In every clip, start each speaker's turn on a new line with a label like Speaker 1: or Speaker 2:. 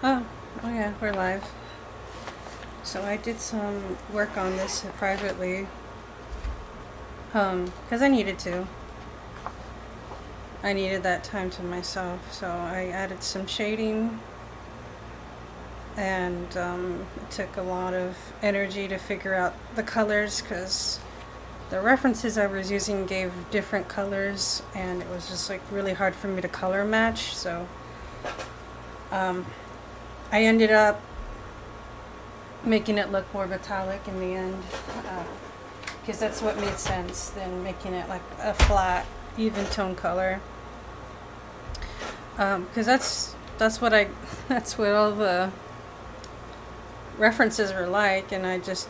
Speaker 1: Oh, oh yeah, we're live. So I did some work on this privately, because I needed to. I needed that time to myself, so I added some shading, and it took a lot of energy to figure out the colors, because the references I was using gave different colors, and it was just like really hard for me to color match, so I ended up making it look more metallic in the end, because that's what made sense than making it like a flat, even tone color. Because that's what I that's what all the references were like, and I just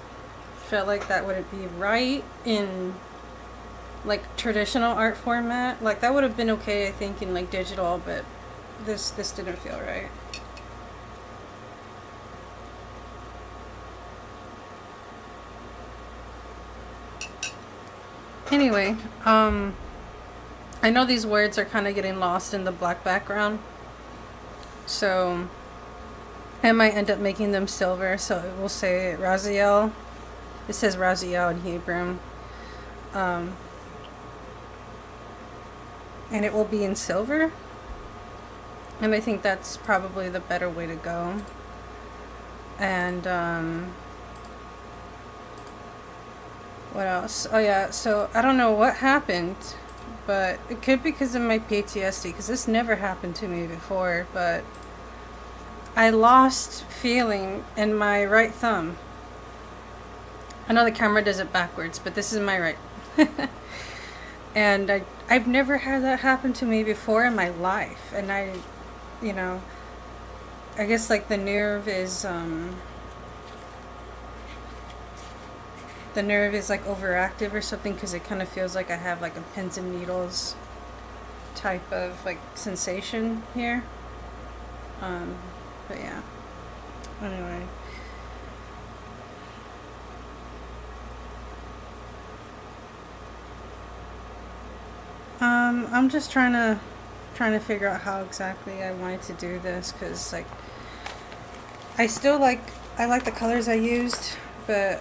Speaker 1: felt like that wouldn't be right in like traditional art format. Like that would have been okay, I think, in like digital, but this didn't feel right. Anyway, I know these words are kind of getting lost in the black background, so I might end up making them silver. So it will say Raziel. It says Raziel in Hebrew, and it will be in silver. And I think that's probably the better way to go. And what else? Oh yeah, so I don't know what happened, but it could be because of my PTSD, because this never happened to me before, but I lost feeling in my right thumb. I know the camera does it backwards, but this is my right. And I've never had that happen to me before in my life. And I guess like the nerve is like overactive or something, because it kind of feels like I have like a pins and needles type of like sensation here. But yeah. Anyway. I'm just trying to figure out how exactly I wanted to do this, because like I like the colors I used, but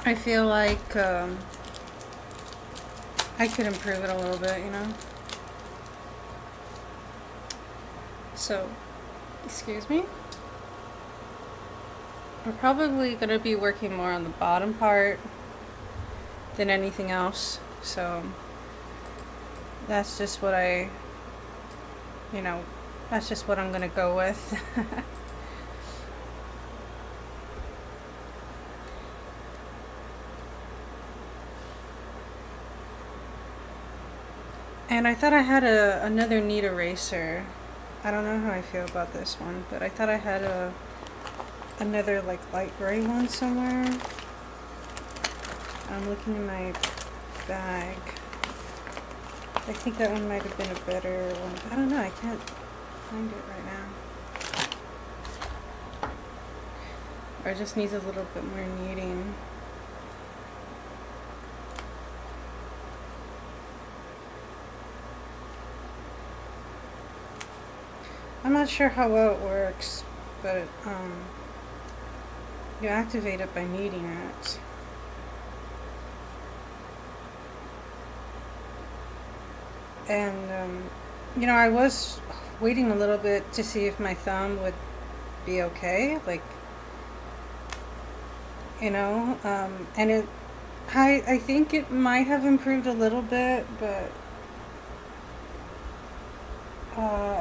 Speaker 1: I feel like I could improve it a little bit, So, excuse me. We're probably going to be working more on the bottom part than anything else. So, that's just what that's just what I'm going to go with. And I thought I had another neat eraser. I don't know how I feel about this one, but I thought I had another like light gray one somewhere. I'm looking in my bag. I think that one might have been a better one. I don't know, I can't find it right now. Or it just needs a little bit more kneading. I'm not sure how well it works, but you activate it by kneading it. And I was waiting a little bit to see if my thumb would be okay, like, and I think it might have improved a little bit, but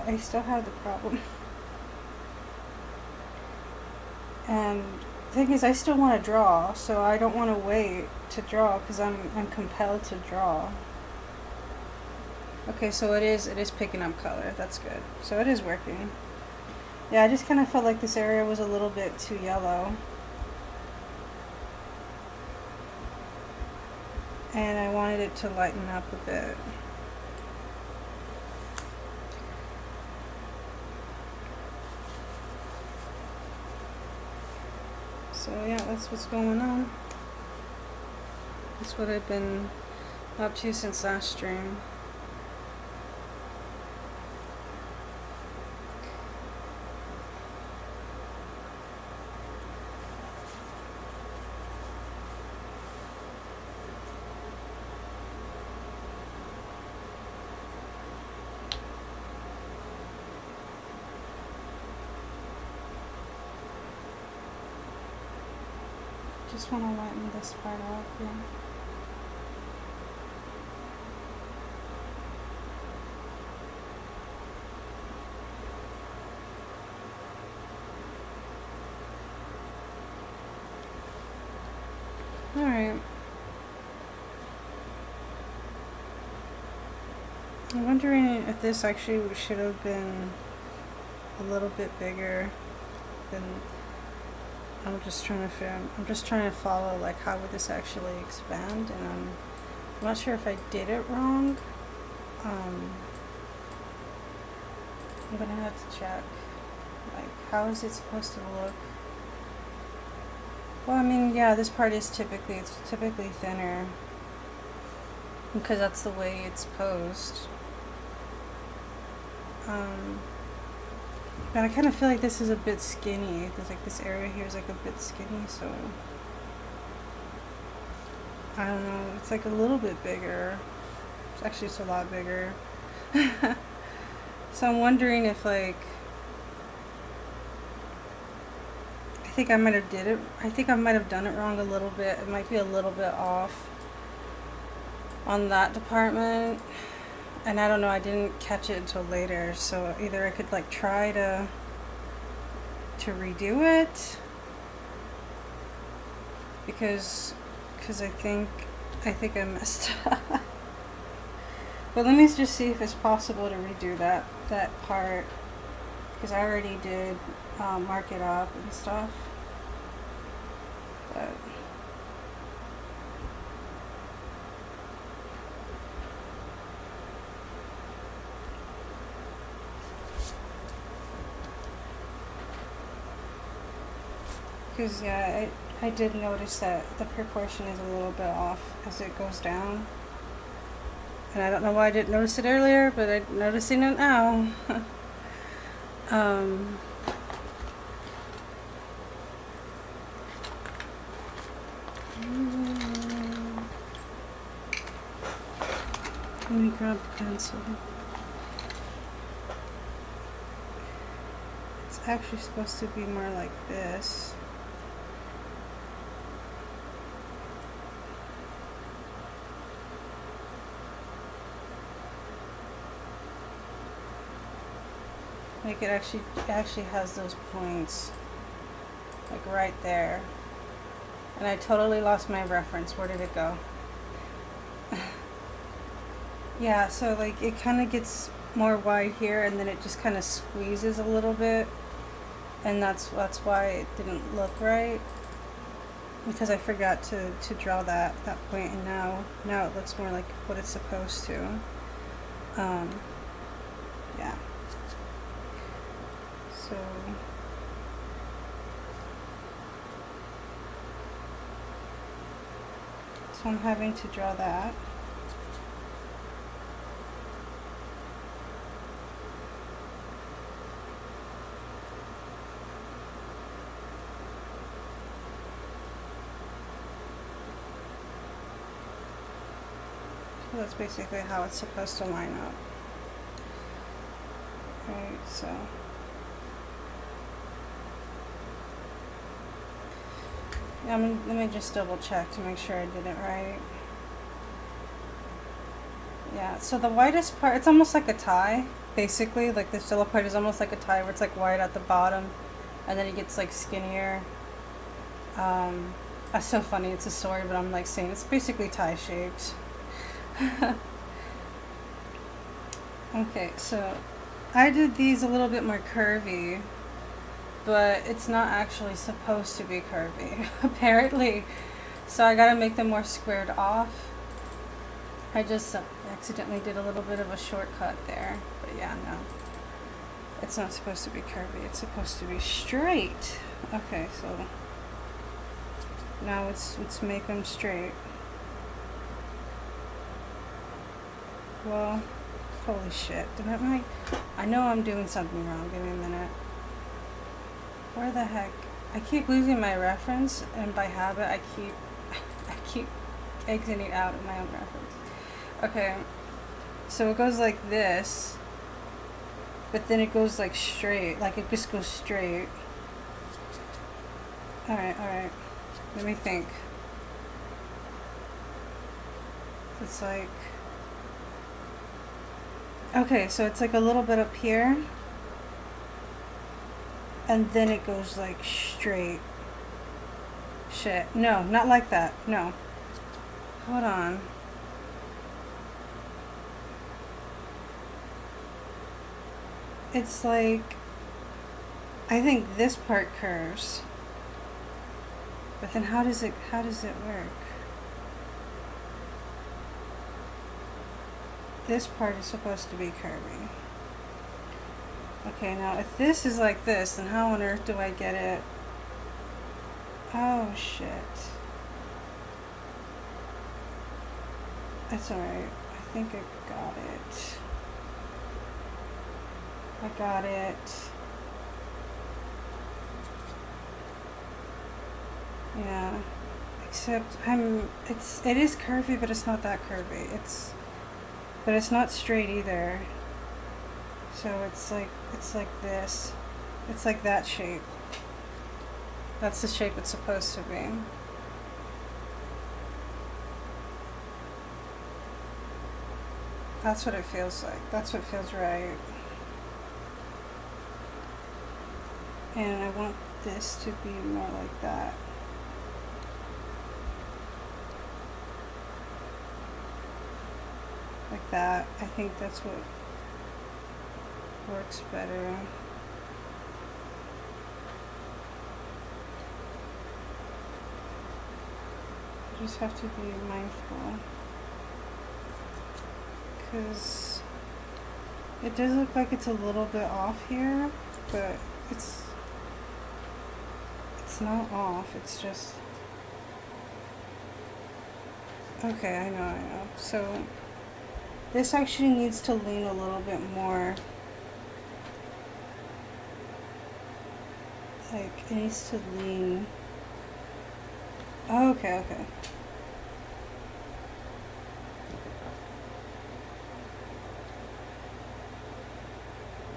Speaker 1: I still have the problem. And the thing is, I still want to draw, so I don't want to wait to draw, because I'm compelled to draw. Okay, so it is picking up color. That's good. So it is working. Yeah, I just kind of felt like this area was a little bit too yellow. And I wanted it to lighten up a bit. So yeah, that's what's going on. That's what I've been up to since last stream. just want to lighten this part up here. Alright. I'm wondering if this actually should have been a little bit bigger than... I'm just trying to follow, like, how would this actually expand, and I'm not sure if I did it wrong. I'm gonna have to check, like, how is it supposed to look? Well, I mean, yeah, this part is typically thinner because that's the way it's posed. But I kind of feel like this is a bit skinny. There's like this area here is like a bit skinny, so I don't know. It's like a little bit bigger. Actually, it's a lot bigger. So I'm wondering if, like, I think I might have done it wrong a little bit. It might be a little bit off on that department. And I don't know, I didn't catch it until later, so either I could, like, try to redo it, because I think I messed up. But let me just see if it's possible to redo that part, because I already did mark it up and stuff. But because, yeah, I did notice that the proportion is a little bit off as it goes down. And I don't know why I didn't notice it earlier, but I'm noticing it now. Let me grab a pencil. It's actually supposed to be more like this. Like it actually has those points, like right there. And I totally lost my reference. Where did it go? Yeah, so like it kind of gets more wide here, and then it just kind of squeezes a little bit, and that's why it didn't look right, because I forgot to draw that point, and now it looks more like what it's supposed to. Yeah. So I'm having to draw that. So that's basically how it's supposed to line up. Right, so let me just double check to make sure I did it right. Yeah, so the widest part, it's almost like a tie, basically. Like this yellow part is almost like a tie, where it's like wide at the bottom, and then it gets like skinnier. That's so funny, it's a story, but I'm like saying it's basically tie shaped. Okay, so I did these a little bit more curvy, but it's not actually supposed to be curvy, apparently. So I gotta make them more squared off. I just accidentally did a little bit of a shortcut there, but yeah, no. It's not supposed to be curvy, it's supposed to be straight. Okay, so now let's make them straight. Well, holy shit, I know I'm doing something wrong, give me a minute. Where the heck? I keep losing my reference, and by habit, I keep exiting out of my own reference. Okay, so it goes like this, but then it goes like straight, like it just goes straight. Alright. Let me think. It's like, okay, so it's like a little bit up here, and then it goes like straight. Shit, no, not like that, no. Hold on. It's like, I think this part curves. But then how does it work? This part is supposed to be curvy. Okay, now if this is like this, then how on earth do I get it? Oh shit. That's alright. I think I got it. I got it. Yeah. Except it is curvy, but it's not that curvy. But it's not straight either. So it's like this. It's like that shape. That's the shape it's supposed to be. That's what it feels like. That's what feels right. And I want this to be more like that. Like that. I think that's what works better. You just have to be mindful, because it does look like it's a little bit off here, but it's not off, it's just okay. I know. So this actually needs to lean a little bit more. Like, it needs to lean. Oh, okay.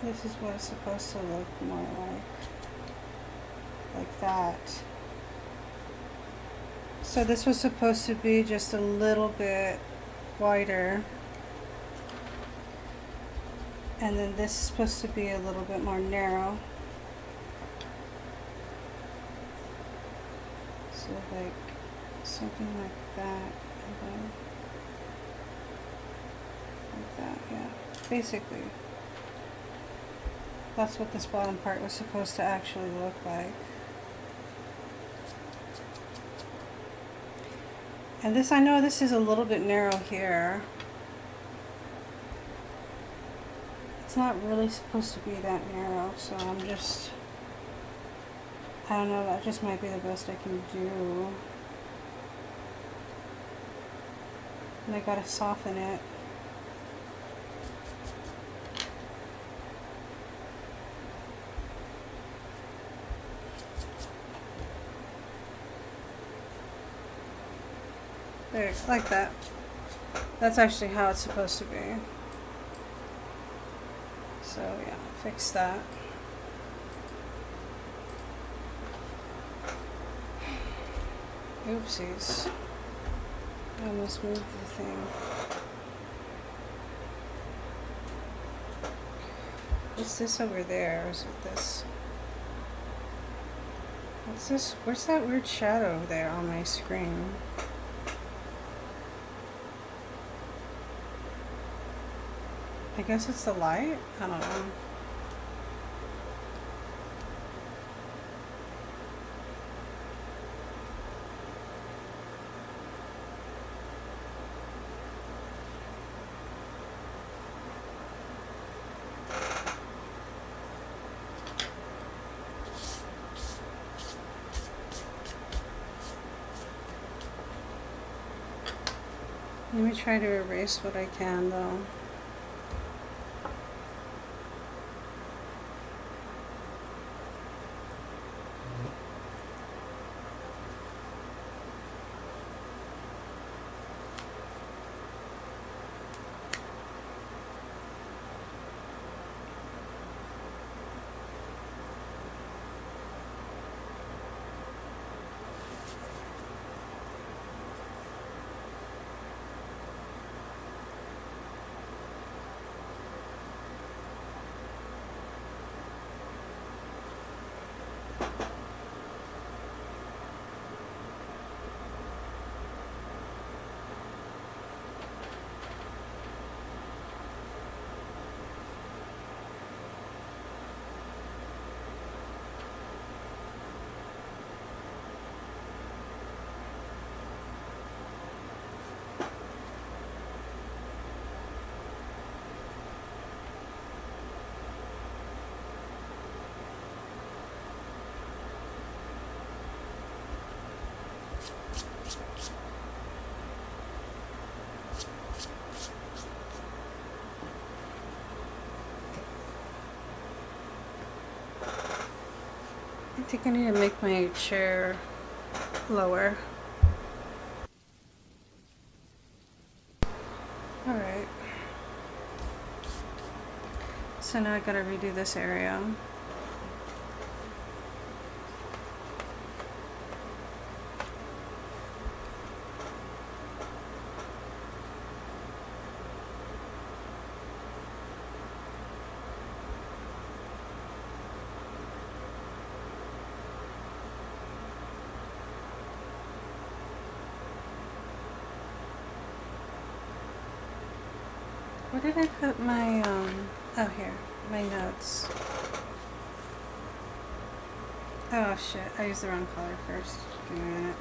Speaker 1: This is what it's supposed to look more like that. So this was supposed to be just a little bit wider. And then this is supposed to be a little bit more narrow. So like something like that, and then like that, yeah. Basically, that's what this bottom part was supposed to actually look like. And this, I know this is a little bit narrow here. It's not really supposed to be that narrow, so I'm just, I don't know, that just might be the best I can do. And I gotta soften it. There, like that. That's actually how it's supposed to be. So yeah, fix that. Oopsies. I almost moved the thing. What's this over there? Or is it this? What's this? Where's that weird shadow there on my screen? I guess it's the light? I don't know. Let me try to erase what I can though. think I need to make my chair lower. Alright. So now I gotta redo this area. Where did I put my, oh here, my notes. Oh shit, I used the wrong color first. Give me a minute.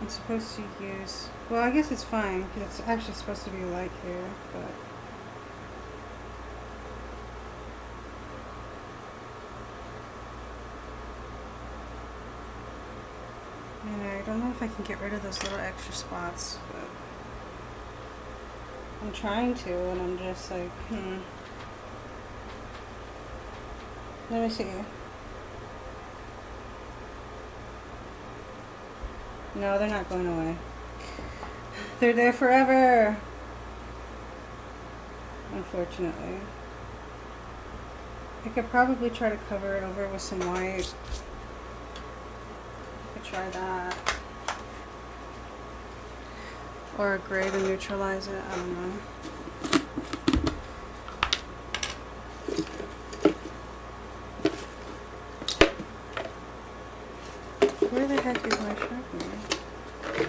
Speaker 1: I'm supposed to use, well I guess it's fine, because it's actually supposed to be light here, but. And I don't know if I can get rid of those little extra spots, but. I'm trying to, and I'm just like, Let me see. No, they're not going away. They're there forever. Unfortunately. I could probably try to cover it over with some white. I could try that. Or a gray to neutralize it, I don't know. Where the heck is my Sharpie?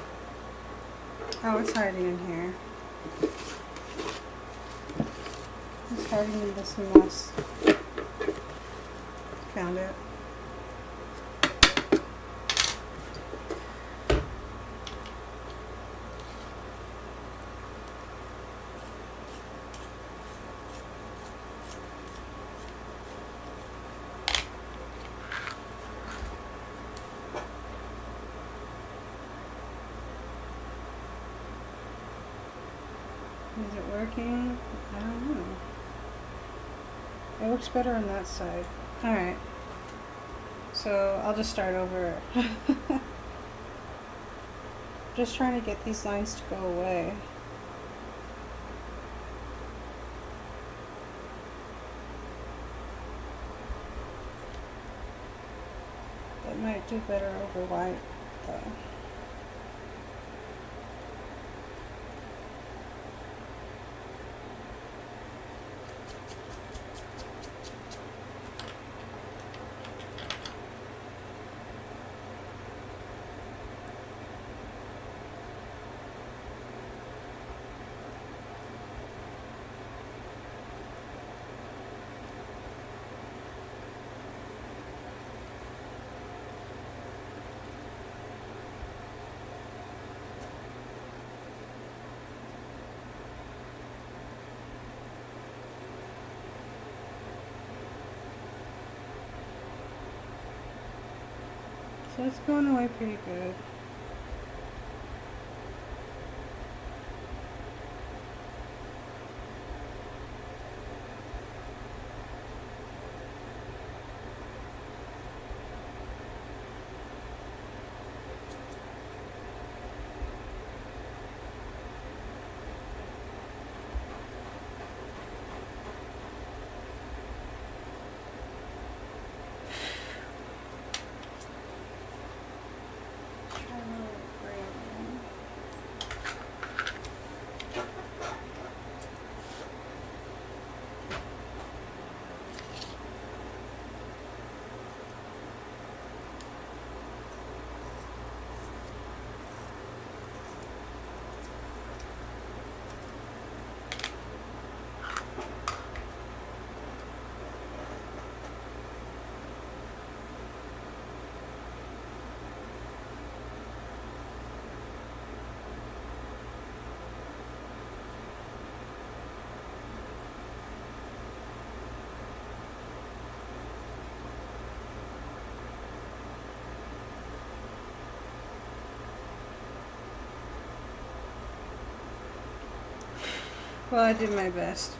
Speaker 1: Oh, it's hiding in here. It's hiding in this mess. Found it. Is it working? I don't know. It looks better on that side. Alright. So I'll just start over. Just trying to get these lines to go away. That might do better over white though. So it's going away pretty good. Well, I did my best.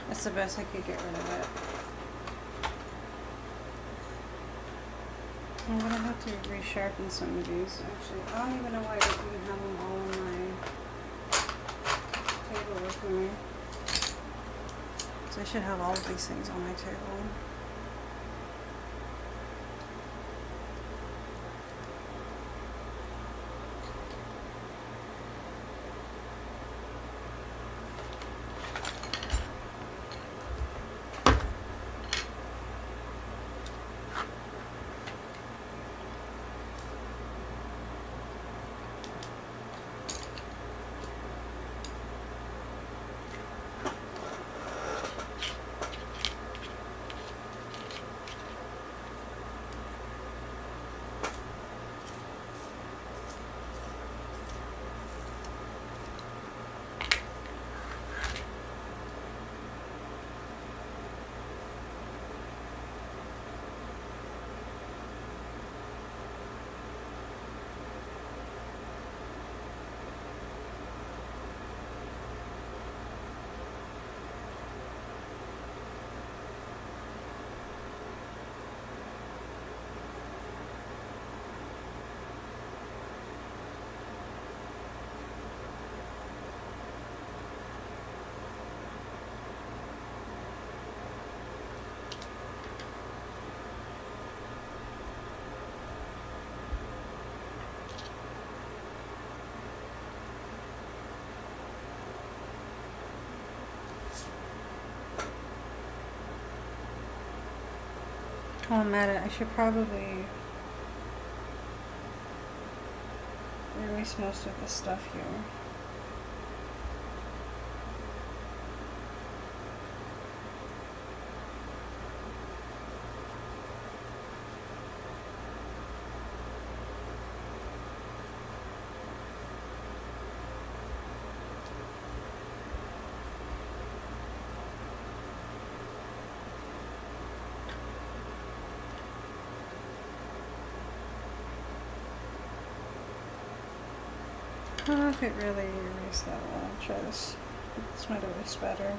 Speaker 1: That's the best I could get rid of it. I'm gonna have to resharpen some of these. Actually, I don't even know why I don't even have them all on my table with me. So I should have all of these things on my table. Oh, I'm at it. I should probably erase most of this stuff here. I don't know if it really erased that well. I'll try this. This might erase better.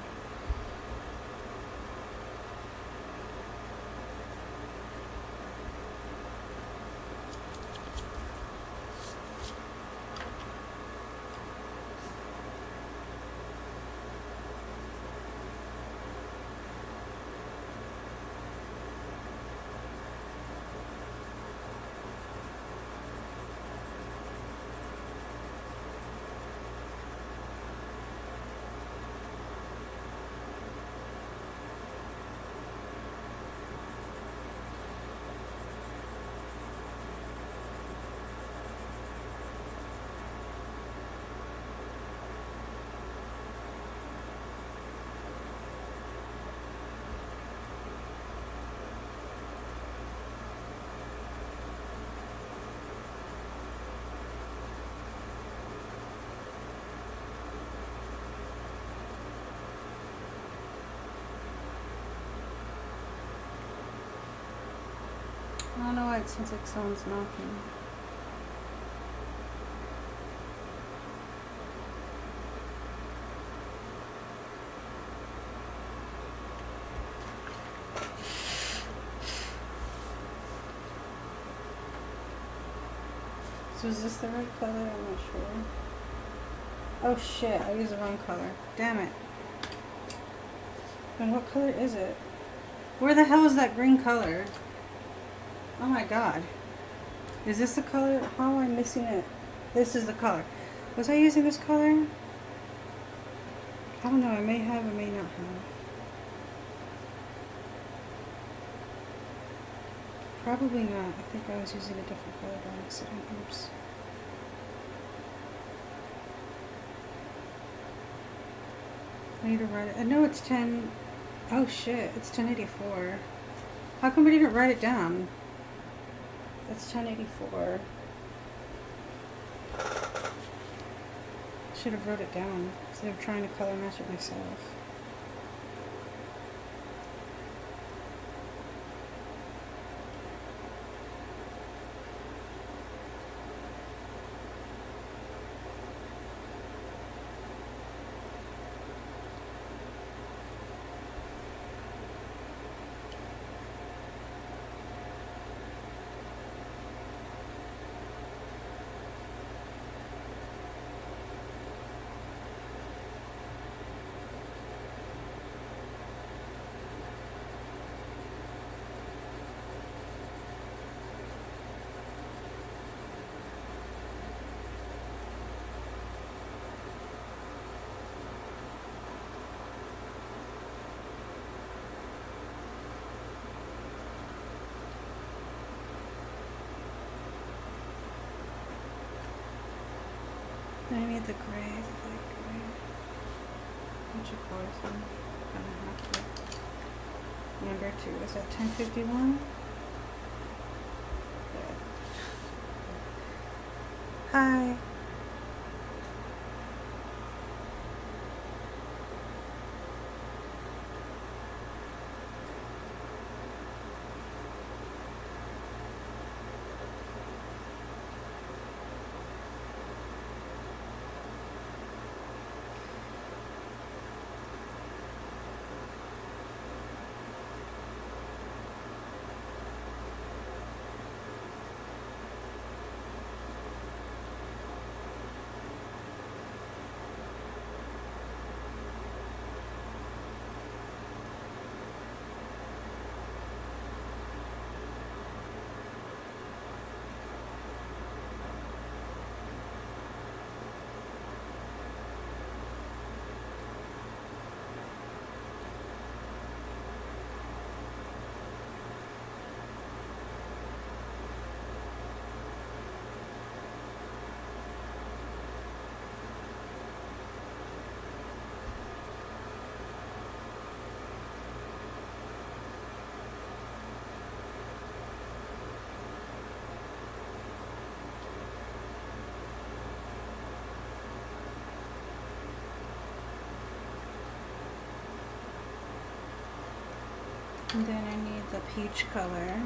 Speaker 1: I don't know why it sounds like someone's knocking. So is this the right color? I'm not sure. Oh shit, I used the wrong color. Damn it. And what color is it? Where the hell is that green color? Oh my god. Is this the color? How am I missing it? This is the color. Was I using this color? I don't know. I may have, I may not have. Probably not. I think I was using a different color by accident. Oops. I need to write it. I know it's 10. Oh shit. It's 1084. How come we didn't write it down? That's 1084. Should have wrote it down instead of trying to color match it myself. I need the gray, the light gray. Which of course I'm gonna have to. Number 2 is at 10:51. Hi. And then I need the peach color.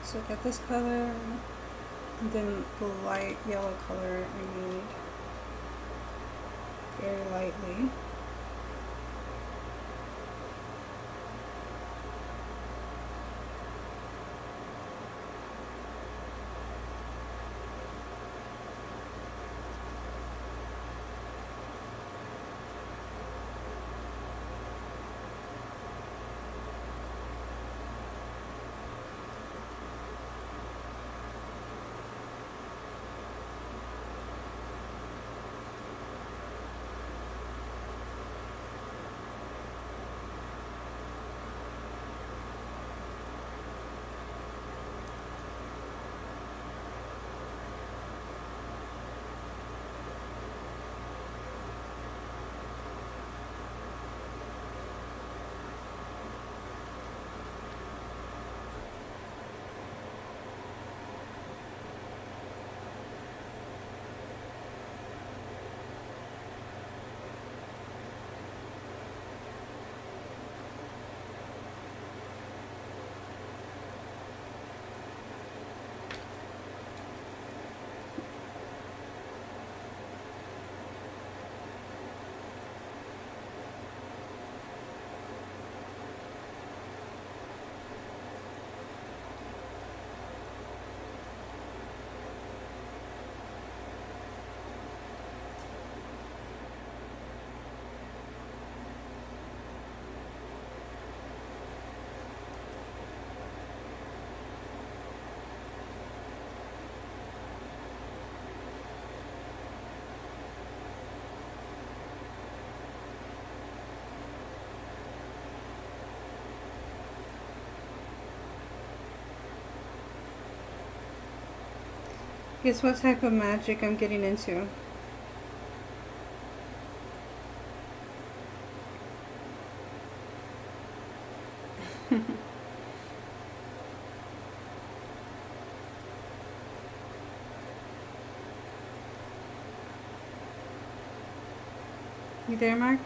Speaker 1: So I got this color, and then the light yellow color I need very lightly. Guess what type of magic I'm getting into? You there, Mark?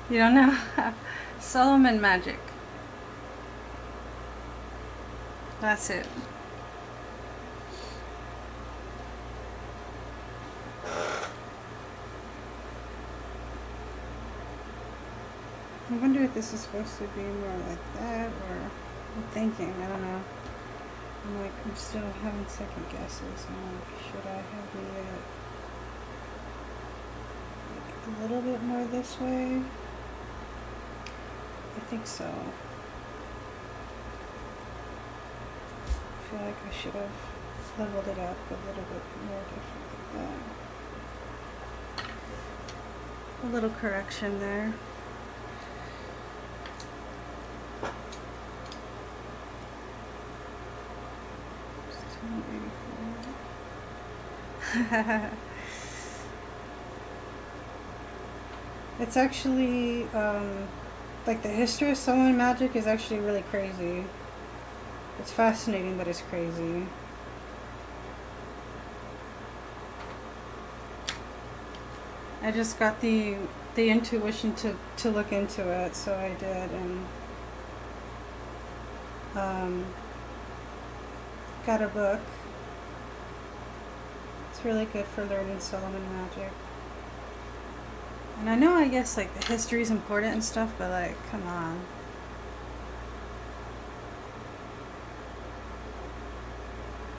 Speaker 1: You don't know? Solomon magic. That's it. I wonder if this is supposed to be more like that, or I'm thinking, I don't know. I'm like, I'm still having second guesses. I'm like, should I have it like a little bit more this way? I think so. I feel like I should have leveled it up a little bit more different like that. A little correction there. It's actually like the history of Solomon magic is actually really crazy. It's fascinating, but it's crazy. I just got the intuition to look into it, so I did, and got a book. It's really good for learning Solomon magic. And I know, I guess, like, the history is important and stuff, but, like, come on.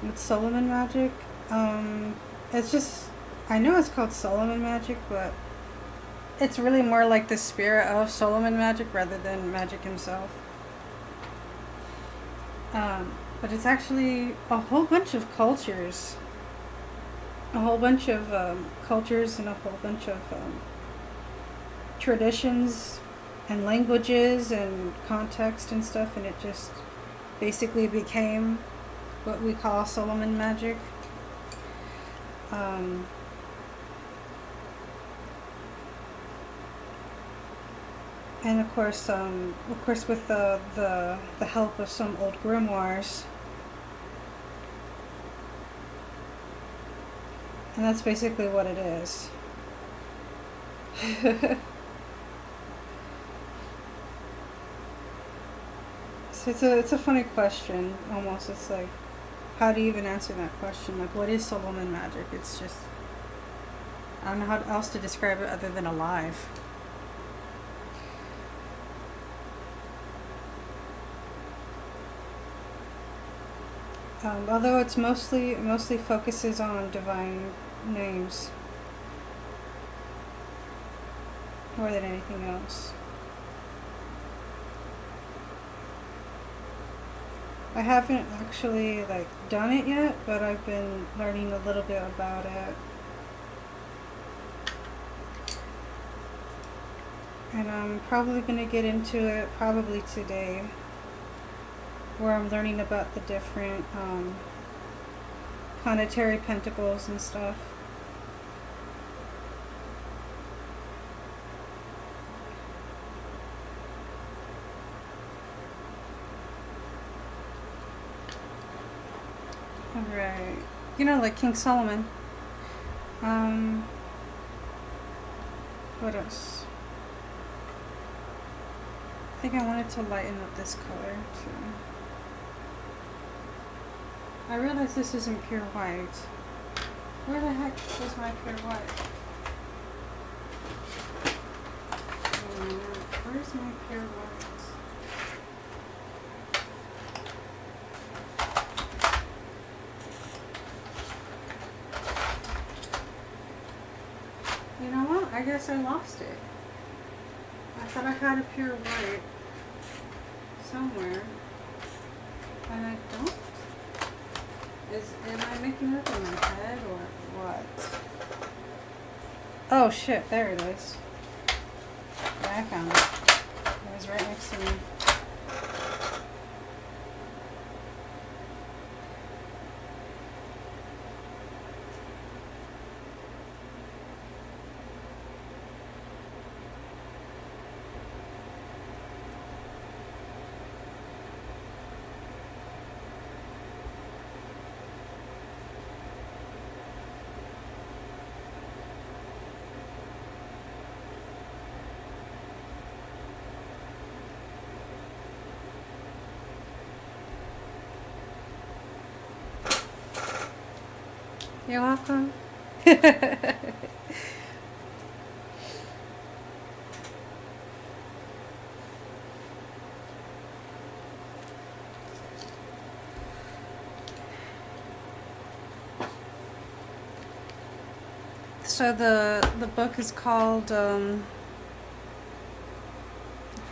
Speaker 1: With Solomon magic, it's just, I know it's called Solomon magic, but it's really more like the spirit of Solomon magic rather than magic himself. But it's actually a whole bunch of cultures. A whole bunch of cultures and a whole bunch of traditions and languages and context and stuff, and it just basically became what we call Solomon magic. And of course with the help of some old grimoires. And that's basically what it is. So it's a funny question, almost. It's like, how do you even answer that question? Like, what is Solomon magic? It's just, I don't know how else to describe it other than alive. Although it's mostly focuses on divine names more than anything else. I haven't actually like done it yet, but I've been learning a little bit about it. And I'm probably going to get into it probably today, where I'm learning about the different planetary pentacles and stuff. Alright. You know, like King Solomon. What else? I think I wanted to lighten up this color too. I realize this isn't pure white. Where the heck is my pure white? Where's my pure white? guess I lost it. I thought I had a pure white somewhere, and I don't. Am I making it up in my head or what? Oh shit, there it is. Yeah, I found it. It was right next to me. You're welcome. So the book is called I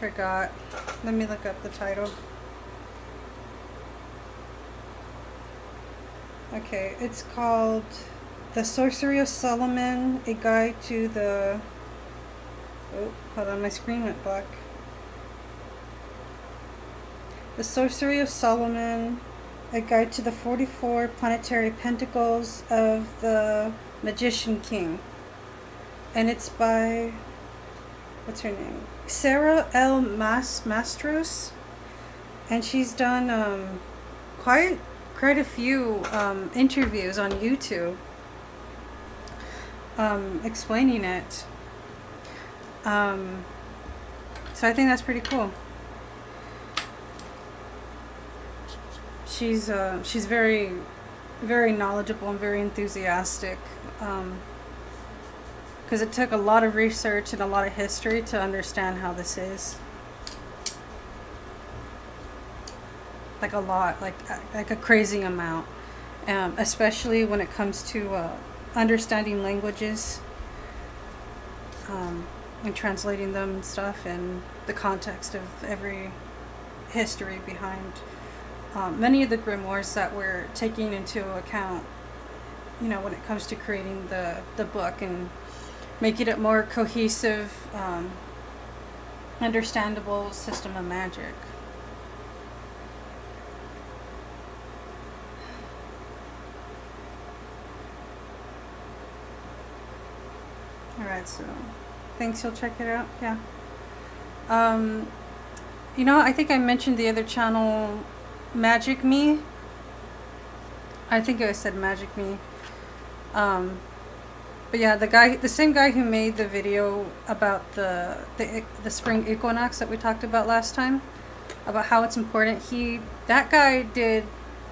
Speaker 1: forgot. Let me look up the title. Okay, it's called The Sorcery of Solomon, A Guide to the... Oh, hold on, my screen went black. The Sorcery of Solomon, A Guide to the 44 Planetary Pentacles of the Magician King. And it's by... what's her name? Sarah L. Mastros. And she's done quite a few interviews on YouTube explaining it. So I think that's pretty cool. She's very, very knowledgeable and very enthusiastic. Because it took a lot of research and a lot of history to understand how this is. Like a lot, like a crazy amount, especially when it comes to understanding languages and translating them and stuff, and the context of every history behind many of the grimoires that we're taking into account, you know, when it comes to creating the book and making it more cohesive, understandable system of magic. Alright, so thanks, you'll check it out. Yeah. You know, I think I mentioned the other channel, Magic Me. I think I said Magic Me. But yeah, the same guy who made the video about the spring equinox that we talked about last time, about how it's important. That guy did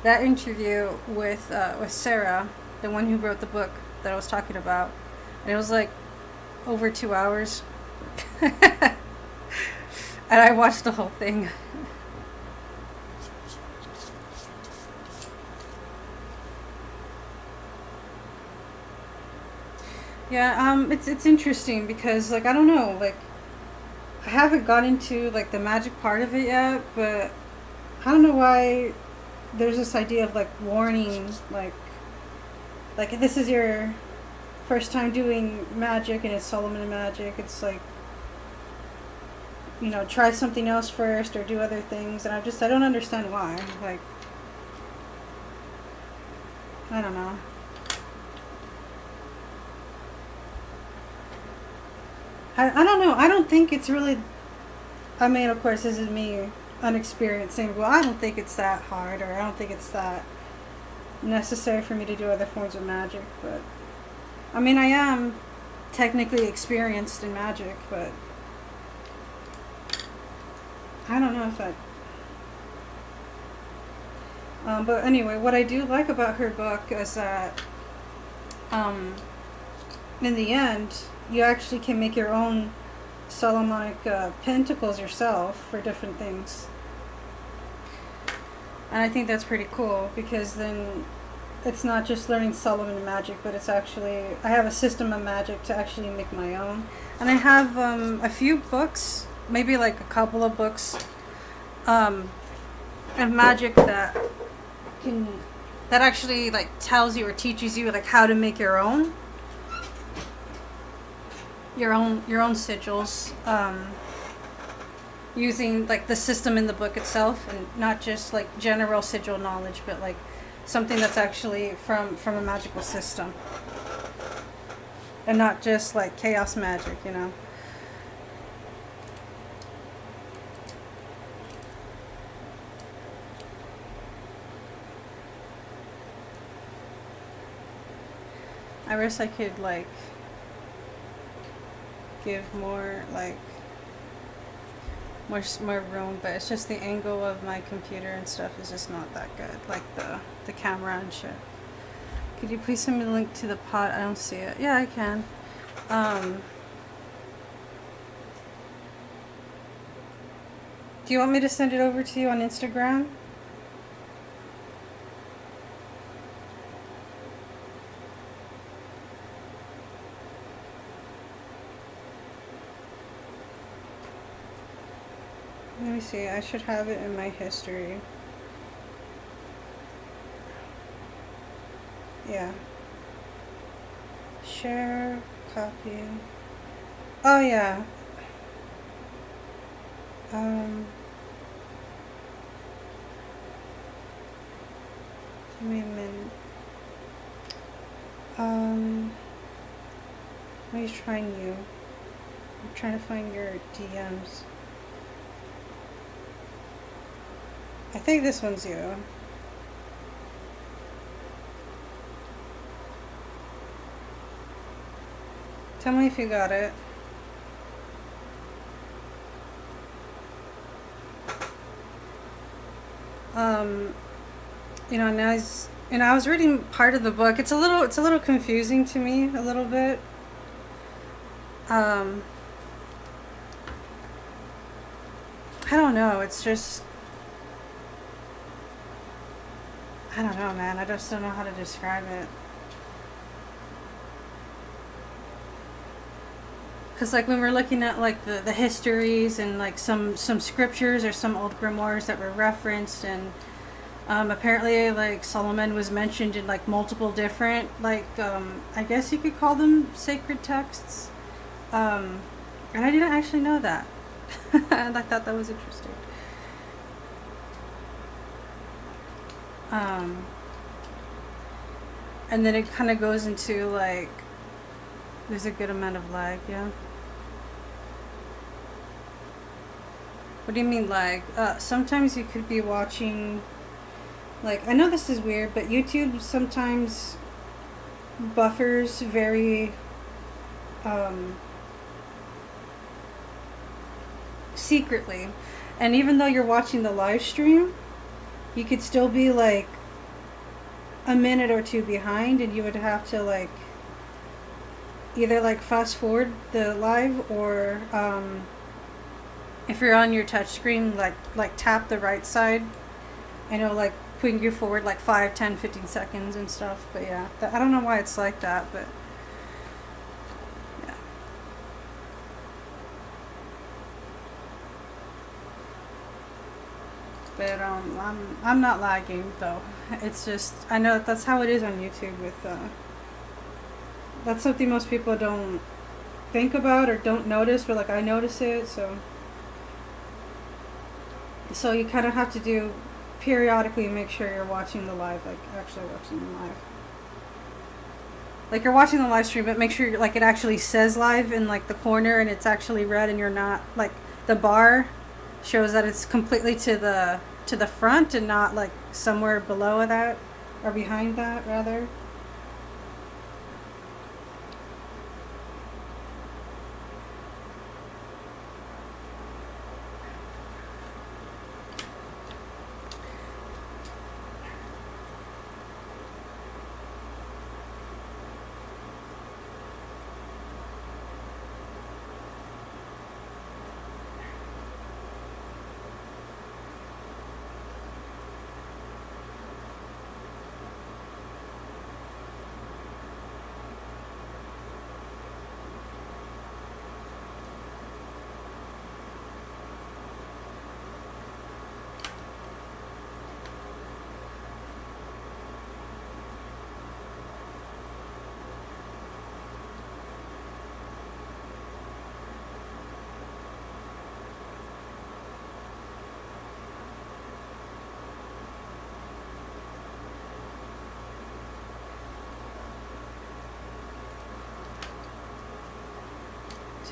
Speaker 1: that interview with Sarah, the one who wrote the book that I was talking about, and it was like over 2 hours. And I watched the whole thing. Yeah, it's interesting because, like, I don't know, like, I haven't got into, like, the magic part of it yet, but I don't know why there's this idea of, like, warning, like if this is your first time doing magic and it's Solomon magic, it's like, you know, try something else first or do other things, and I don't understand why. Like, I don't know. I don't know. I don't think it's really, I mean, of course, this is me unexperienced saying, well, I don't think it's that hard, or I don't think it's that necessary for me to do other forms of magic, but I mean, I am technically experienced in magic, but I don't know if that... but anyway, what I do like about her book is that in the end, you actually can make your own Solomonic pentacles yourself for different things. And I think that's pretty cool, because then it's not just learning Solomon magic, but it's actually, I have a system of magic to actually make my own. And I have a few books, maybe like a couple of books of magic that actually like tells you or teaches you like how to make your own sigils, using like the system in the book itself, and not just like general sigil knowledge, but like something that's actually from a magical system, and not just like chaos magic, you know. I wish I could like give more like more room, but it's just the angle of my computer and stuff is just not that good, like the camera and shit. Could you please send me the link to the pot? I don't see it. Yeah, I can. Do you want me to send it over to you on Instagram? Let me see, I should have it in my history. Yeah. Share, copy. Oh yeah. Give me a minute. Let me try you. I'm trying to find your DMs. I think this one's you. Tell me if you got it. You know, now I was reading part of the book. It's a little confusing to me, a little bit. I don't know. It's just, I don't know, man. I just don't know how to describe it. Because like when we're looking at like the histories and like some scriptures or some old grimoires that were referenced, and apparently like Solomon was mentioned in like multiple different like I guess you could call them sacred texts, and I didn't actually know that. And I thought that was interesting. And then it kind of goes into like, there's a good amount of lag, yeah. What do you mean lag? Sometimes you could be watching, like, I know this is weird, but YouTube sometimes buffers very secretly. And even though you're watching the live stream, you could still be like a minute or two behind, and you would have to like either like fast forward the live, or if you're on your touch screen, like tap the right side, I know, like putting you forward like 5, 10, 15 seconds and stuff. But yeah, I don't know why it's like that, but yeah. But I'm not lagging though. It's just, I know that's how it is on YouTube with that's something most people don't think about or don't notice, but like I notice it, so you kind of have to do periodically, make sure you're watching the live, like actually watching the live. Like you're watching the live stream, but make sure like it actually says live in like the corner, and it's actually red, and you're not like, the bar shows that it's completely to the front and not like somewhere below that or behind that rather.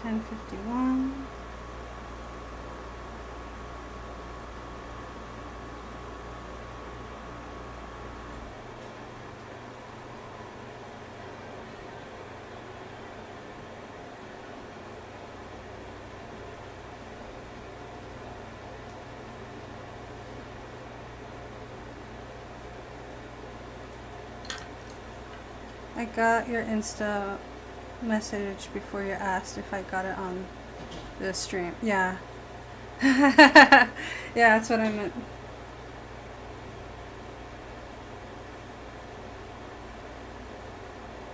Speaker 1: 10:51. I got your Insta message before you asked if I got it on the stream. Yeah. Yeah, that's what I meant.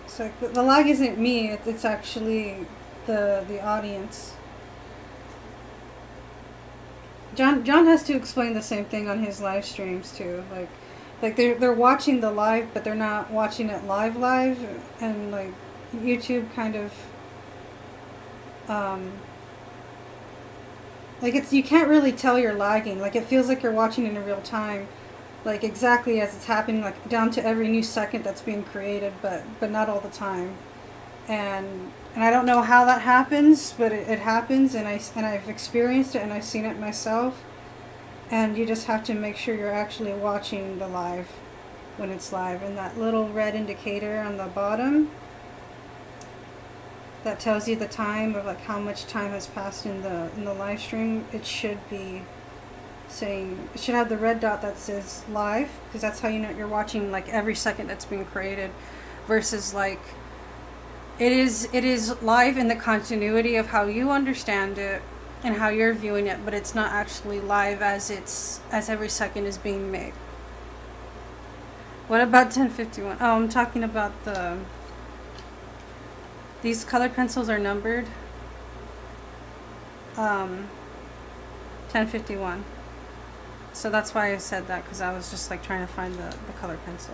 Speaker 1: It's like the lag isn't me, it's actually the audience. John has to explain the same thing on his live streams too. Like they're watching the live, but they're not watching it live, and like YouTube kind of like it's, you can't really tell you're lagging. Like it feels like you're watching in real time, like exactly as it's happening, like down to every new second that's being created, but not all the time. And I don't know how that happens, but it happens, and I've experienced it, and I've seen it myself. And you just have to make sure you're actually watching the live when it's live. And that little red indicator on the bottom, that tells you the time of like how much time has passed in the live stream. It should be saying, it should have the red dot that says live, because that's how you know you're watching like every second that's being created, versus like it is live in the continuity of how you understand it and how you're viewing it, but it's not actually live as every second is being made. What about 10:51? Oh, I'm talking about these color pencils are numbered. 10:51. So that's why I said that, because I was just like trying to find the color pencil.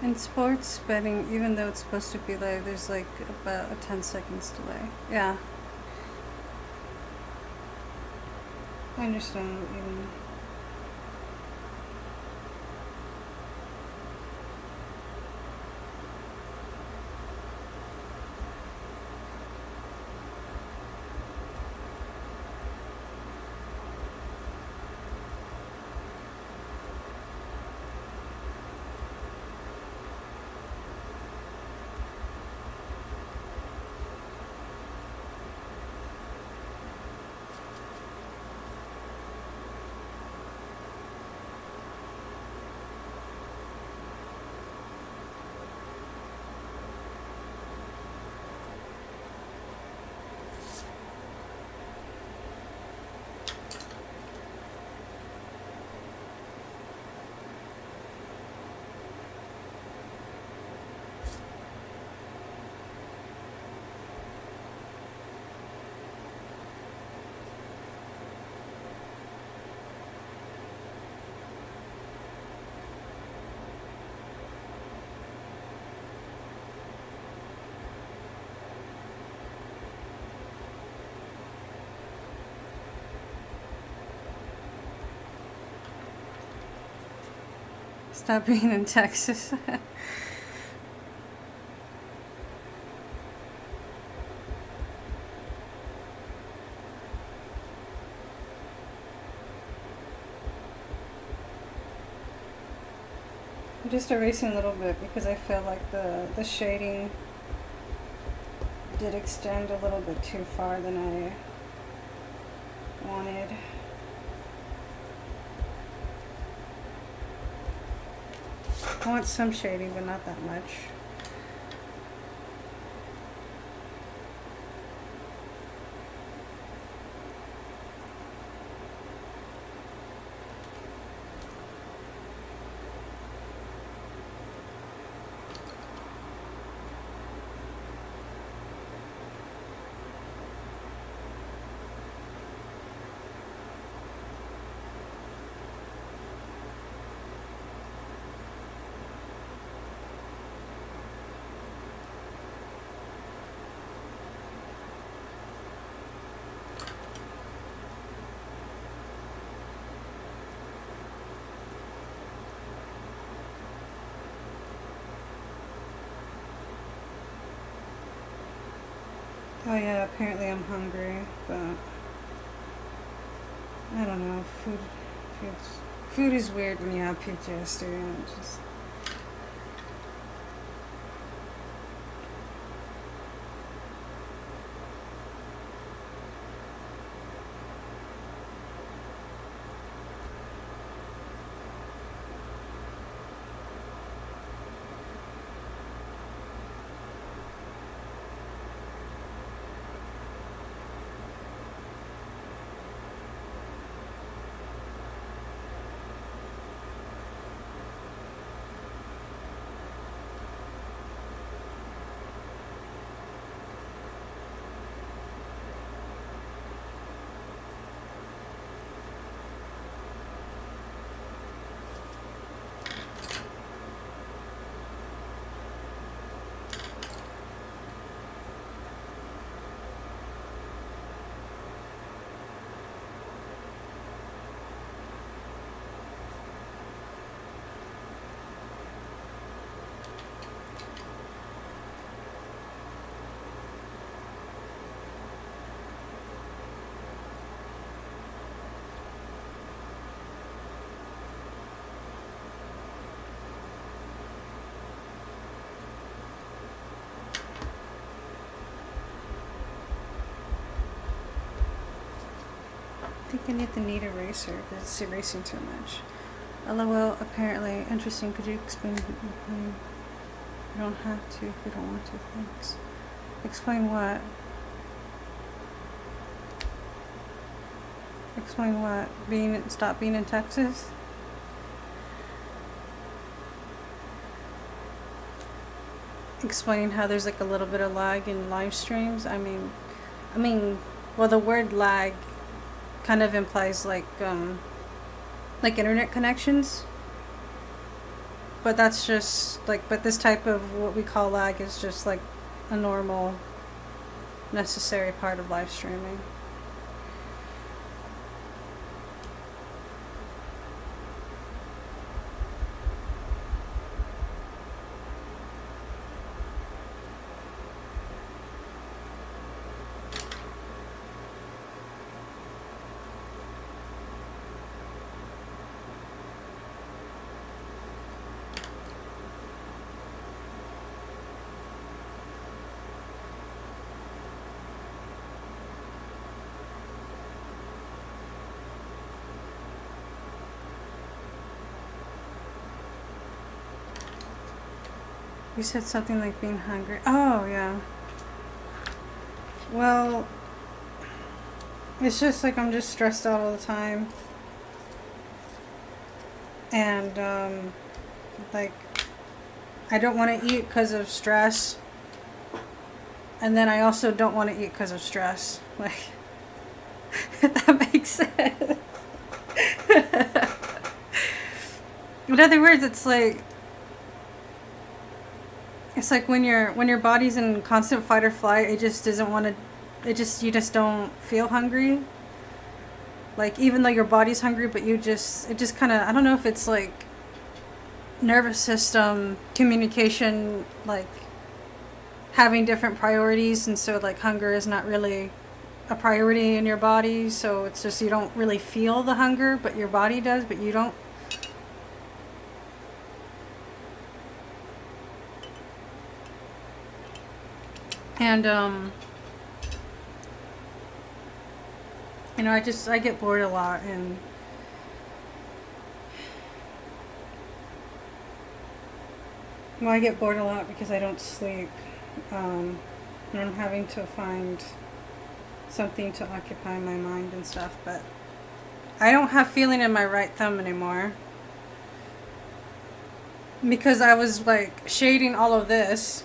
Speaker 1: In sports betting, even though it's supposed to be live, there's like about a 10 seconds delay. Yeah. I understand what you mean. Stop being in Texas. I'm just erasing a little bit because I feel like the shading did extend a little bit too far than I wanted. I want some shading, but not that much. Oh yeah, apparently I'm hungry, but I don't know. Food is weird when you have PTSD. And just I think I need the neat eraser because it's erasing too much. LOL, apparently. Interesting. Could you explain? You don't have to if you don't want to. Thanks. Explain what? Explain what? Stop being in Texas? Explain how there's like a little bit of lag in live streams. I mean, well, the word lag kind of implies like internet connections, but that's just like, but this type of what we call lag is just like a normal, necessary part of live streaming. You said something like being hungry. Oh, yeah. Well, it's just like I'm just stressed out all the time. And, like, I don't want to eat because of stress. And then I also don't want to eat because of stress. Like, that makes sense. In other words, it's like when your body's in constant fight or flight, it just doesn't want to, you just don't feel hungry. Like, even though your body's hungry, but it just kind of, I don't know if it's like, nervous system communication, like having different priorities, and so like hunger is not really a priority in your body, so it's just you don't really feel the hunger, but your body does, but you don't. And you know, I get bored a lot, and well, I get bored a lot because I don't sleep, and I'm having to find something to occupy my mind and stuff. But I don't have feeling in my right thumb anymore because I was like shading all of this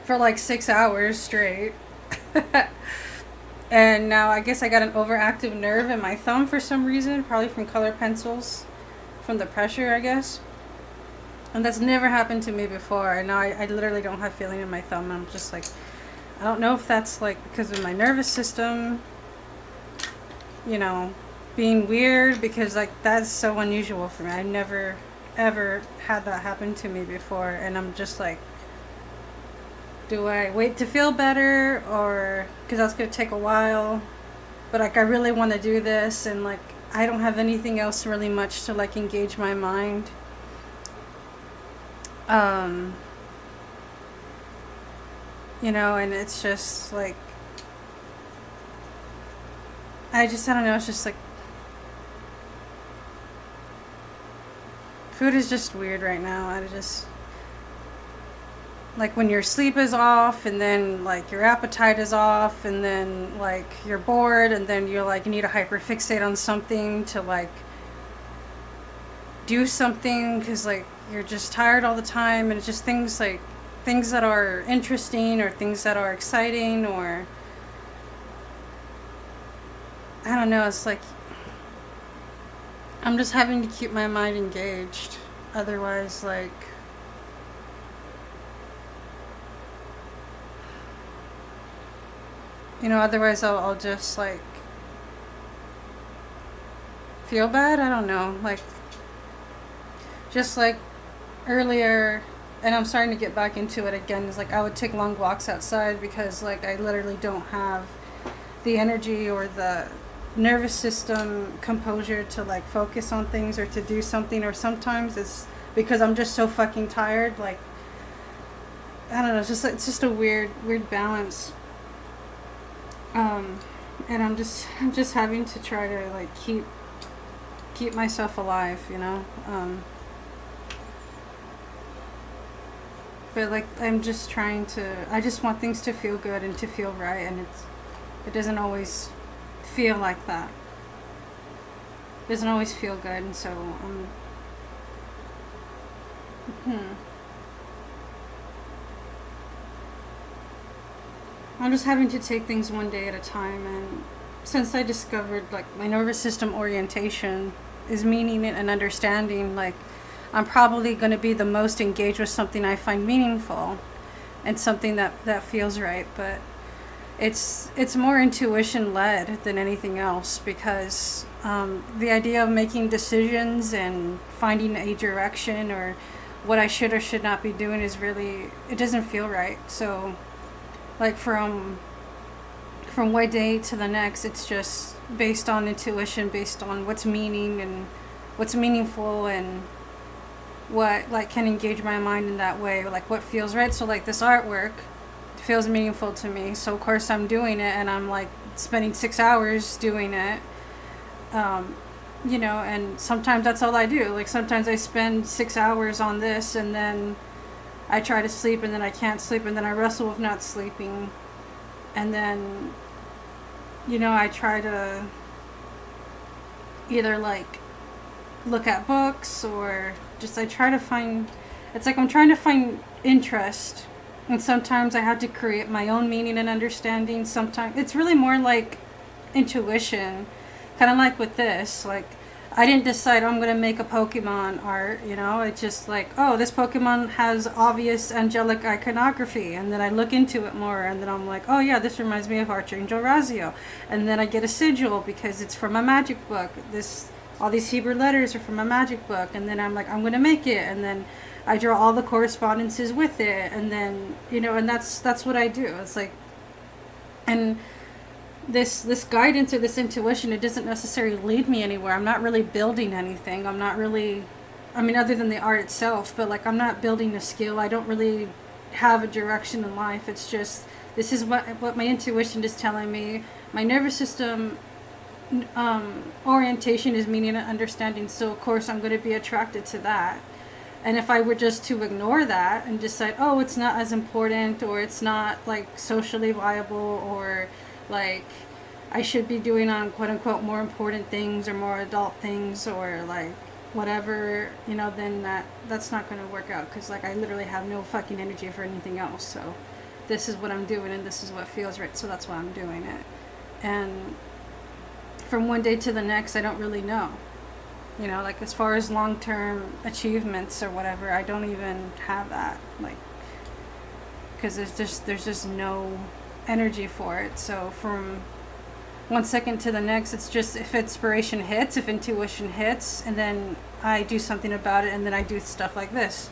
Speaker 1: for like 6 hours straight. And now I guess I got an overactive nerve in my thumb for some reason, probably from color pencils, from the pressure, I guess. And that's never happened to me before. And now I literally don't have feeling in my thumb. I'm just like, I don't know if that's like because of my nervous system, you know, being weird, because like that's so unusual for me. I never ever had that happen to me before. And I'm just like, do I wait to feel better, or because that's going to take a while, but like I really want to do this, and like I don't have anything else really much to like engage my mind. You know, and it's just like I don't know, it's just like food is just weird right now. I just like when your sleep is off, and then like your appetite is off, and then like you're bored, and then you're like you need to hyperfixate on something to like do something because like you're just tired all the time, and it's just things that are interesting or things that are exciting, or I don't know, it's like I'm just having to keep my mind engaged, otherwise like you know, otherwise I'll just like feel bad. I don't know, like just like earlier, and I'm starting to get back into it again, is like I would take long walks outside because like I literally don't have the energy or the nervous system composure to like focus on things or to do something, or sometimes it's because I'm just so fucking tired, like I don't know, it's just a weird balance. And I'm just having to try to like keep myself alive, you know. But like I'm just trying to, I just want things to feel good and to feel right, and it doesn't always feel like that. It doesn't always feel good, and so I'm just having to take things one day at a time. And since I discovered like my nervous system orientation is meaning and understanding, like I'm probably going to be the most engaged with something I find meaningful and something that feels right. But it's more intuition led than anything else, because the idea of making decisions and finding a direction or what I should or should not be doing is really, it doesn't feel right. So like from one day to the next, it's just based on intuition, based on what's meaning and what's meaningful, and what like can engage my mind in that way, like what feels right. So like this artwork feels meaningful to me, so of course I'm doing it, and I'm like spending 6 hours doing it. You know, and sometimes that's all I do. Like sometimes I spend 6 hours on this, and then I try to sleep, and then I can't sleep, and then I wrestle with not sleeping, and then you know I try to either like look at books, or just I try to find, it's like I'm trying to find interest, and sometimes I have to create my own meaning and understanding. Sometimes it's really more like intuition, kind of like with this, like I didn't decide I'm going to make a Pokemon art, you know. It's just like, oh, this Pokemon has obvious angelic iconography, and then I look into it more, and then I'm like, oh yeah, this reminds me of Archangel Razio, and then I get a sigil because it's from a magic book. This all these Hebrew letters are from a magic book, and then I'm like, I'm gonna make it, and then I draw all the correspondences with it, and then, you know, and that's what I do. It's like, and this guidance or this intuition, it doesn't necessarily lead me anywhere. I'm not really building anything. I'm not really, I mean, other than the art itself, but like, I'm not building a skill. I don't really have a direction in life. It's just, this is what my intuition is telling me. My nervous system orientation is meaning and understanding, so of course I'm going to be attracted to that. And if I were just to ignore that and decide, oh, it's not as important, or it's not like socially viable, or like I should be doing on quote unquote more important things or more adult things, or like whatever, you know, then that's not going to work out, because like I literally have no fucking energy for anything else. So this is what I'm doing, and this is what feels right, so that's why I'm doing it. And from one day to the next, I don't really know, you know, like as far as long-term achievements or whatever, I don't even have that, like, because there's just no energy for it. So from one second to the next, it's just, if inspiration hits, if intuition hits, and then I do something about it, and then I do stuff like this,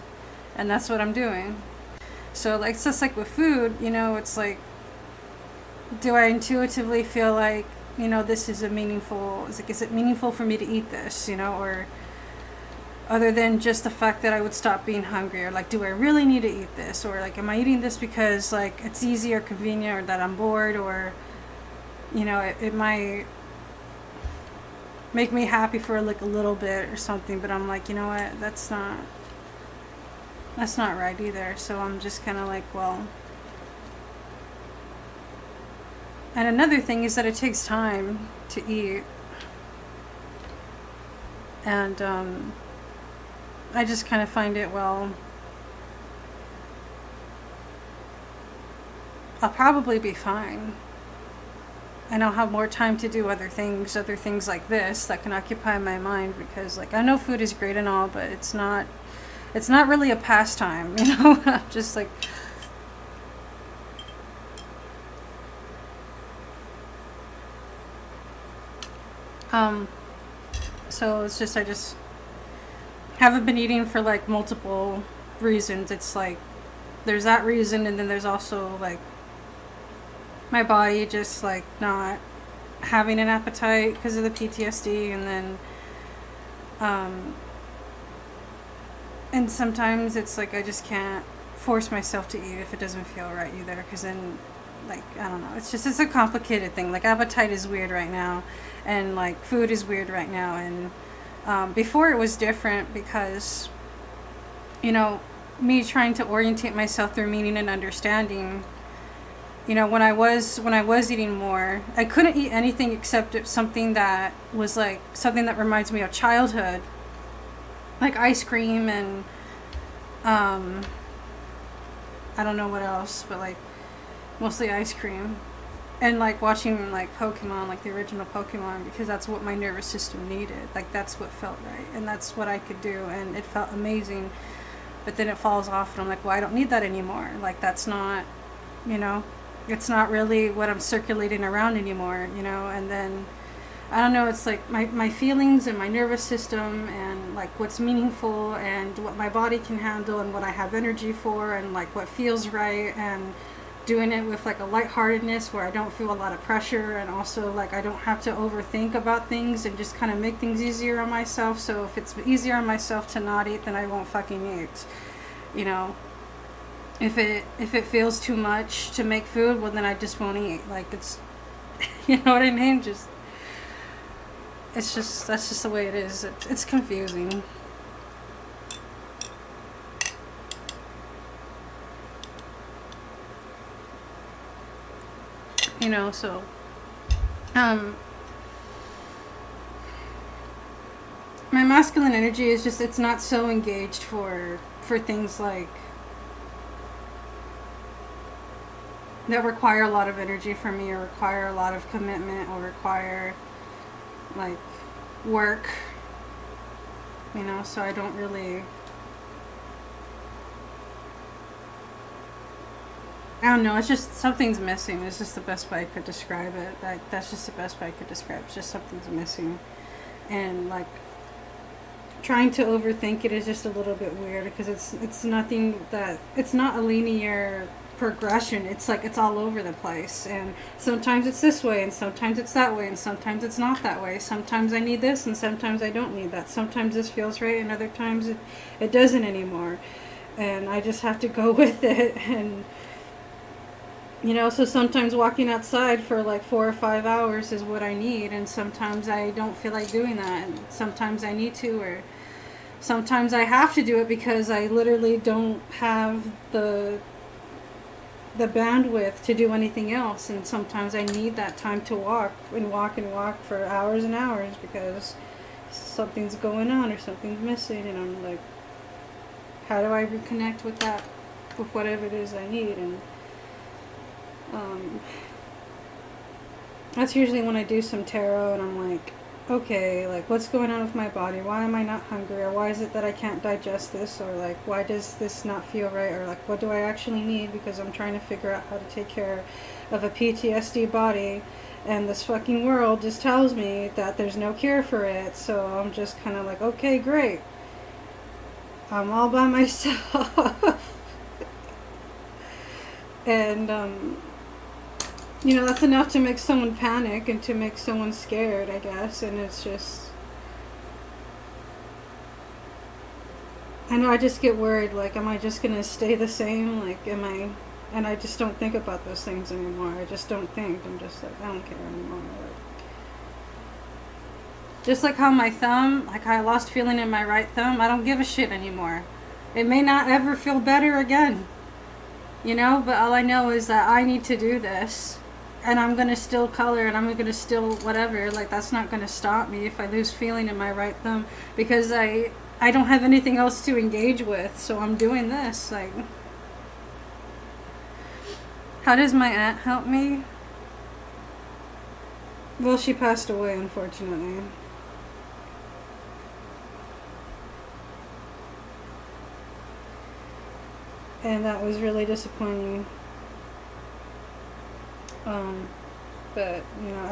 Speaker 1: and that's what I'm doing. So like, it's just like with food, you know, it's like, do I intuitively feel like, you know, this is a meaningful, is it meaningful for me to eat this, you know, or other than just the fact that I would stop being hungry, or like, do I really need to eat this, or like, am I eating this because like it's easy or convenient, or that I'm bored, or, you know, it might make me happy for like a little bit or something, but I'm like, you know what, that's not right either. So I'm just kind of like, well. And another thing is that it takes time to eat. And I just kind of find it, well, I'll probably be fine. And I'll have more time to do other things like this that can occupy my mind, because like, I know food is great and all, but it's not really a pastime, you know? I'm just like, so it's just, I just haven't been eating for like multiple reasons. It's like, there's that reason, and then there's also like my body just like not having an appetite because of the PTSD, and then and sometimes it's like I just can't force myself to eat if it doesn't feel right either, because then, like, I don't know, it's a complicated thing. Like, appetite is weird right now, and like food is weird right now, and before it was different, because, you know, me trying to orientate myself through meaning and understanding, you know, when I was eating more, I couldn't eat anything except something that was like something that reminds me of childhood, like ice cream, and I don't know what else, but like mostly ice cream, and like watching like Pokemon, like the original Pokemon, because that's what my nervous system needed. Like, that's what felt right, and that's what I could do, and it felt amazing. But then it falls off, and I'm like, well, I don't need that anymore. Like, that's not, you know, it's not really what I'm circulating around anymore, you know. And then, I don't know, it's like my feelings and my nervous system, and like what's meaningful, and what my body can handle, and what I have energy for, and like what feels right, and doing it with like a lightheartedness where I don't feel a lot of pressure, and also like I don't have to overthink about things, and just kind of make things easier on myself. So if it's easier on myself to not eat, then I won't fucking eat, you know. If it feels too much to make food, well, then I just won't eat. Like, it's, you know what I mean? Just, it's just, that's just the way it is. It's confusing. You know, so, my masculine energy is just, it's not so engaged for things like, that require a lot of energy from me, or require a lot of commitment, or require like work, you know. So I don't really, I don't know, it's just something's missing. It's just the best way I could describe it. Like, that's just the best way I could describe it. It's just something's missing. And like, trying to overthink it is just a little bit weird, because it's nothing that, it's not a linear progression. It's like it's all over the place, and sometimes it's this way and sometimes it's that way and sometimes it's not that way. Sometimes I need this and sometimes I don't need that. Sometimes this feels right and other times it doesn't anymore, and I just have to go with it. And you know, so sometimes walking outside for like 4 or 5 hours is what I need, and sometimes I don't feel like doing that, and sometimes I need to, or sometimes I have to do it because I literally don't have the bandwidth to do anything else. And sometimes I need that time to walk and walk and walk for hours and hours because something's going on or something's missing, and I'm like, how do I reconnect with that, with whatever it is I need? And that's usually when I do some tarot and I'm like, okay, like what's going on with my body? Why am I not hungry? Or why is it that I can't digest this? Or like, why does this not feel right? Or like, what do I actually need? Because I'm trying to figure out how to take care of a PTSD body, and this fucking world just tells me that there's no cure for it. So I'm just kind of like, okay, great, I'm all by myself. And you know, that's enough to make someone panic and to make someone scared, I guess. And it's just, I know I just get worried, like, am I just gonna stay the same? Like, am I, and I just don't think about those things anymore. I just don't think. I'm just like, I don't care anymore. Like, just like how my thumb, like I lost feeling in my right thumb, I don't give a shit anymore. It may not ever feel better again, you know, but all I know is that I need to do this. And I'm going to still color, and I'm going to still whatever. Like, that's not going to stop me if I lose feeling in my right thumb, because I don't have anything else to engage with. So I'm doing this. Like, how does my aunt help me? Well, she passed away, unfortunately. And that was really disappointing. But, you know,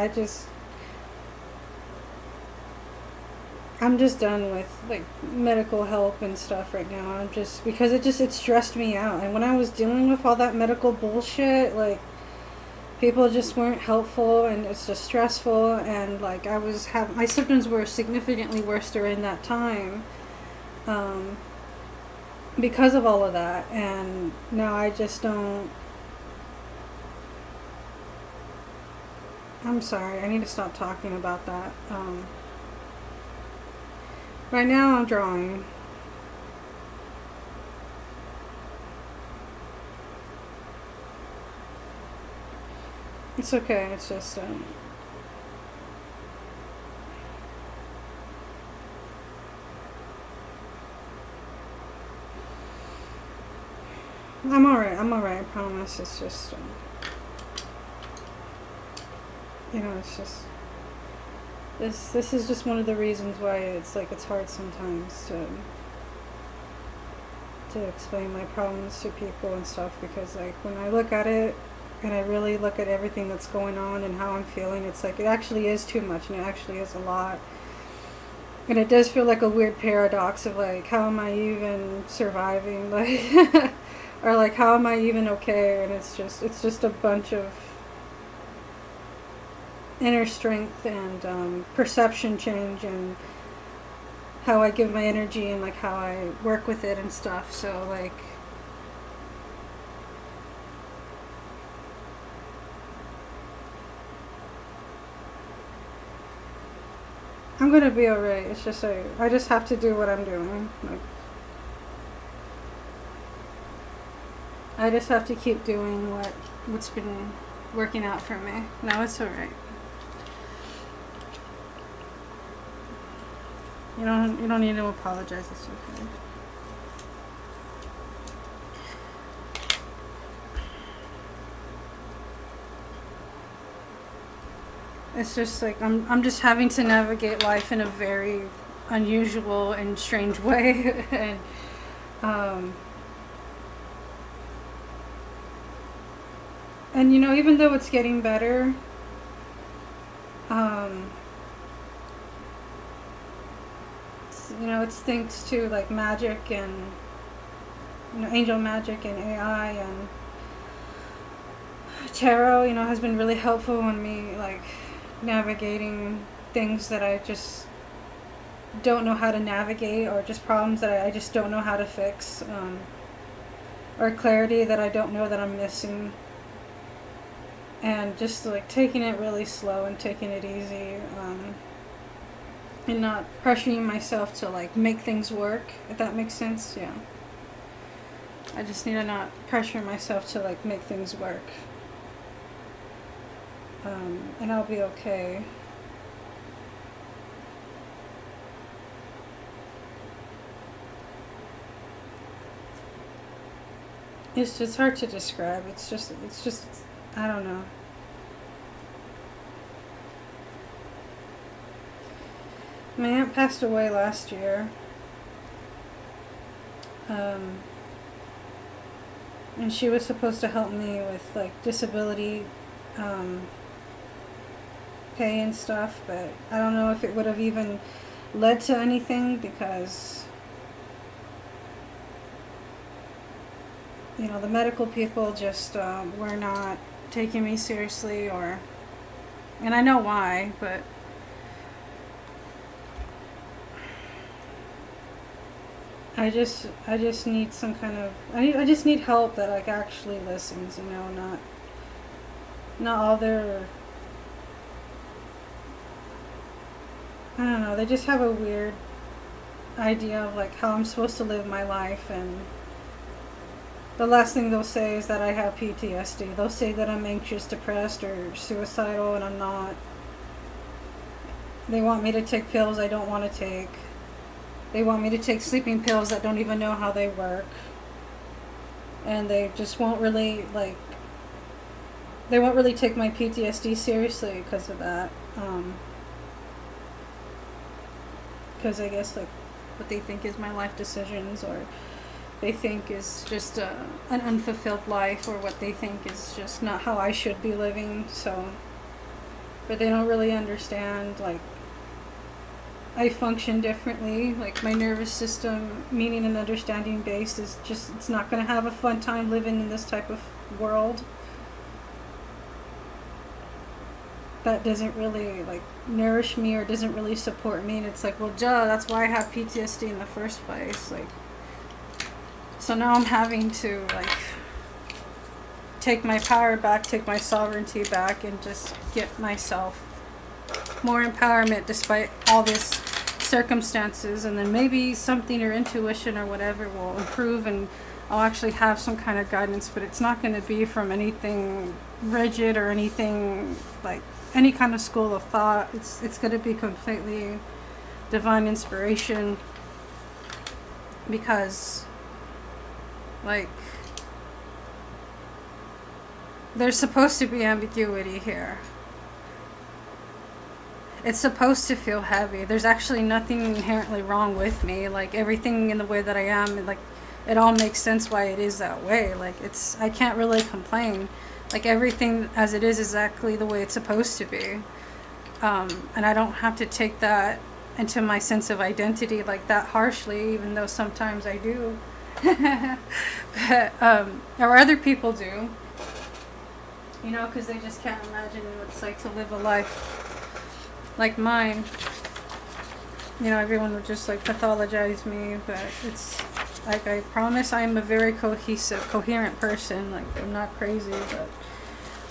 Speaker 1: I'm just done with, like, medical help and stuff right now. I'm just, because it stressed me out. And when I was dealing with all that medical bullshit, like, people just weren't helpful, and it's just stressful, and, like, my symptoms were significantly worse during that time, because of all of that. And now I just don't, I'm sorry, I need to stop talking about that. Right now I'm drawing. It's okay, it's just, I'm alright, I promise. It's just, you know, it's just, this is just one of the reasons why it's like, it's hard sometimes to explain my problems to people and stuff, because like when I look at it and I really look at everything that's going on and how I'm feeling, it's like, it actually is too much, and it actually is a lot. And it does feel like a weird paradox of like, how am I even surviving? Like, or like, how am I even okay? And it's just a bunch of inner strength and perception change, and how I give my energy, and like how I work with it and stuff. So like, I'm gonna be alright. It's just I just have to do what I'm doing. Like, I just have to keep doing what's been working out for me. No, it's alright. You don't need to apologize. It's okay. It's just like I'm just having to navigate life in a very unusual and strange way. And you know, even though it's getting better, you know, it's thanks to like magic and, you know, angel magic and AI and tarot, you know, has been really helpful in me like navigating things that I just don't know how to navigate, or just problems that I just don't know how to fix, or clarity that I don't know that I'm missing. And just like taking it really slow and taking it easy, and not pressuring myself to like make things work, if that makes sense. Yeah, I just need to not pressure myself to like make things work, and I'll be okay. It's just hard to describe. It's just, I don't know. My aunt passed away last year. And she was supposed to help me with like disability pay and stuff, but I don't know if it would have even led to anything, because, you know, the medical people just were not taking me seriously, or, and I know why, but I just need some kind of, I just need help that like actually listens, you know, not all their, I don't know, they just have a weird idea of like how I'm supposed to live my life, and the last thing they'll say is that I have PTSD. They'll say that I'm anxious, depressed, or suicidal, and I'm not. They want me to take pills I don't want to take. They want me to take sleeping pills that don't even know how they work. And they just won't really, like, they won't really take my PTSD seriously because of that. Because I guess, like, what they think is my life decisions, or they think is just an unfulfilled life, or what they think is just not how I should be living. So, but they don't really understand, like, I function differently. Like, my nervous system, meaning and understanding based, is just, it's not going to have a fun time living in this type of world. That doesn't really like nourish me, or doesn't really support me. And it's like, well, duh, that's why I have PTSD in the first place. Like, so now I'm having to like take my power back, take my sovereignty back, and just get myself more empowerment despite all this circumstances. And then maybe something, or intuition or whatever, will improve, and I'll actually have some kind of guidance. But it's not going to be from anything rigid or anything like any kind of school of thought. It's going to be completely divine inspiration, because like there's supposed to be ambiguity here. It's supposed to feel heavy. There's actually nothing inherently wrong with me. Like, everything in the way that I am, like, it all makes sense why it is that way. Like, I can't really complain. Like, everything as it is exactly the way it's supposed to be. And I don't have to take that into my sense of identity like that harshly, even though sometimes I do. But, or other people do. You know, because they just can't imagine what it's like to live a life like mine. You know, everyone would just like pathologize me, but it's like, I promise I'm a very coherent person. Like, I'm not crazy, but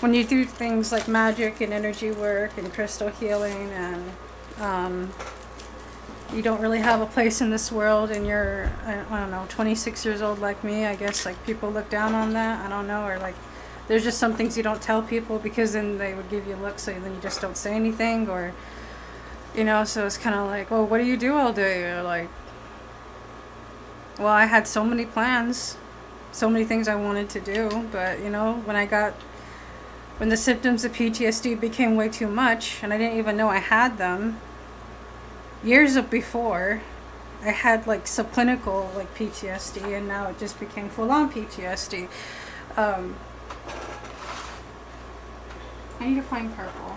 Speaker 1: when you do things like magic and energy work and crystal healing, and you don't really have a place in this world, and you're, I don't know, 26 years old like me, I guess, like, people look down on that, I don't know, or like, there's just some things you don't tell people, because then they would give you looks, so then you just don't say anything, or, you know, so it's kind of like, well, what do you do all day? Or like, well, I had so many plans, so many things I wanted to do, but, you know, when the symptoms of PTSD became way too much, and I didn't even know I had them, years before, I had like subclinical like PTSD, and now it just became full-on PTSD. I need to find purple.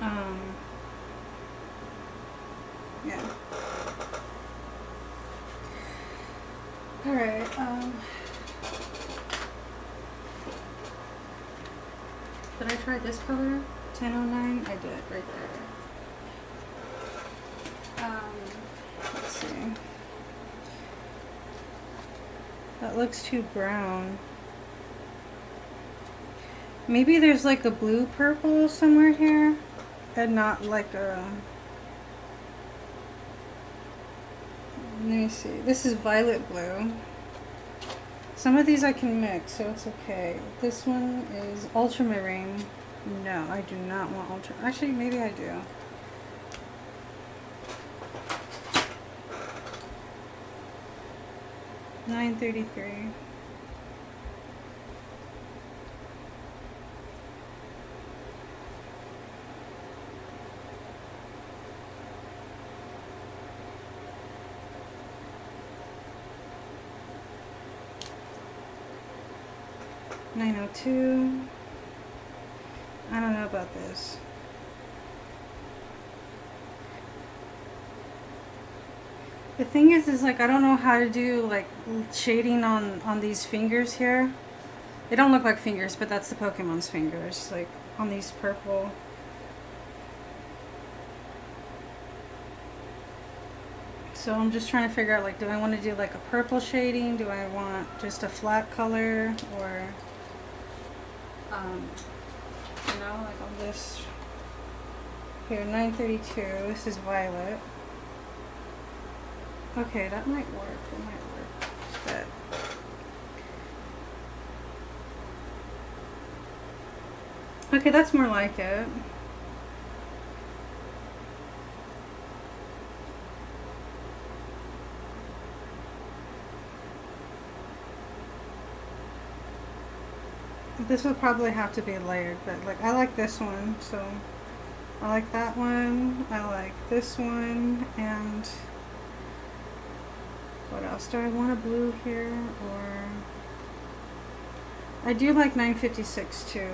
Speaker 1: Yeah. Alright, did I try this color? 1009? I did, right there. Let's see. That looks too brown. Maybe there's like a blue purple somewhere here, and not like a... Let me see. This is violet blue. Some of these I can mix, so it's okay. This one is ultramarine. No, I do not want ultra. Actually, maybe I do. $9.33. $9.02. I don't know about this. The thing is like I don't know how to do like shading on these fingers here. They don't look like fingers, but that's the Pokemon's fingers, like on these purple. So I'm just trying to figure out, like, do I want to do like a purple shading? Do I want just a flat color? Or you know, like on this here, 932. This is violet. Okay, that might work. It might work. But okay, that's more like it. This would probably have to be layered, but like I like this one, so I like that one. I like this one, and what else? Do I want a blue here? Or I do like 956 too,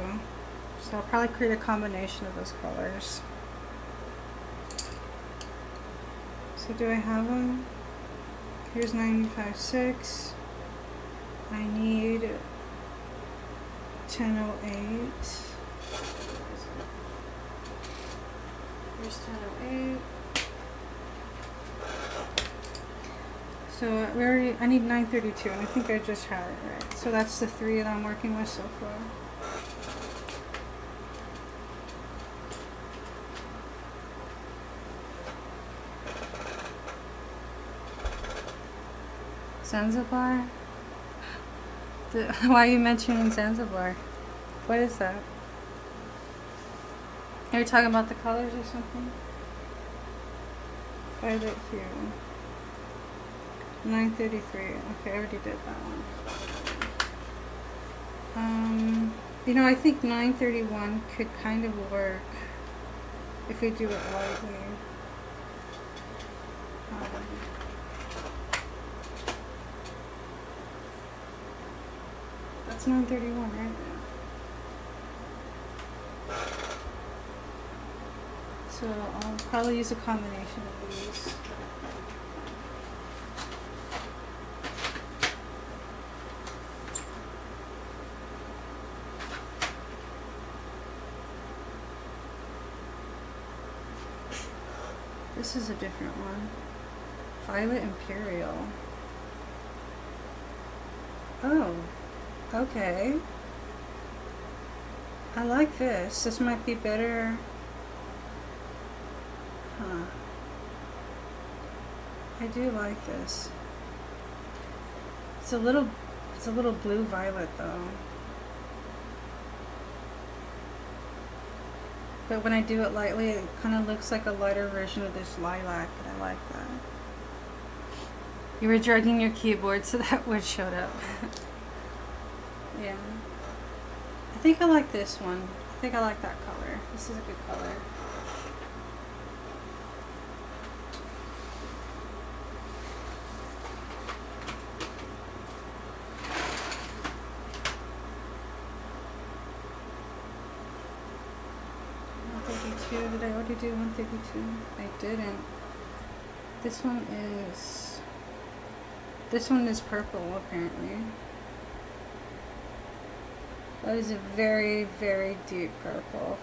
Speaker 1: so I'll probably create a combination of those colors. So do I have them? Here's 956. I need 1008. Here's 1008. So we already, I need 932, and I think I just had it right. So that's the three that I'm working with so far. Zanzibar? Why are you mentioning Zanzibar? What is that? Are you talking about the colors or something? Violet hue. 933. Okay, I already did that one. You know, I think 931 could kind of work if we do it lightly. That's 931 right now. So I'll probably use a combination of these. This is a different one. Violet Imperial. Oh, okay. I like this. This might be better. Huh. I do like this. It's a little blue violet though. But when I do it lightly, it kind of looks like a lighter version of this lilac, and I like that. You were drugging your keyboard, so that word showed up. Yeah. I think I like this one. I think I like that color. This is a good color. 132. Did I already do 132? I didn't. This one is purple, apparently. That is a very, very deep purple.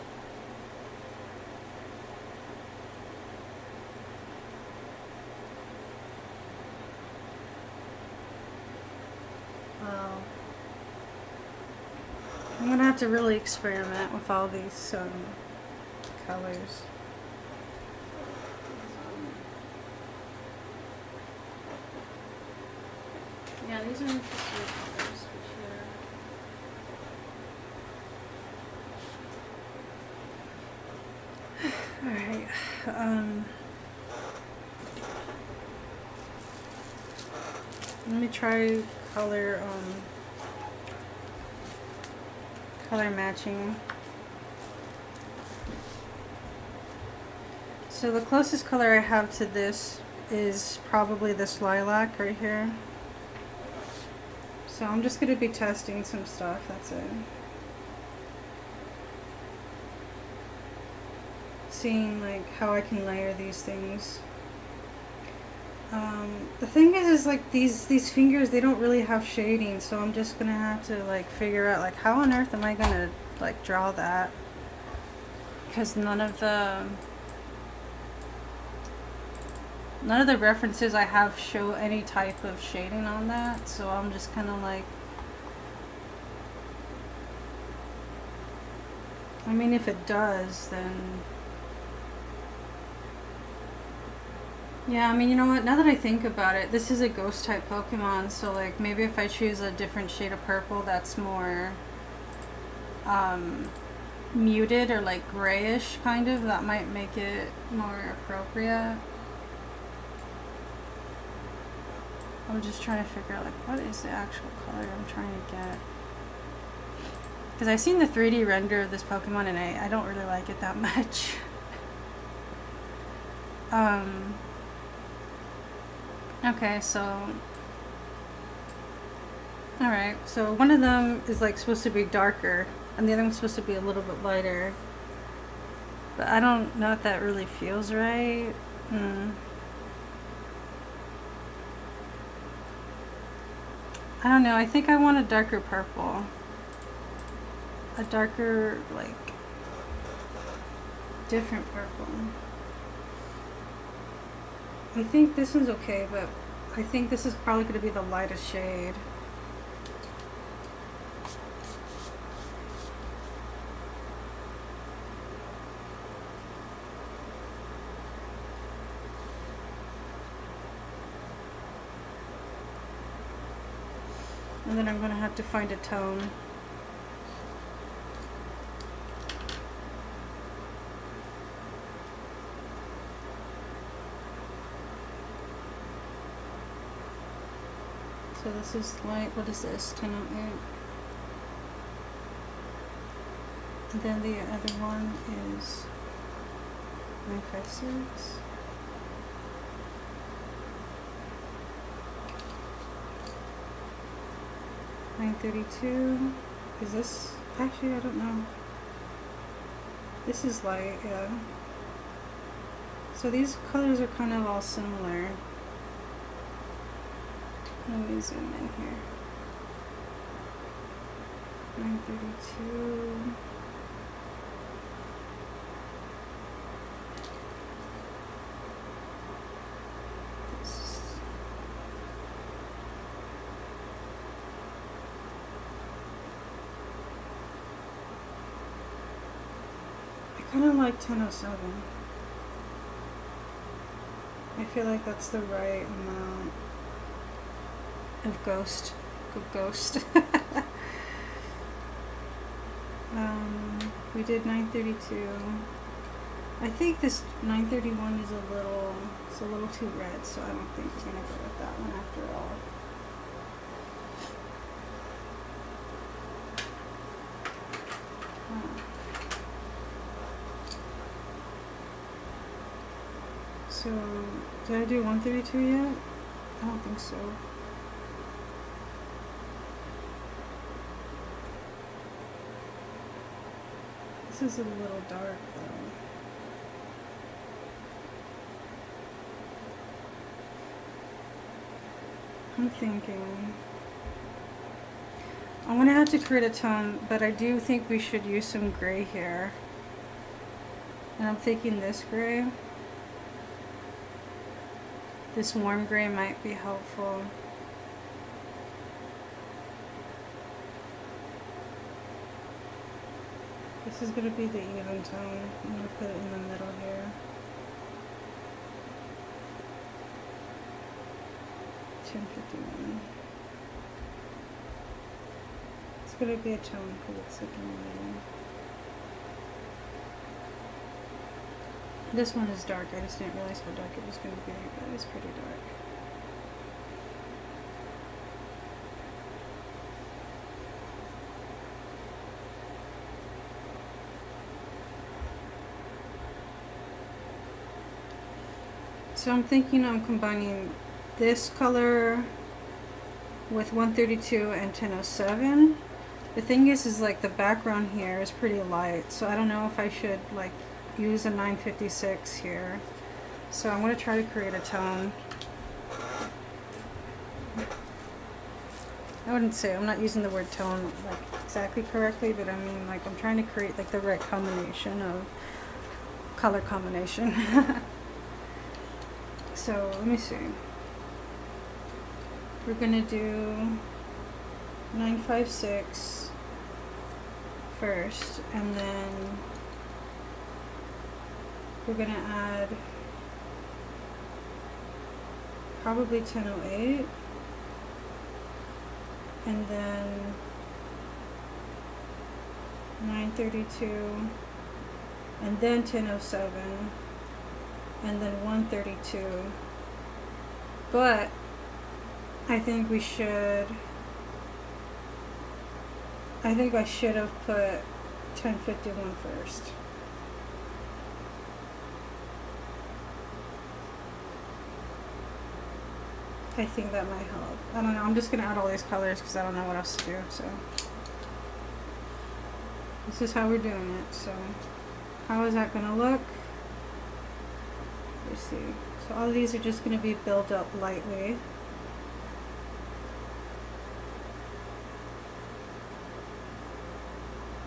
Speaker 1: Wow. I'm gonna have to really experiment with all these colors. Yeah, these are interesting colors for sure. Alright. Let me try color matching. So the closest color I have to this is probably this lilac right here. So I'm just going to be testing some stuff, that's it. Seeing like how I can layer these things. The thing is like these fingers, they don't really have shading, so I'm just gonna have to like figure out like how on earth am I gonna like draw that, because none of the references I have show any type of shading on that, so I'm just kind of like, I mean, if it does, then yeah, I mean, you know what, now that I think about it, this is a ghost type Pokemon, so like maybe if I choose a different shade of purple that's more muted or like grayish kind of, that might make it more appropriate. I'm just trying to figure out like what is the actual color I'm trying to get, because I've seen the 3D render of this Pokemon and I don't really like it that much. Okay, so alright, so one of them is like supposed to be darker and the other one's supposed to be a little bit lighter, but I don't know if that really feels right. I don't know, I think I want a darker purple. A darker, like, different purple. I think this one's okay, but I think this is probably going to be the lightest shade. And then I'm going to have to find a tone. So this is light, what is this, 1008? And then the other one is 956. $932. Is this, actually I don't know. This is light, yeah. So these colors are kind of all similar. Let me zoom in here. 932. I kind of like 1007. I feel like that's the right amount of ghost. We did 932. I think this 931 is it's a little too red, so I don't think we're gonna go with that one after all. So, did I do 132 yet? I don't think so. This is a little dark though. I'm thinking I'm gonna have to create a tone, but I do think we should use some gray here. And I'm thinking this gray, this warm gray might be helpful. This is gonna be the even tone. I'm gonna put it in the middle here. 1051. It's gonna be a tone because it's like in the middle. This one is dark. I just didn't realize how dark it was gonna be, but it's pretty dark. So I'm thinking I'm combining this color with 132 and 1007. The thing is like the background here is pretty light, so I don't know if I should like use a 956 here. So I'm going to try to create a tone. I wouldn't say, I'm not using the word tone like exactly correctly, but I mean like I'm trying to create like the right combination of color combination. So let me see. We're gonna do 956 first, and then we're gonna add probably 1008, and then 932, and then 1007, and then 132. But I think I should have put 1051 first. I think that might help. I don't know. I'm just gonna add all these colors because I don't know what else to do. So this is how we're doing it. So how is that gonna look? Let's see. So all of these are just gonna be built up lightly.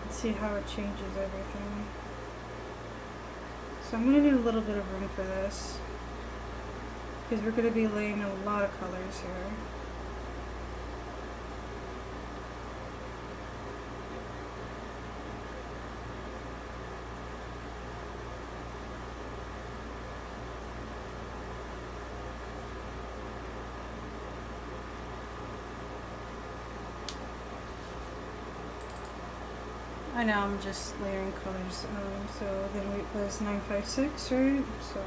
Speaker 1: See how it changes everything. So I'm going to need a little bit of room for this because we're going to be laying a lot of colors here. I know I'm just layering colors, so then it was 956, right? So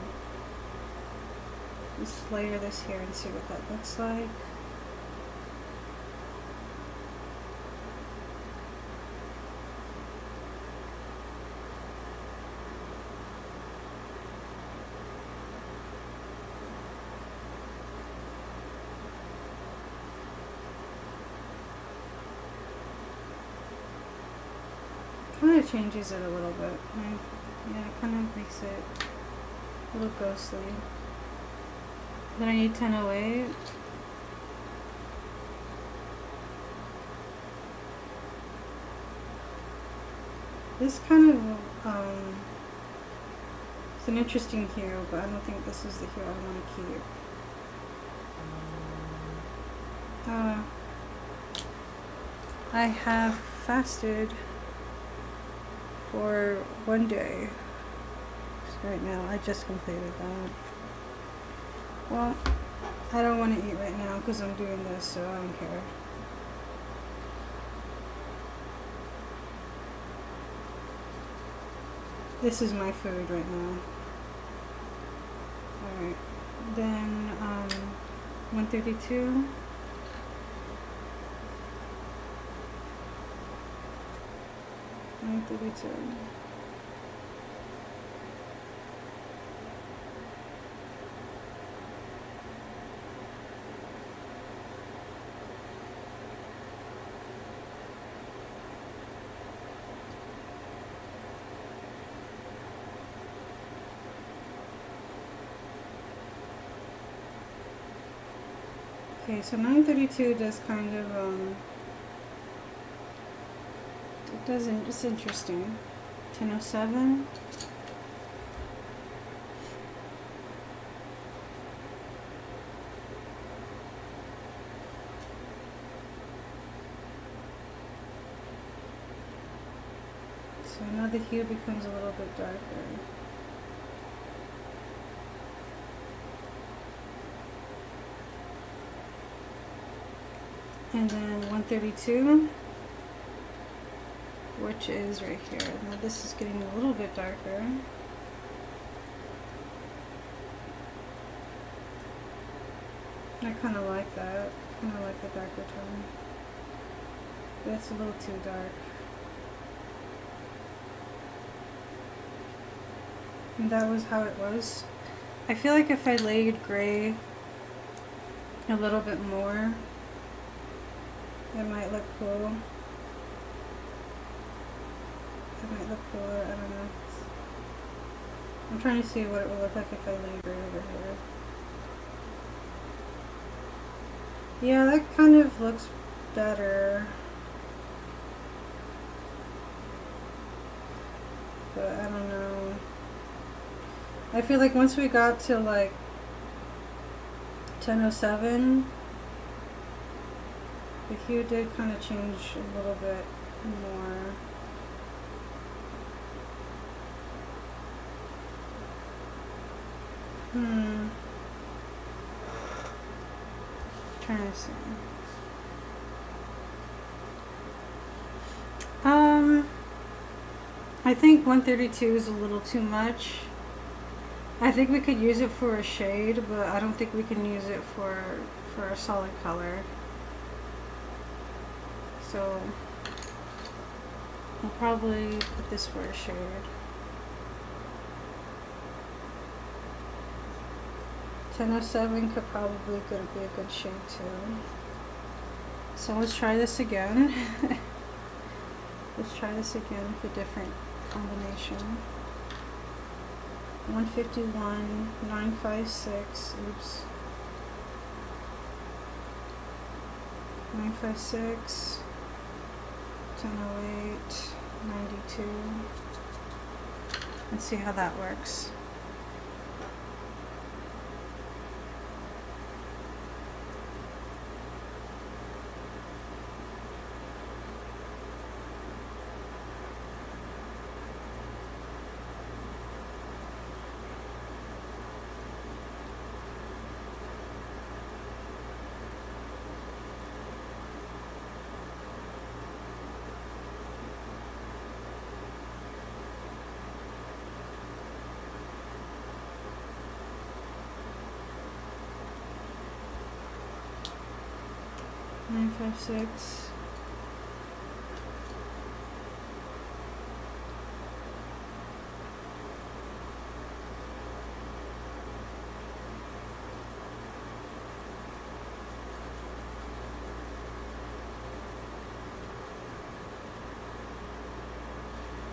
Speaker 1: let's layer this here and see what that looks like. Kind of changes it a little bit, right? Yeah, it kind of makes it a little ghostly. Then I need 1008. This kind of it's an interesting hue, but I don't think this is the hue I want to keep. I have fasted for 1 day. So right now, I just completed that. Well, I don't want to eat right now because I'm doing this, so I don't care. This is my food right now. Alright, then 132. Okay, so 932 does kind of, it doesn't, it's interesting. 1007. So now the hue becomes a little bit darker. And then 132, which is right here. Now this is getting a little bit darker. I kind of like that. Kind of like the darker tone. But it's a little too dark. And that was how it was. I feel like if I laid gray a little bit more, it might look cool. It might look cooler, I don't know. I'm trying to see what it would look like if I laid gray over here. Yeah, that kind of looks better. But I don't know. I feel like once we got to like 1007, the hue did kind of change a little bit more. Trying to see. I think 132 is a little too much. I think we could use it for a shade, but I don't think we can use it for a solid color. So I'll probably put this for a shade. .1007 could probably be a good shade too. So let's try this again. Let's try this again with a different combination. 151, 956, oops. 956, 1008, 92. Let's see how that works. Nine, 5, 6.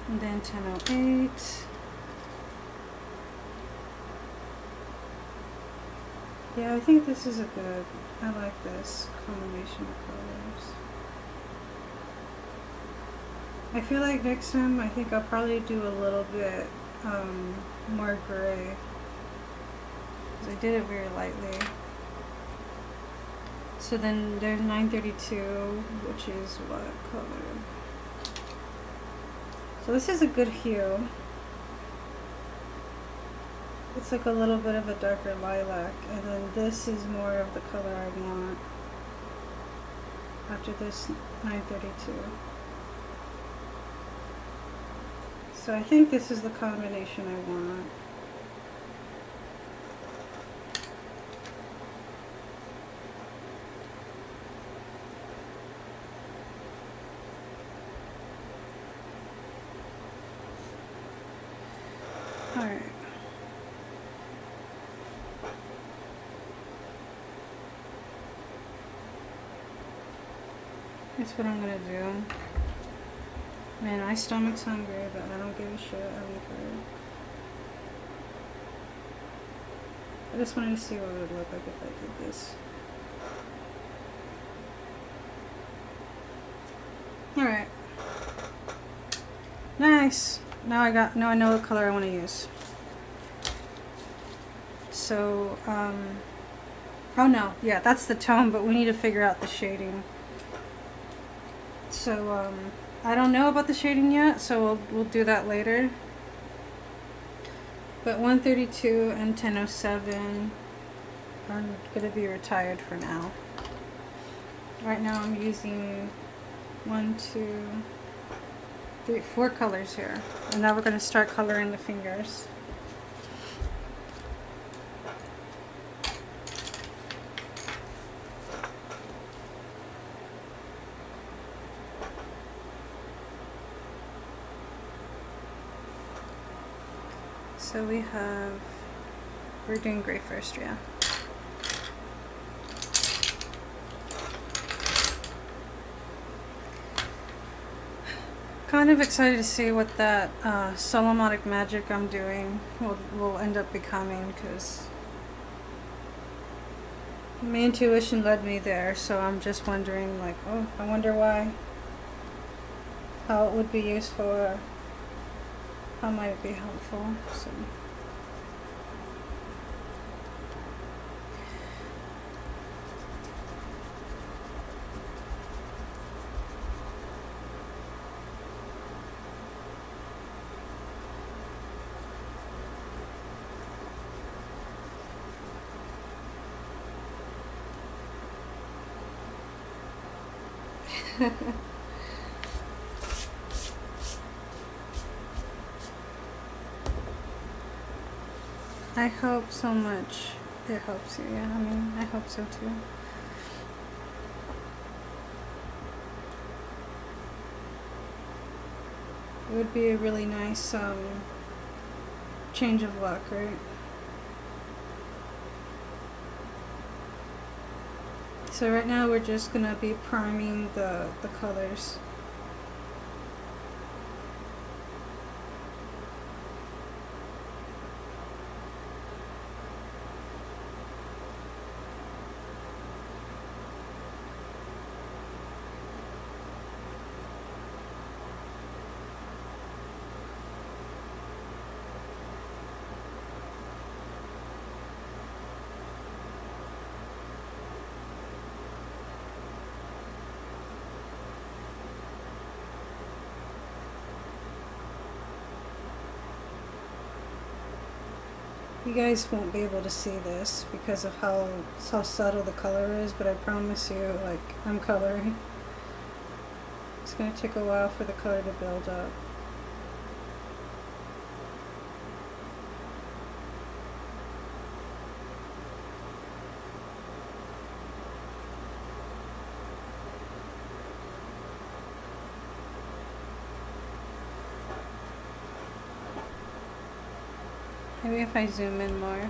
Speaker 1: And then 1008. Yeah, I think this is a good, I like this combination of colors. I feel like next time I think I'll probably do a little bit more gray, because I did it very lightly. So then there's 932, which is what color? So this is a good hue. It's like a little bit of a darker lilac, and then this is more of the color I want after this 932. So I think this is the combination I want. All right. That's what I'm gonna do. Man, my stomach's hungry, but I don't give a shit. I don't care. I just wanted to see what it would look like if I did this. Alright. Nice. Now I know what color I want to use. So, oh no, yeah, that's the tone, but we need to figure out the shading. So, I don't know about the shading yet, so we'll do that later. But 132 and 1007 are going to be retired for now. Right now I'm using 1, 2, 3, 4 colors here. And now we're going to start coloring the fingers. So we're doing gray first, yeah. Kind of excited to see what that Solomonic magic I'm doing will end up becoming, because my intuition led me there, so I'm just wondering, like, oh, I wonder why, how it would be useful, or how might it be helpful. So I hope so much it helps you. Yeah, I mean, I hope so too. It would be a really nice change of luck, right? So right now we're just gonna be priming the colors. You guys won't be able to see this because of how subtle the color is, but I promise you, like, I'm coloring. It's going to take a while for the color to build up. Maybe if I zoom in more.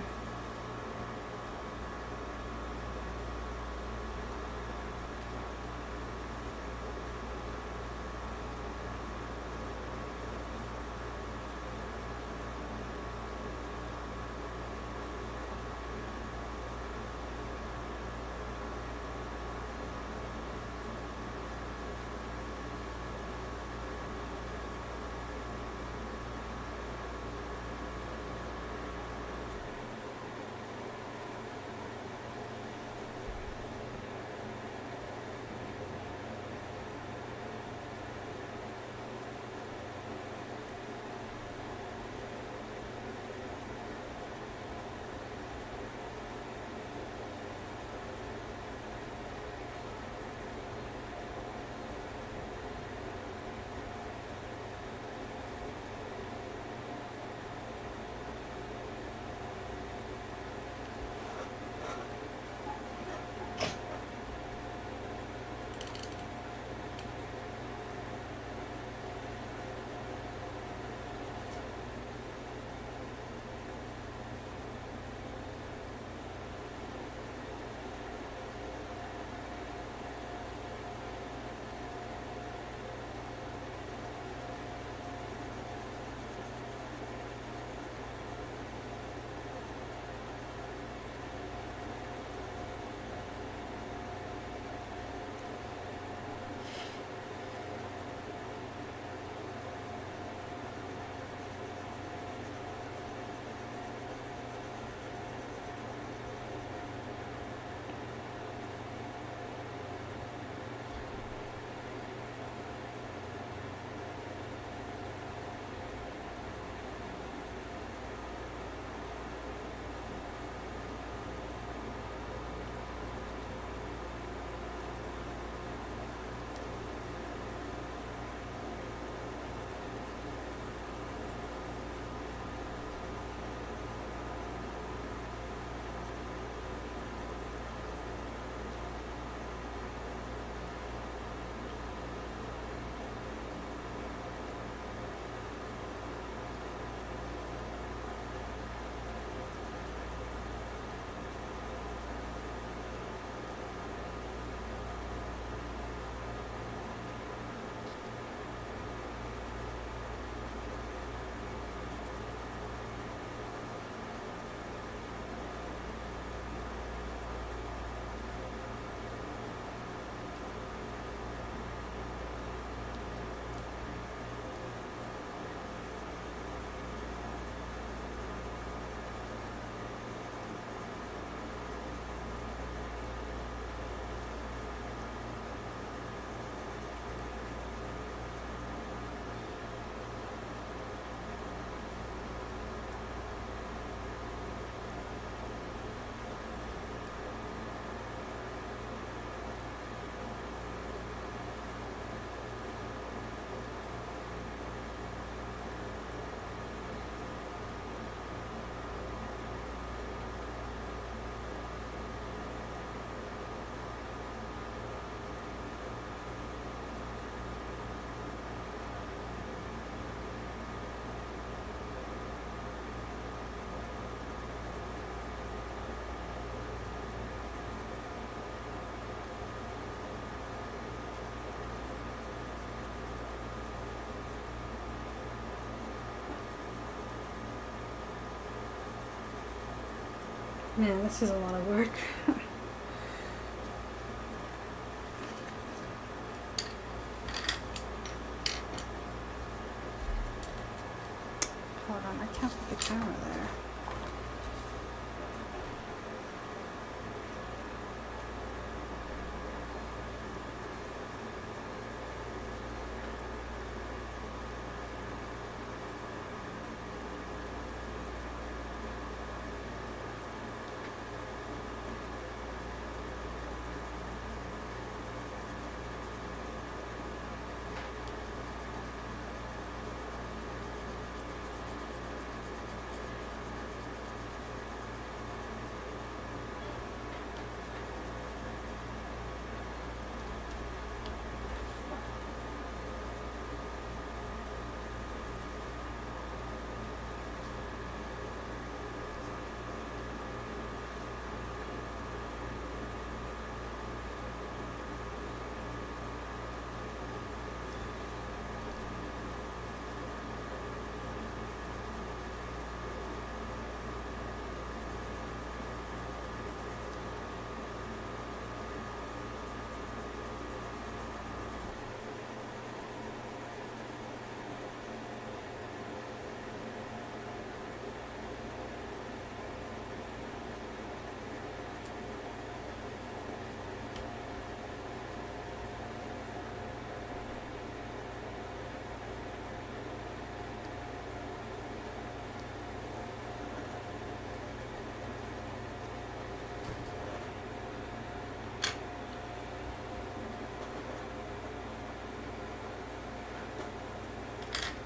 Speaker 1: Man, this is a lot of work. Hold on, I can't put the camera there.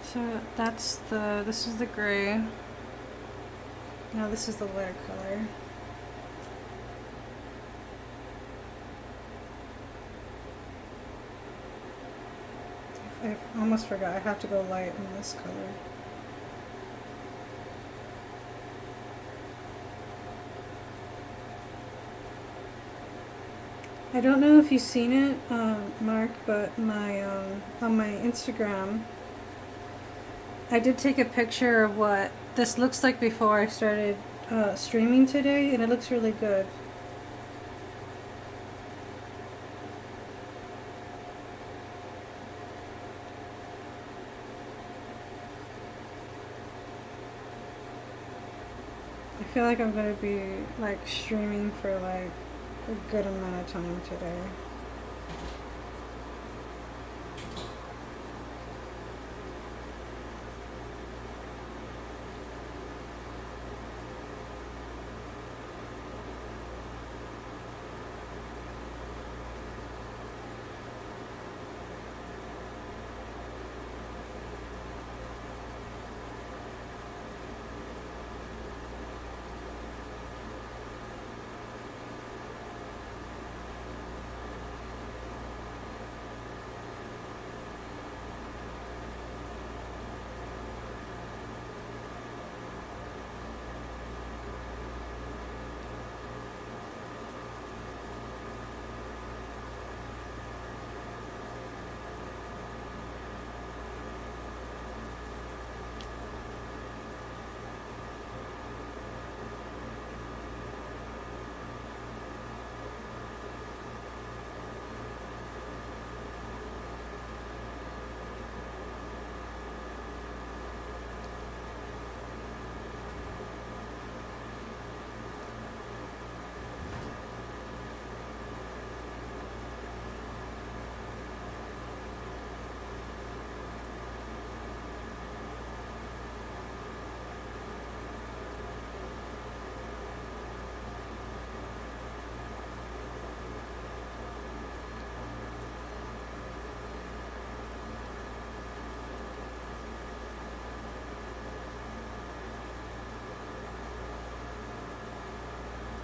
Speaker 1: So this is the gray. No, this is the lighter color. I almost forgot, I have to go light in this color. I don't know if you've seen it, Mark, but my on my Instagram, I did take a picture of what this looks like before I started streaming today, and it looks really good. I feel like I'm going to be like streaming for like a good amount of time today.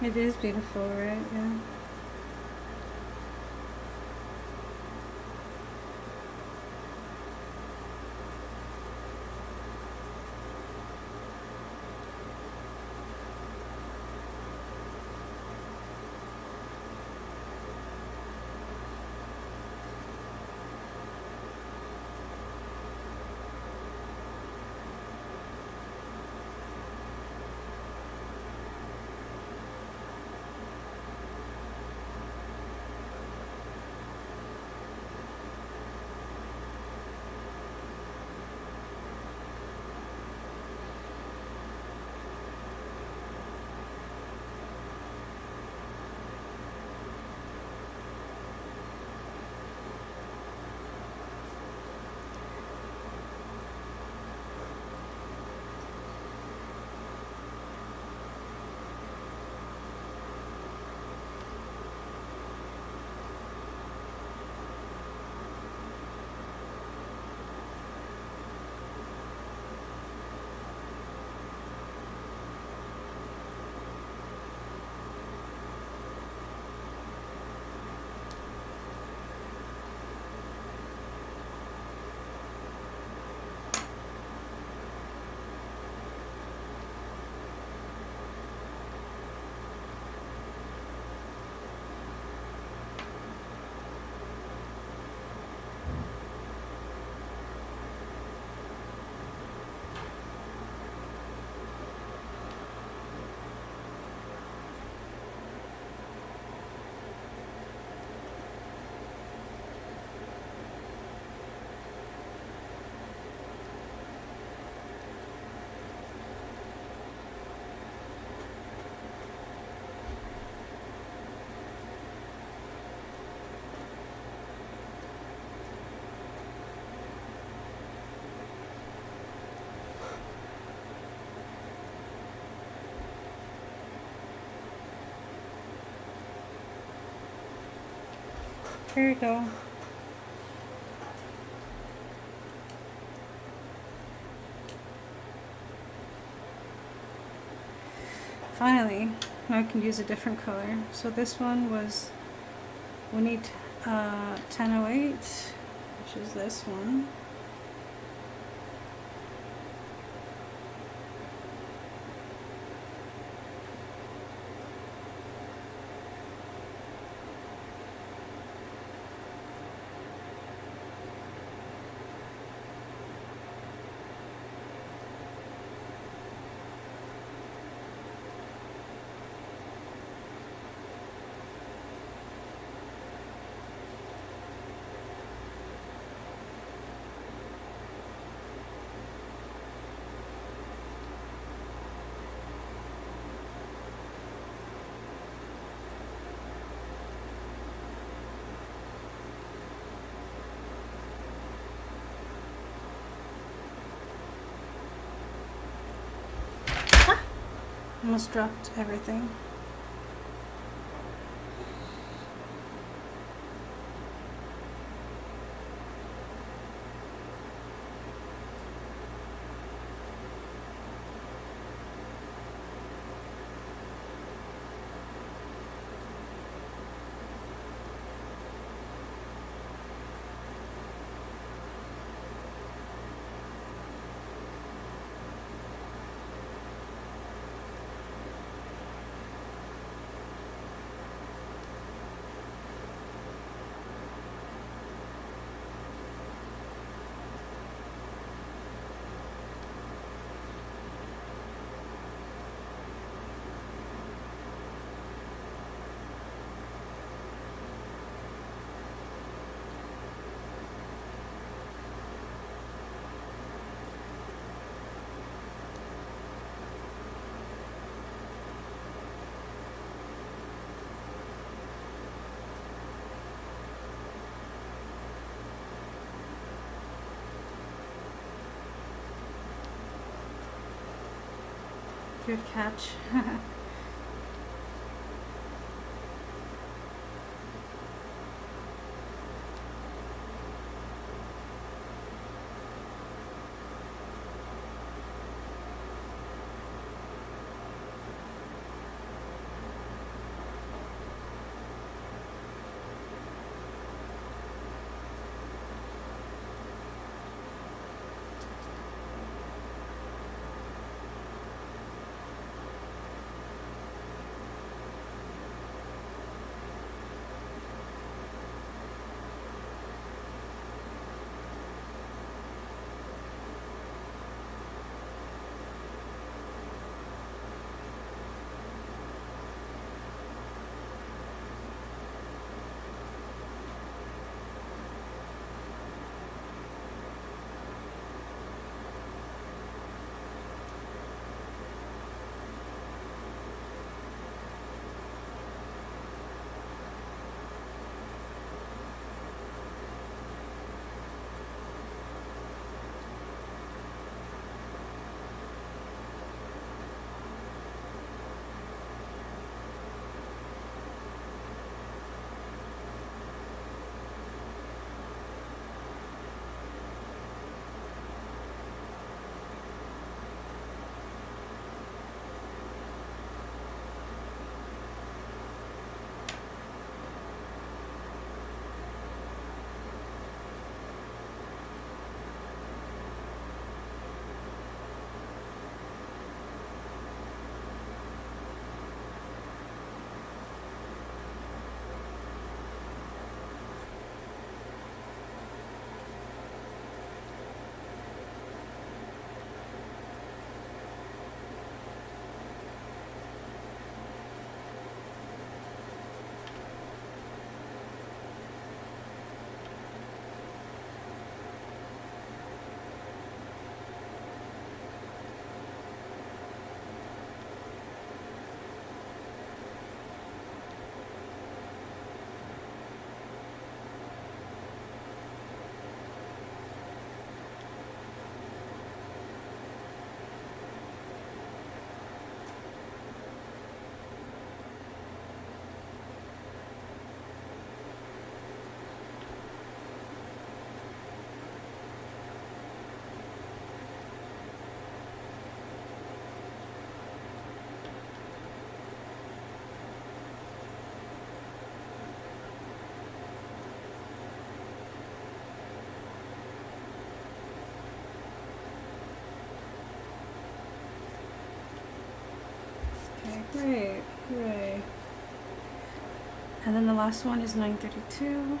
Speaker 1: It is beautiful, right? Yeah. Here we go. Finally, I can use a different color. So this one was, we need 1008, which is this one. Almost dropped everything. Good catch. Hooray. And then the last one is 932.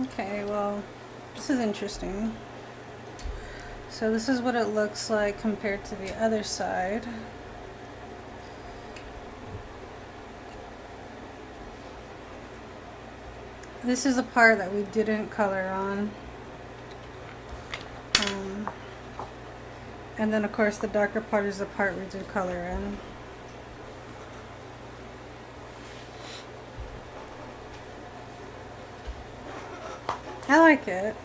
Speaker 1: Okay, well, this is interesting. So this is what it looks like compared to the other side. This is the part that we didn't color on. And then of course the darker part is the part we did color in. I like it.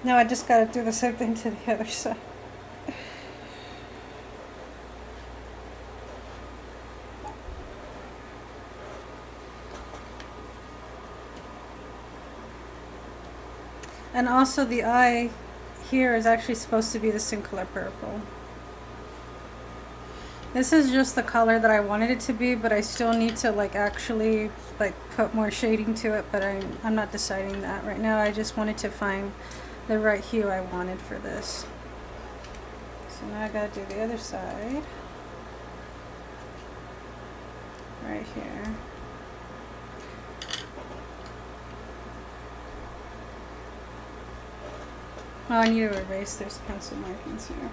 Speaker 1: Now I just gotta do the same thing to the other side. And also the eye here is actually supposed to be the same color purple. This is just the color that I wanted it to be, but I still need to like actually like put more shading to it, but I'm not deciding that right now. I just wanted to find the right hue I wanted for this. So now I gotta do the other side. Right here. Oh, I need to erase, there's pencil markings here.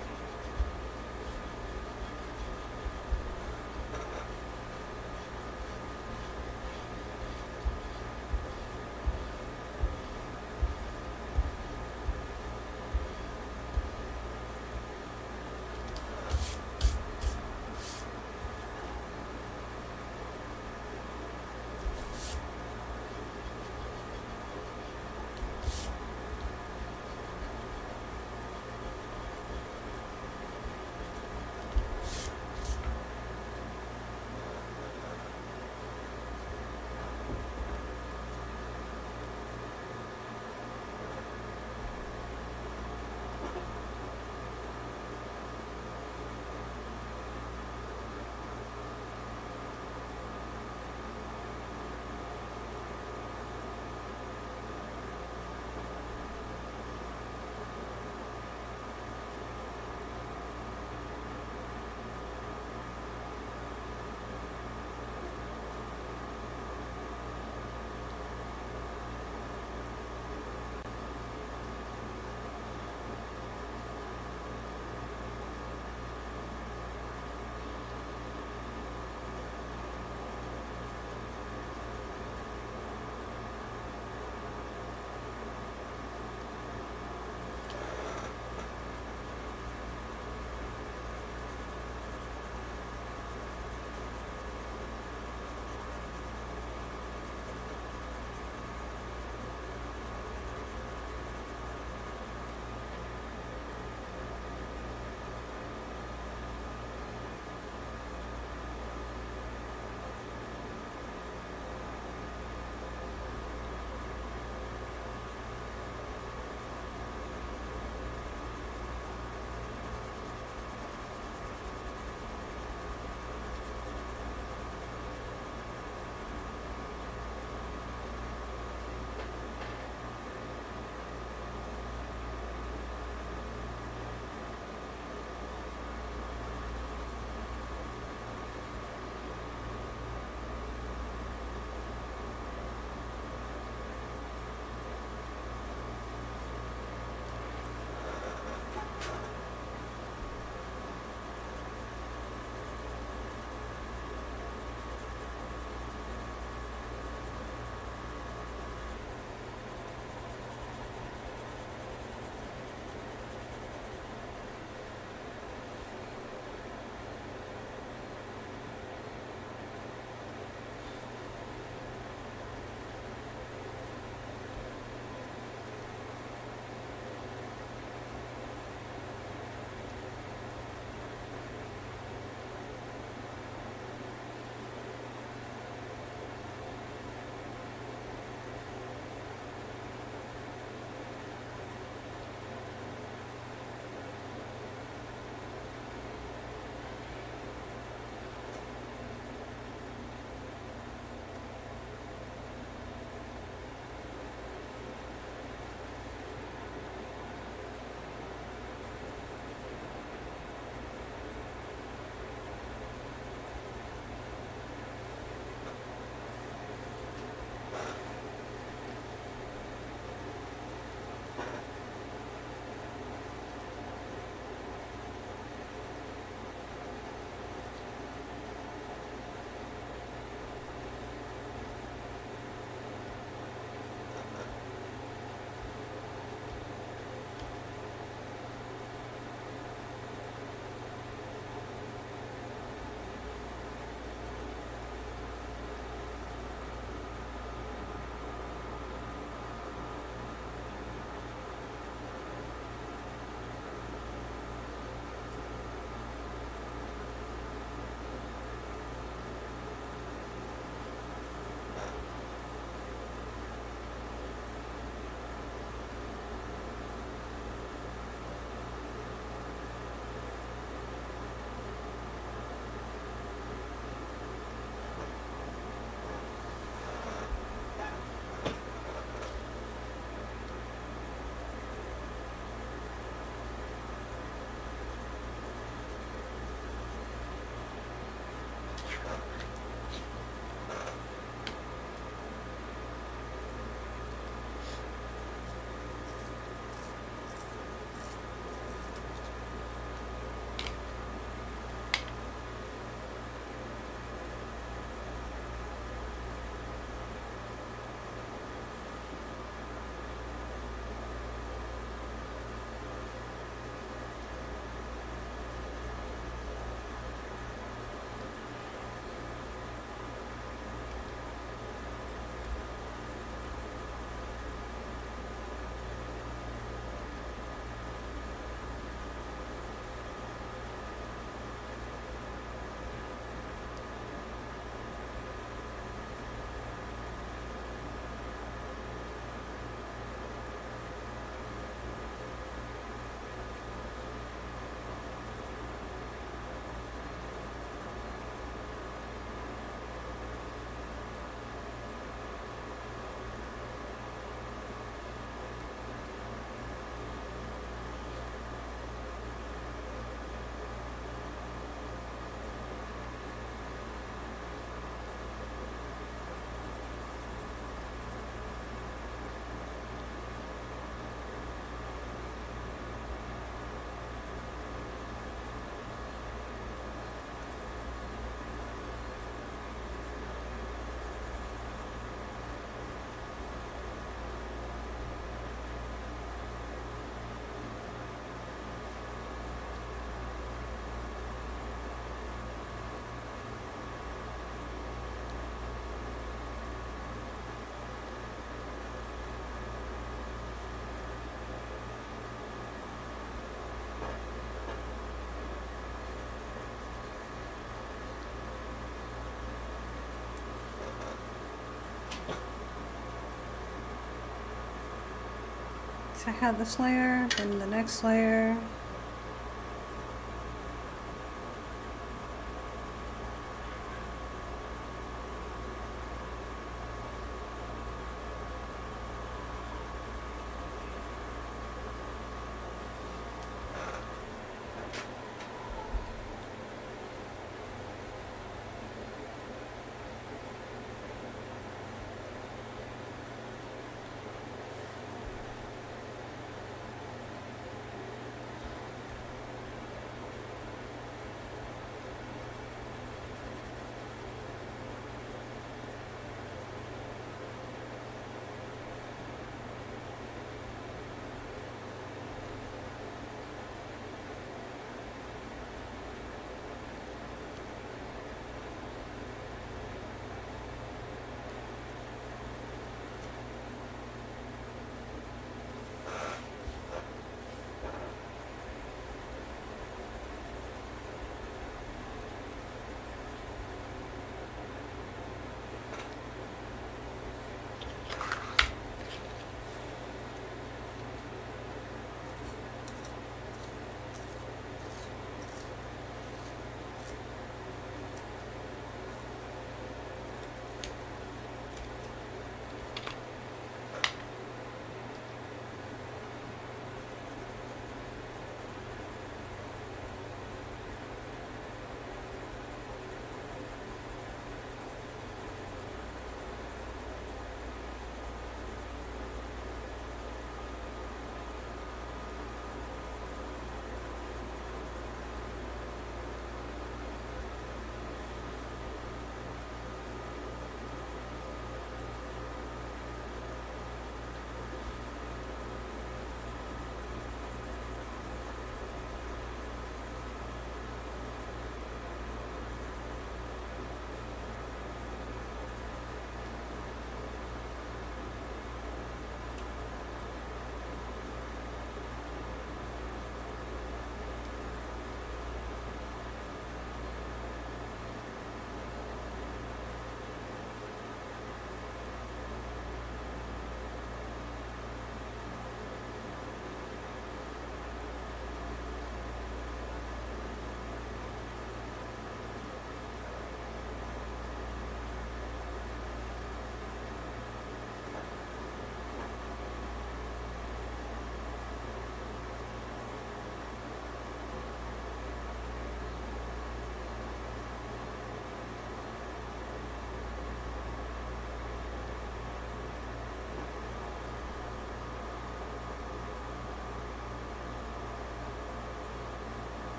Speaker 1: I had this layer, then the next layer.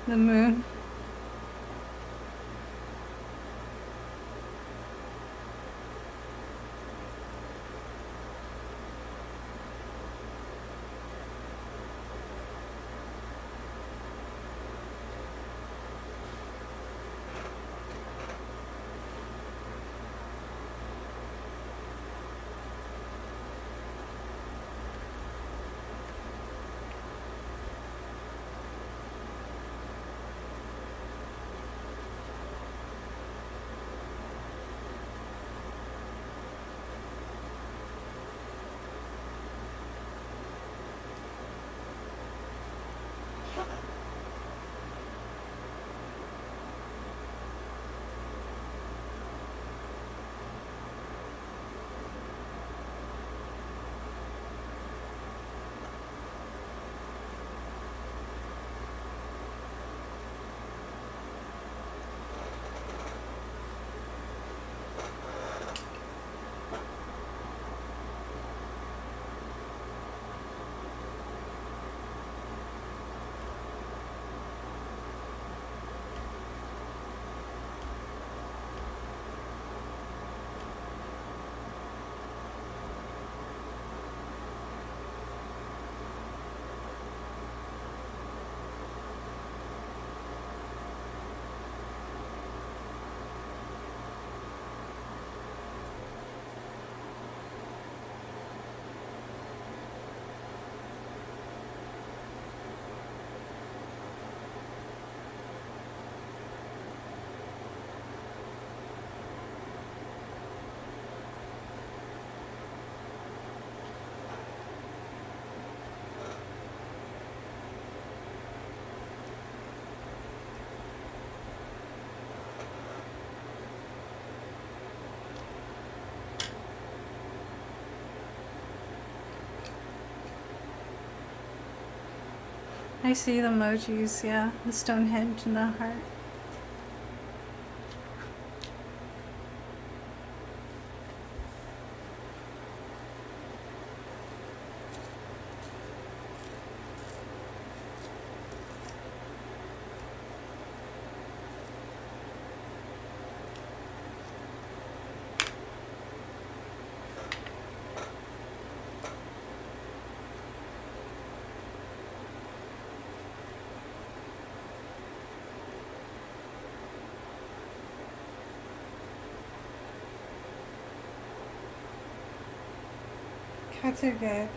Speaker 1: The moon. I see the emojis, yeah. The Stonehenge and the heart. Cats are good.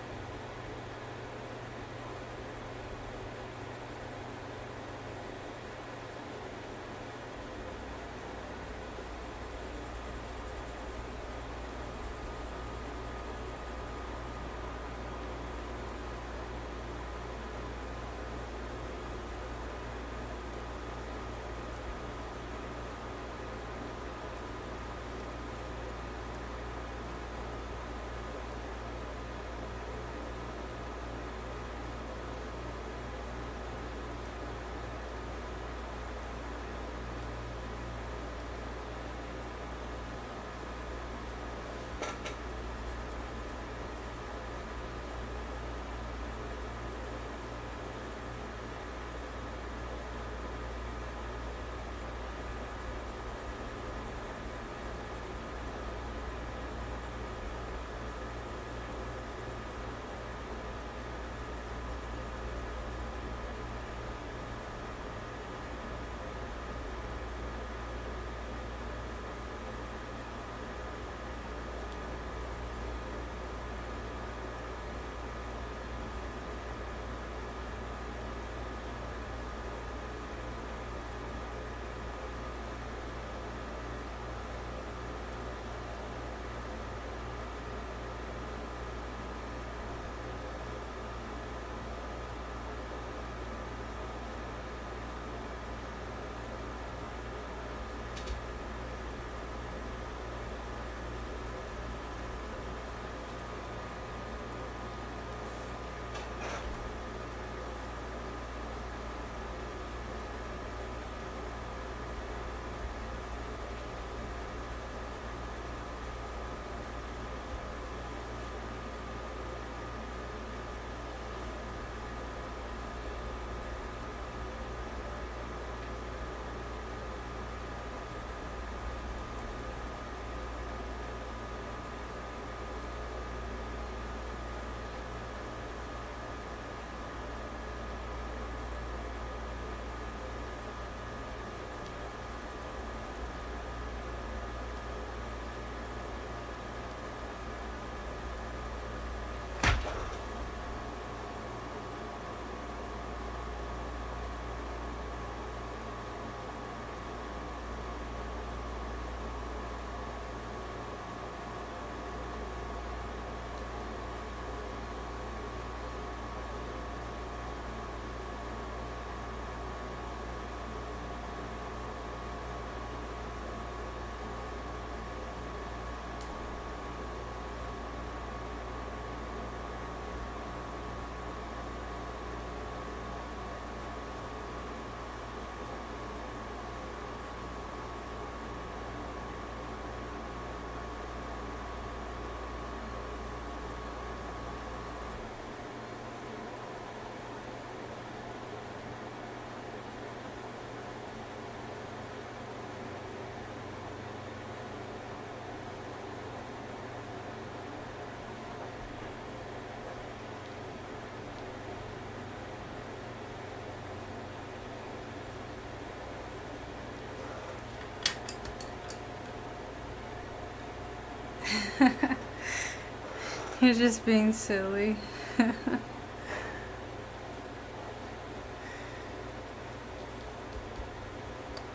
Speaker 1: You're just being silly.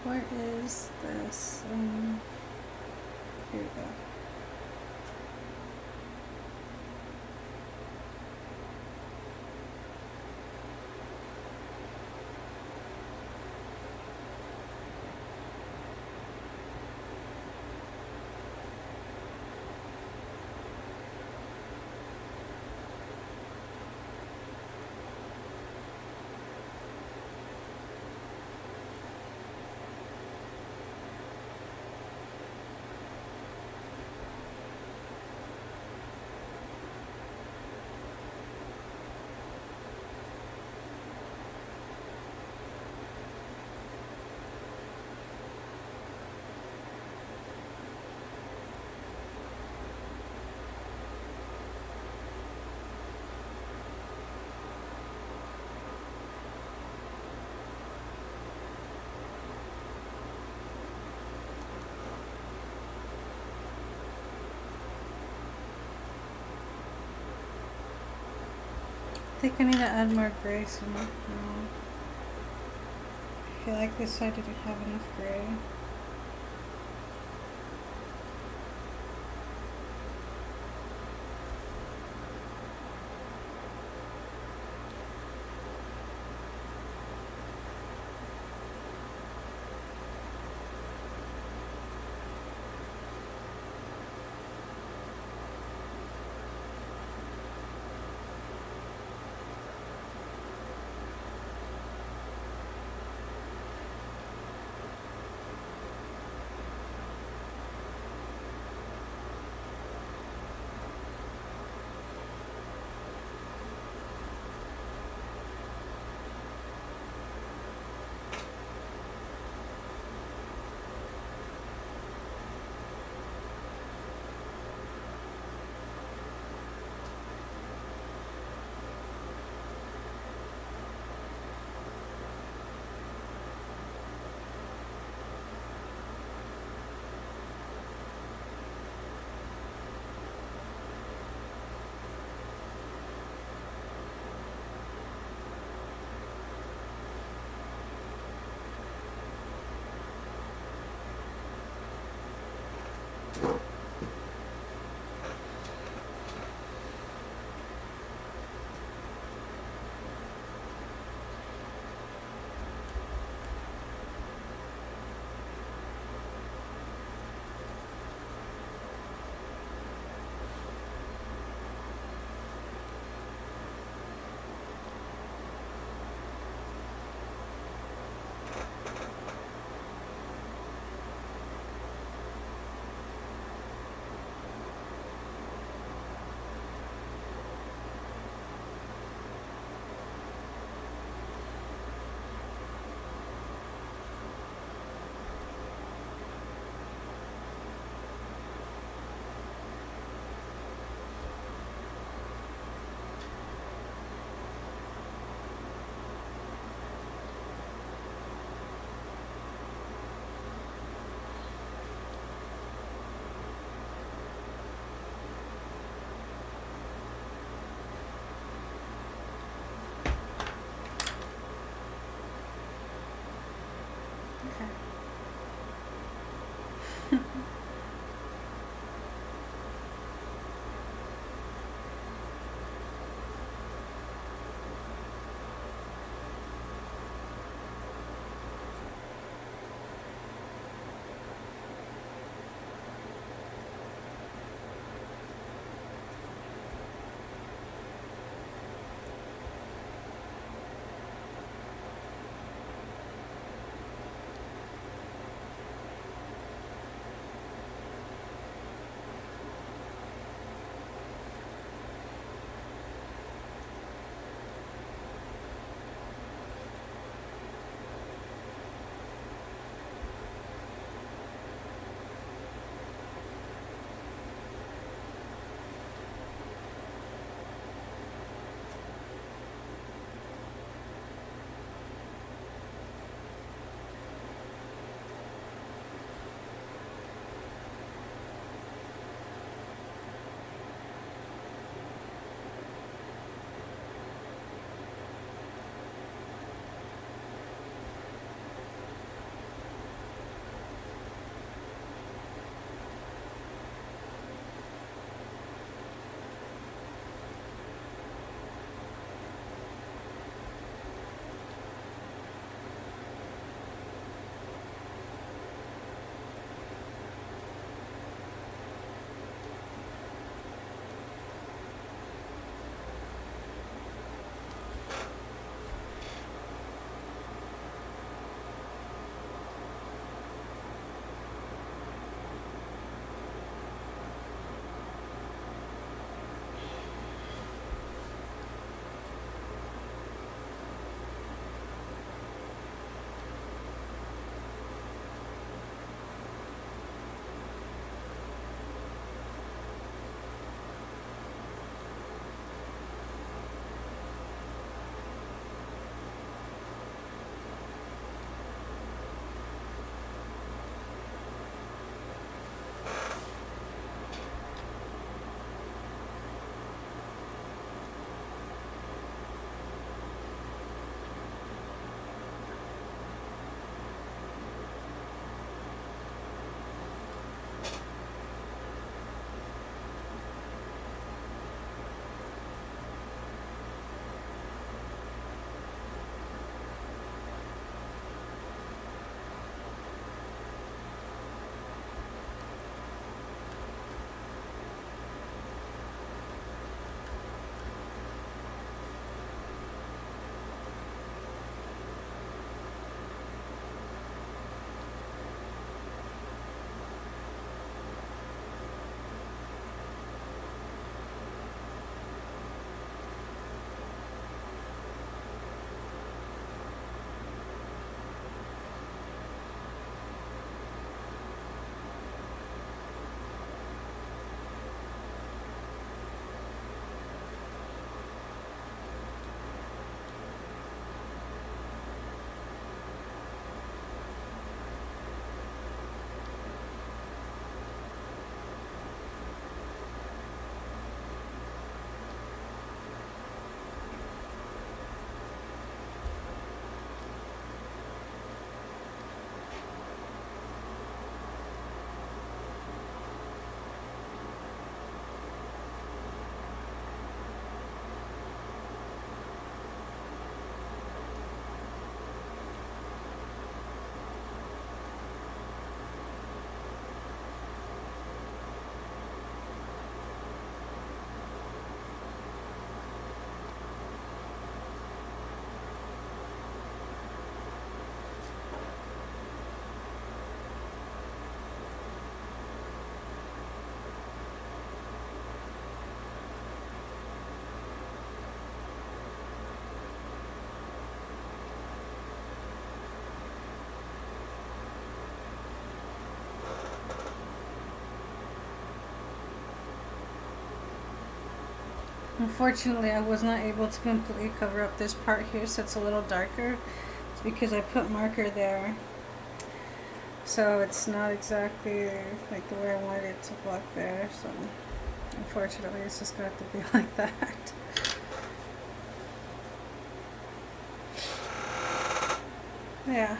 Speaker 1: Where is this? Here we go. think I need to add more gray somewhere. No. I feel like this side didn't have enough gray. Unfortunately, I was not able to completely cover up this part here, so it's a little darker. It's because I put marker there. So it's not exactly like the way I wanted it to look there. So unfortunately, it's just got to be like that. Yeah.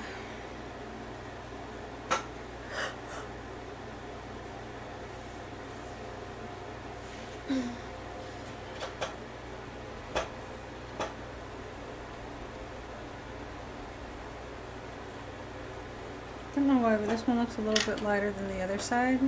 Speaker 1: I don't know why, but this one looks a little bit lighter than the other side.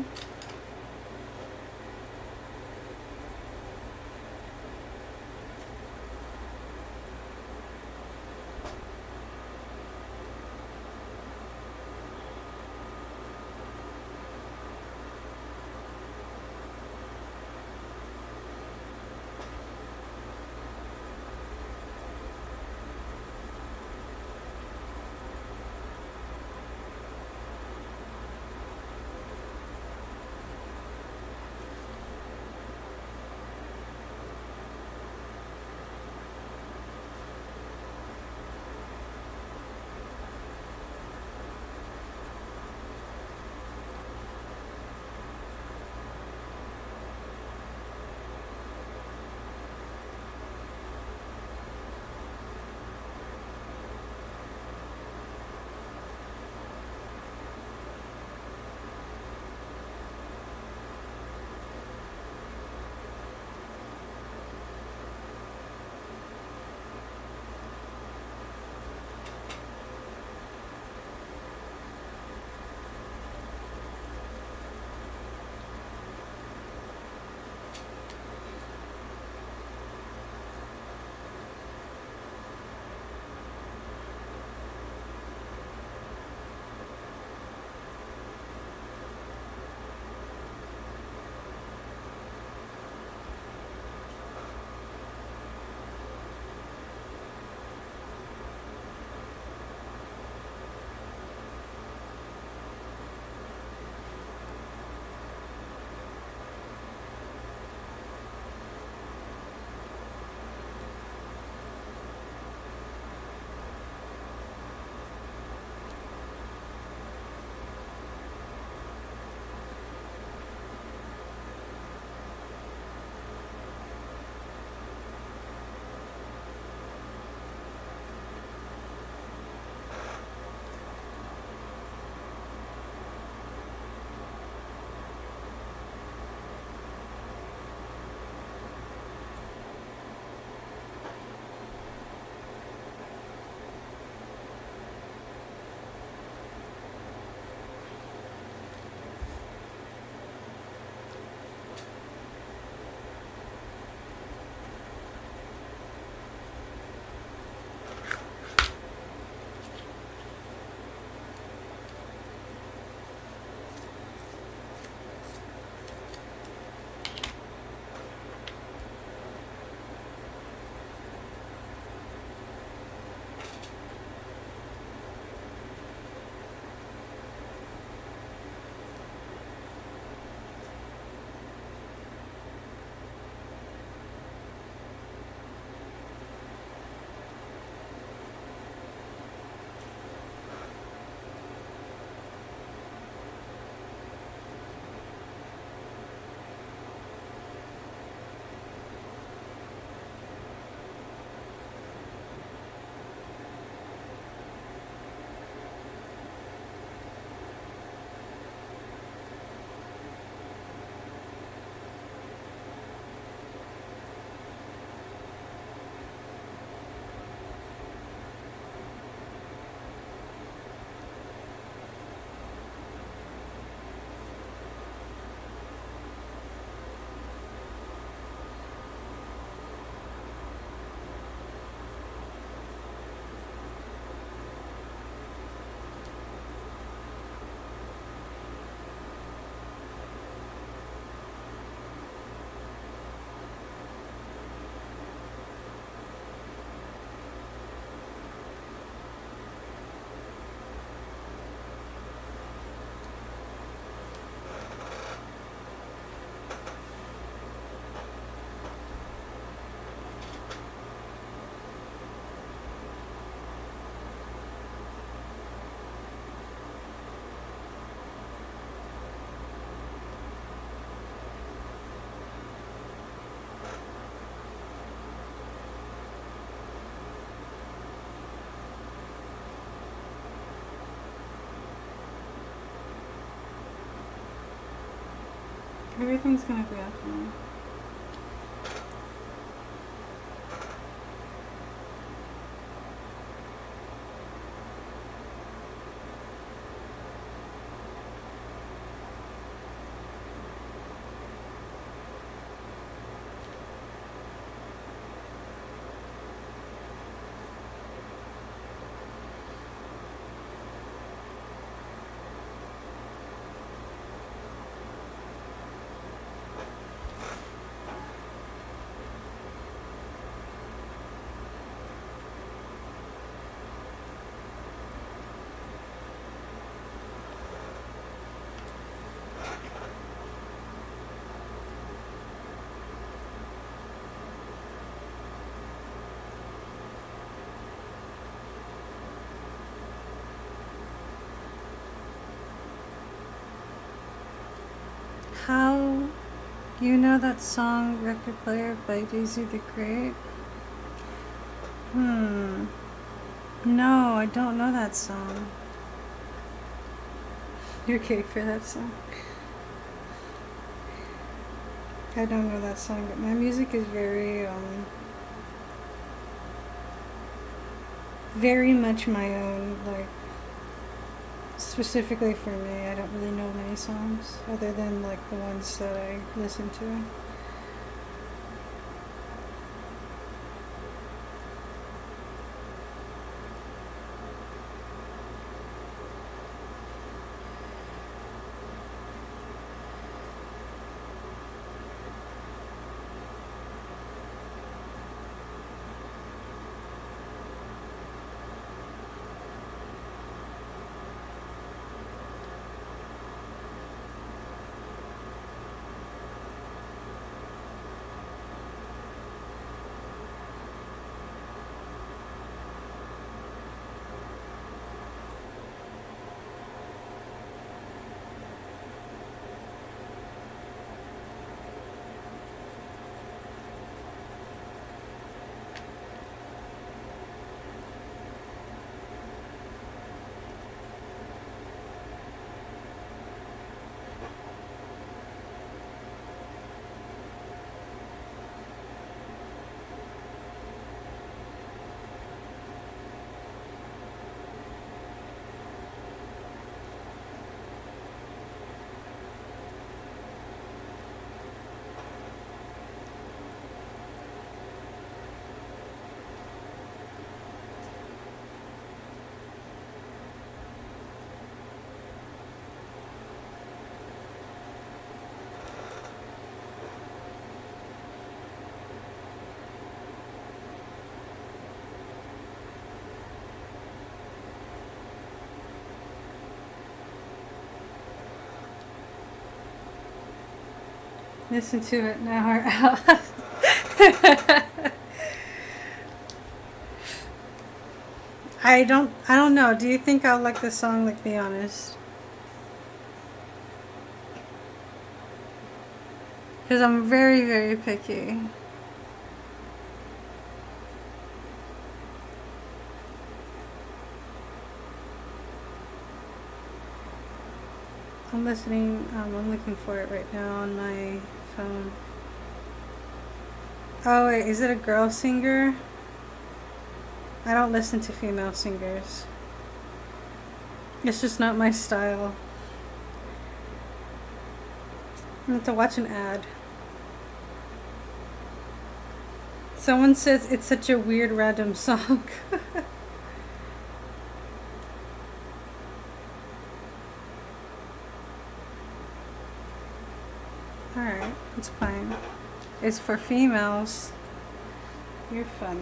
Speaker 1: Everything's gonna be okay. How you know that song Record Player by Daisy the Great? No, I don't know that song. You're okay for that song? I don't know that song, but my music is very much my own, like, specifically for me. I don't really know many songs other than like the ones that I listen to. Listen to it now or out. I don't know. Do you think I'll like the song? Like, be honest. Because I'm very, very picky. I'm listening. I'm looking for it right now on my phone. Oh wait, is it a girl singer? I don't listen to female singers. It's just not my style. I have to watch an ad. Someone says it's such a weird random song. Alright, it's fine. It's for females. You're funny.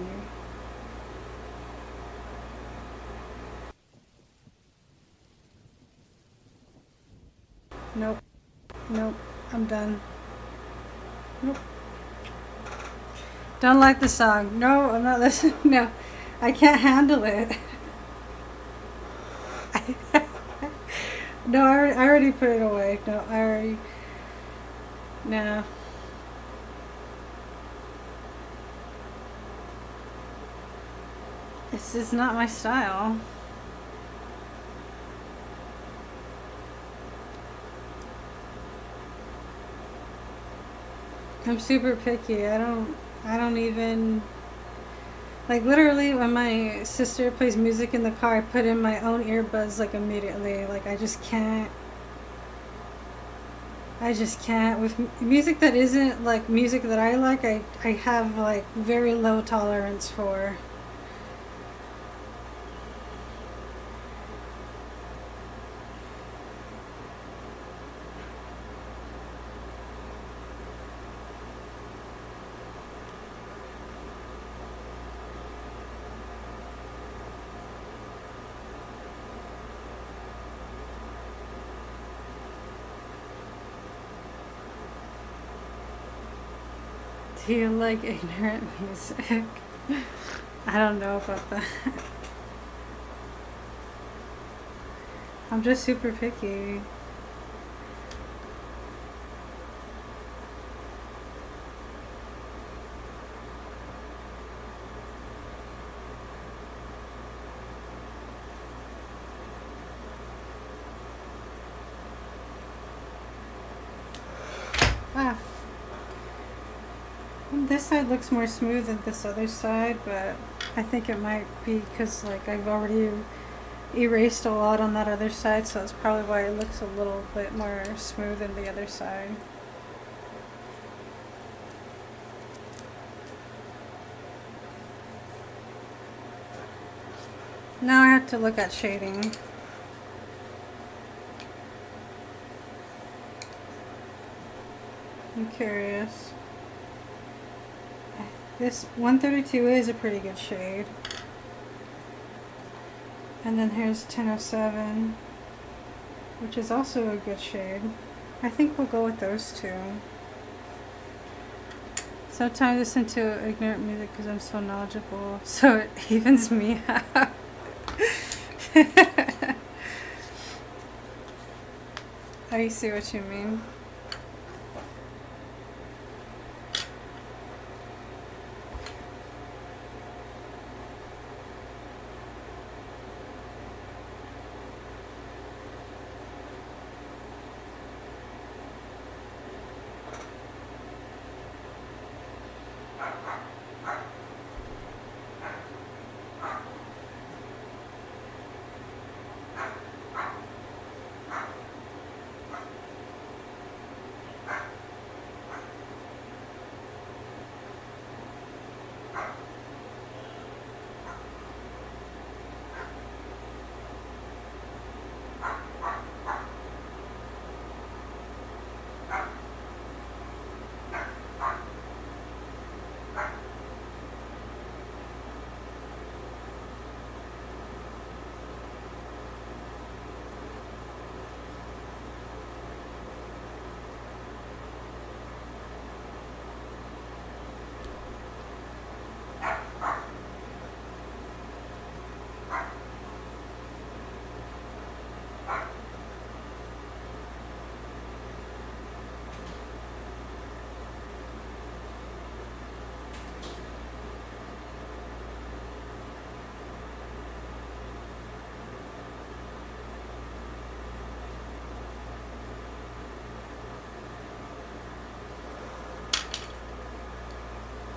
Speaker 1: Nope. Nope. I'm done. Nope. Don't like the song. No, I'm not listening. No. I can't handle it. No, I already put it away. No, I already... No. This is not my style. I'm super picky. I don't even, like, literally when my sister plays music in the car, I put in my own earbuds like immediately. Like, I just can't with music that isn't like music that I like. I have like very low tolerance for. Do you like ignorant music? I don't know about that. I'm just super picky. Ah. This side looks more smooth than this other side, but I think it might be because like I've already erased a lot on that other side, so that's probably why it looks a little bit more smooth than the other side. Now I have to look at shading. I'm curious. This 132 is a pretty good shade. And then here's 1007, which is also a good shade. I think we'll go with those two. Sometimes I listen to ignorant music because I'm so knowledgeable, so it evens me out. I see what you mean.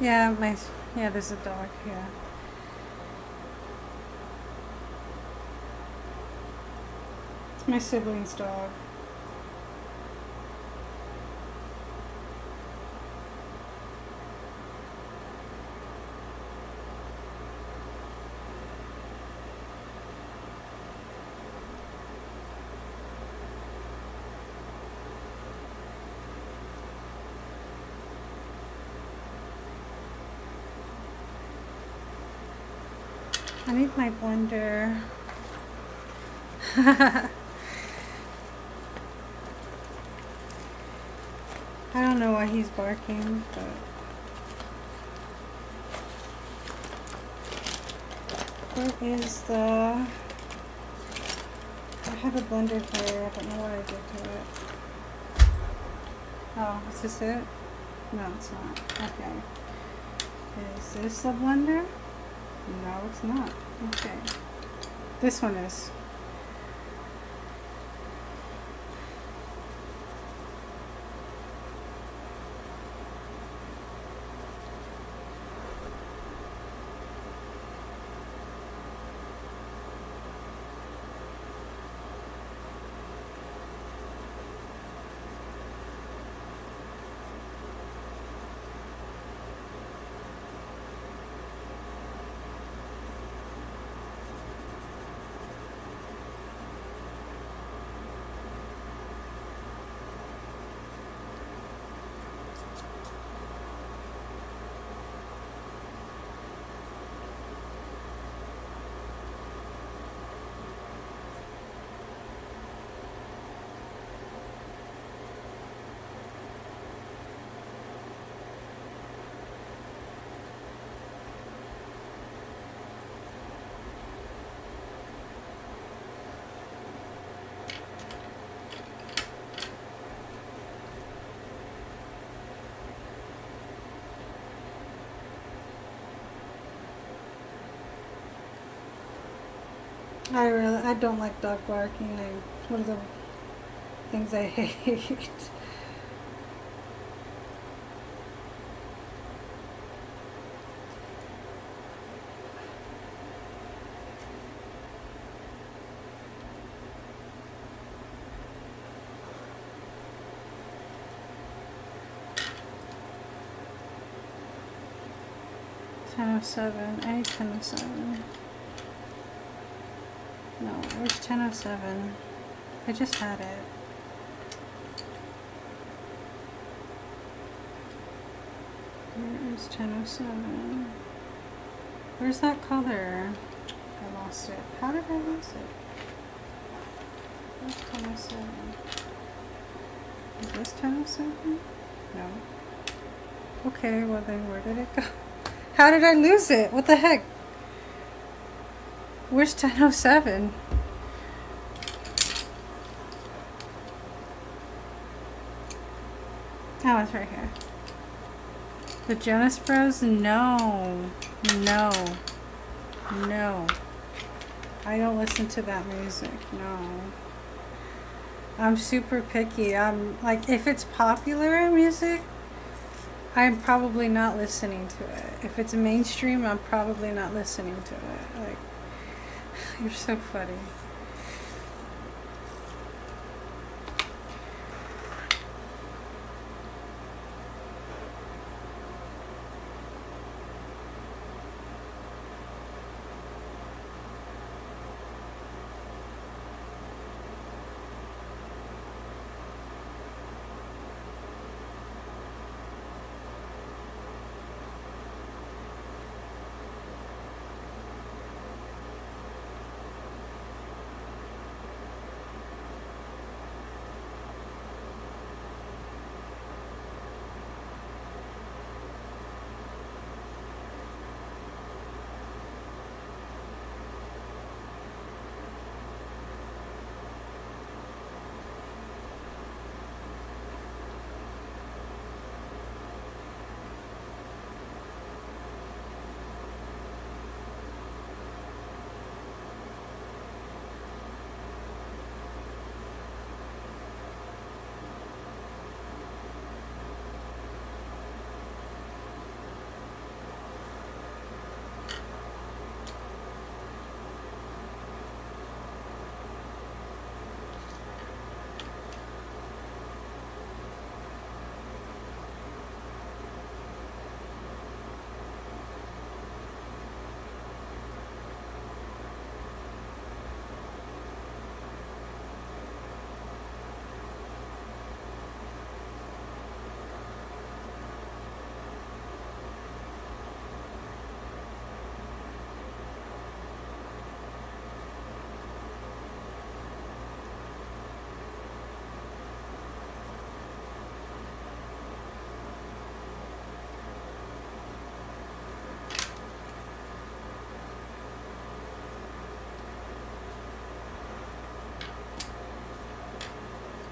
Speaker 1: Yeah, there's a dog here. It's my sibling's dog. I need my blender. I don't know why he's barking, but where is the... I have a blender here. I don't know what I did to it. Oh, is this it? No, it's not. Okay. Is this the blender? No, it's not. Okay. This one is. I don't like dog barking. It's one of the things I hate. $10.07. I need $10.07. No, where's $10.07? I just had it. Where is $10.07? Where's that color? I lost it. How did I lose it? Where's $10.07? Is this $10.07? No. Okay, well then where did it go? How did I lose it? What the heck? Where's $10.07? Oh, it's right here. The Jonas Bros? No. No. No. I don't listen to that music. No. I'm super picky. I'm like, if it's popular music, I'm probably not listening to it. If it's mainstream, I'm probably not listening to it. Like, you're so funny.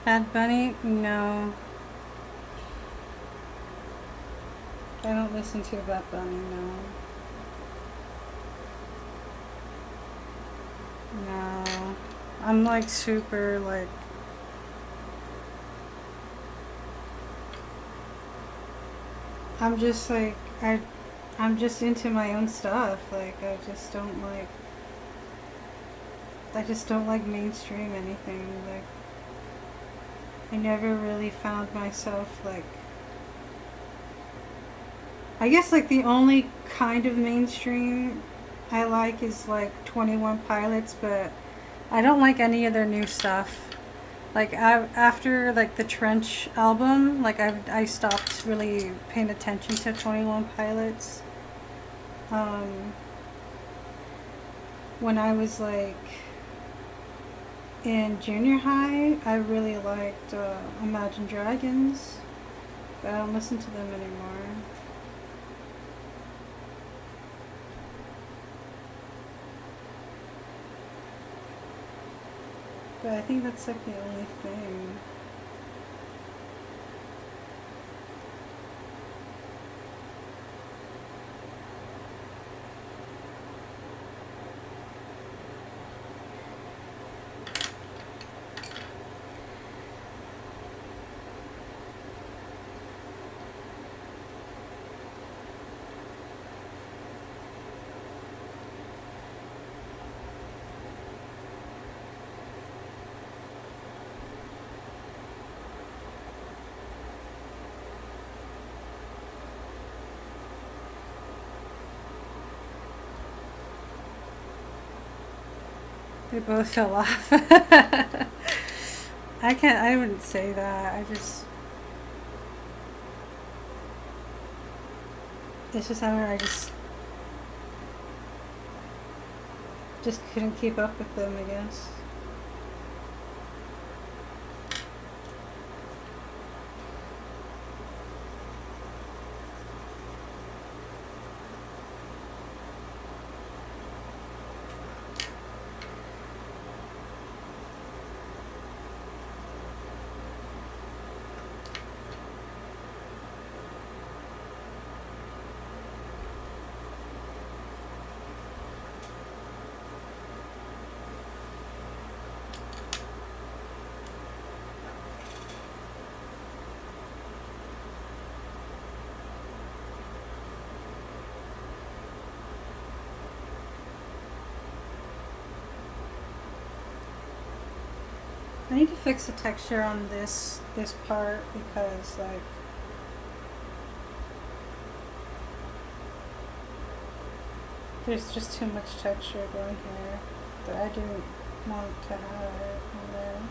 Speaker 1: Bad Bunny? No. I don't listen to Bad Bunny, no. No. I'm like super like... I'm just like, I'm just into my own stuff. Like, I just don't like mainstream anything. Like, I never really found myself like, I guess like the only kind of mainstream I like is like 21 Pilots, but I don't like any of their new stuff. Like after like the Trench album, like I stopped really paying attention to 21 Pilots. When I was like in junior high, I really liked Imagine Dragons, but I don't listen to them anymore. But I think that's like the only thing. They both fell off. I wouldn't say that. It's just I just couldn't keep up with them, I guess. I need to fix the texture on this part because like there's just too much texture going here that I didn't want to have it in there.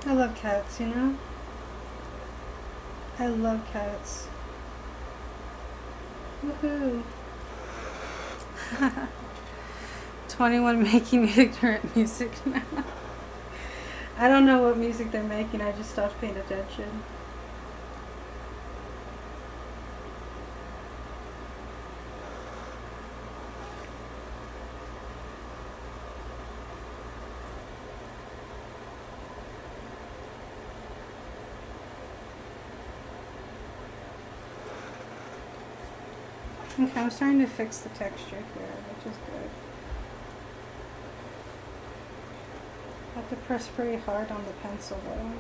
Speaker 1: I love cats, you know? I love cats. Woohoo! 21 making ignorant music now. I don't know what music they're making, I just stopped paying attention. Okay, I'm starting to fix the texture here, which is good. I have to press pretty hard on the pencil though.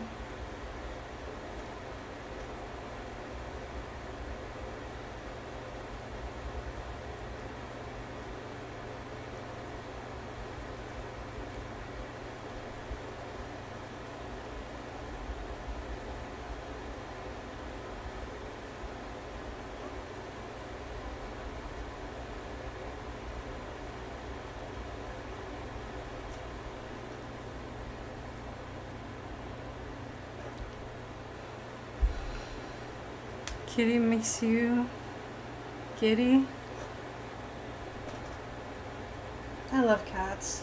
Speaker 1: Kitty makes you giddy. I love cats.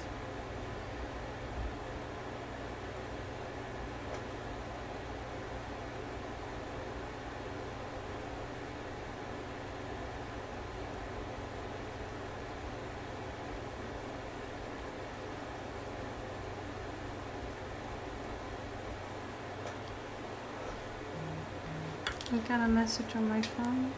Speaker 1: I got a message on my phone.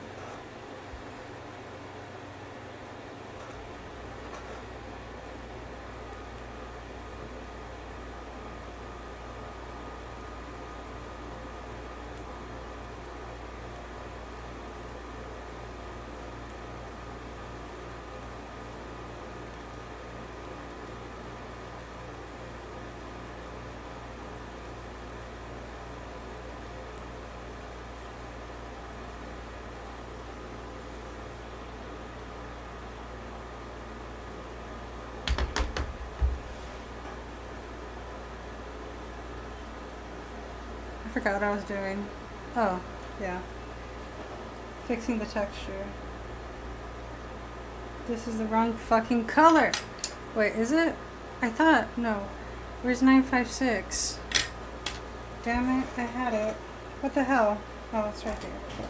Speaker 1: I forgot what I was doing. Oh, yeah. Fixing the texture. This is the wrong fucking color. Wait, is it? I thought, no. Where's 956? Damn it, I had it. What the hell? Oh, it's right there.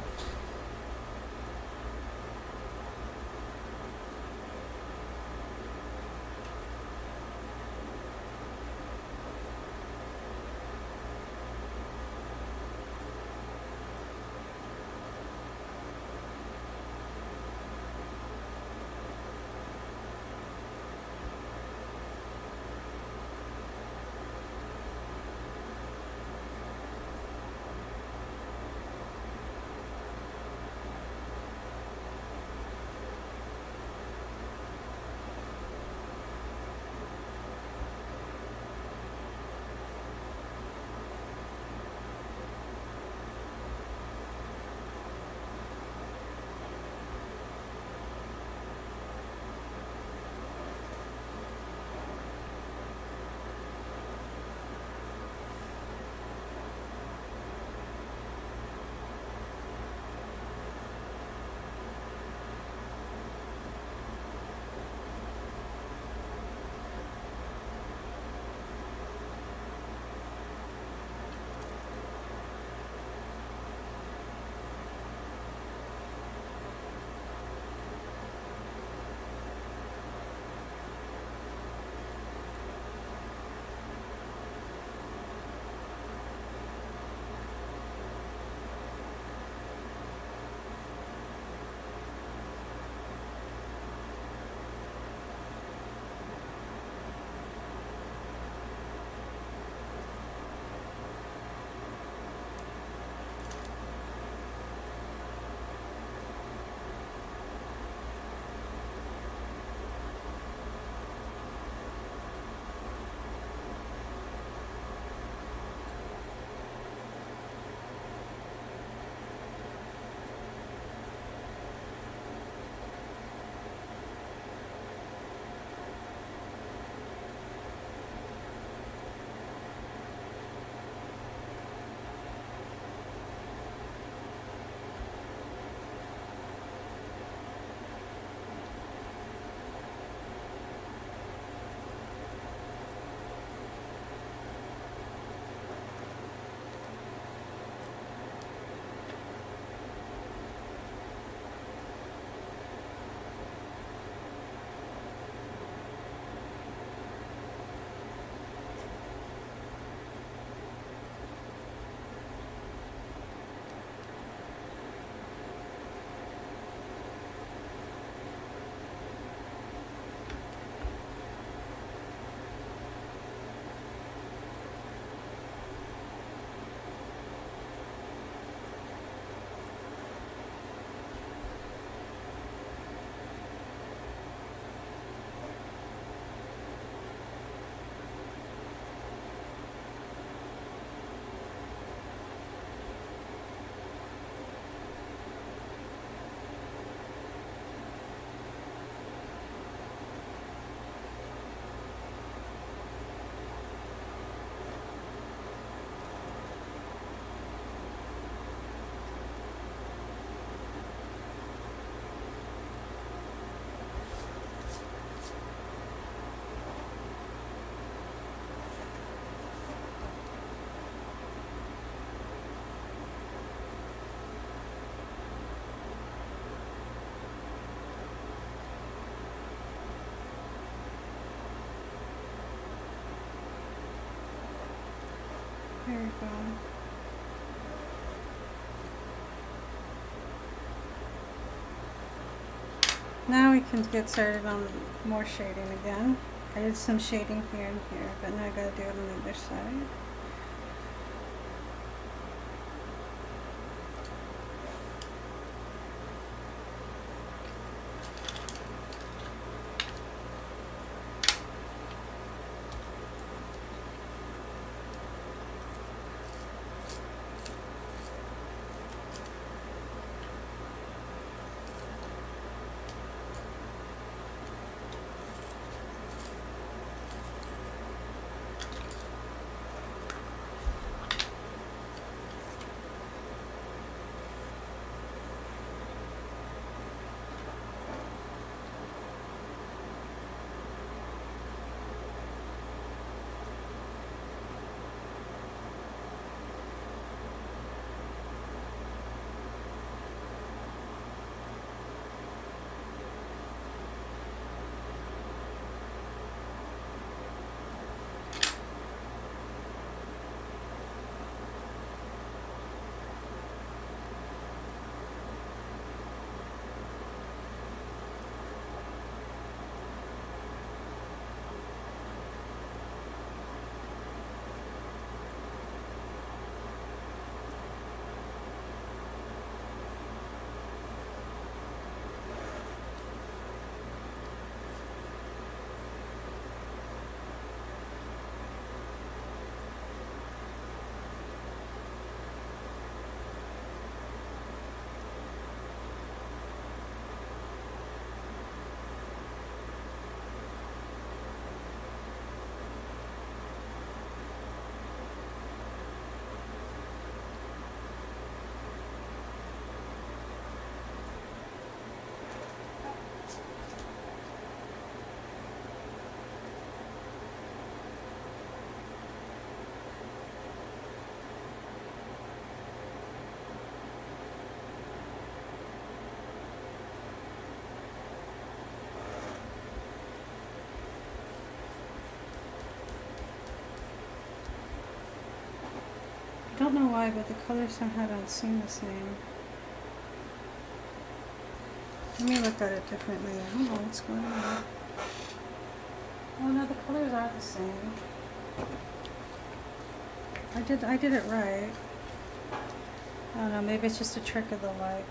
Speaker 1: There we go. Now we can get started on more shading again. I did some shading here and here, but now I gotta do it on the other side. don't know why, but the colors somehow don't seem the same. Let me look at it differently. I don't know what's going on. Oh no, the colors are the same. I did it right. I don't know, maybe it's just a trick of the light.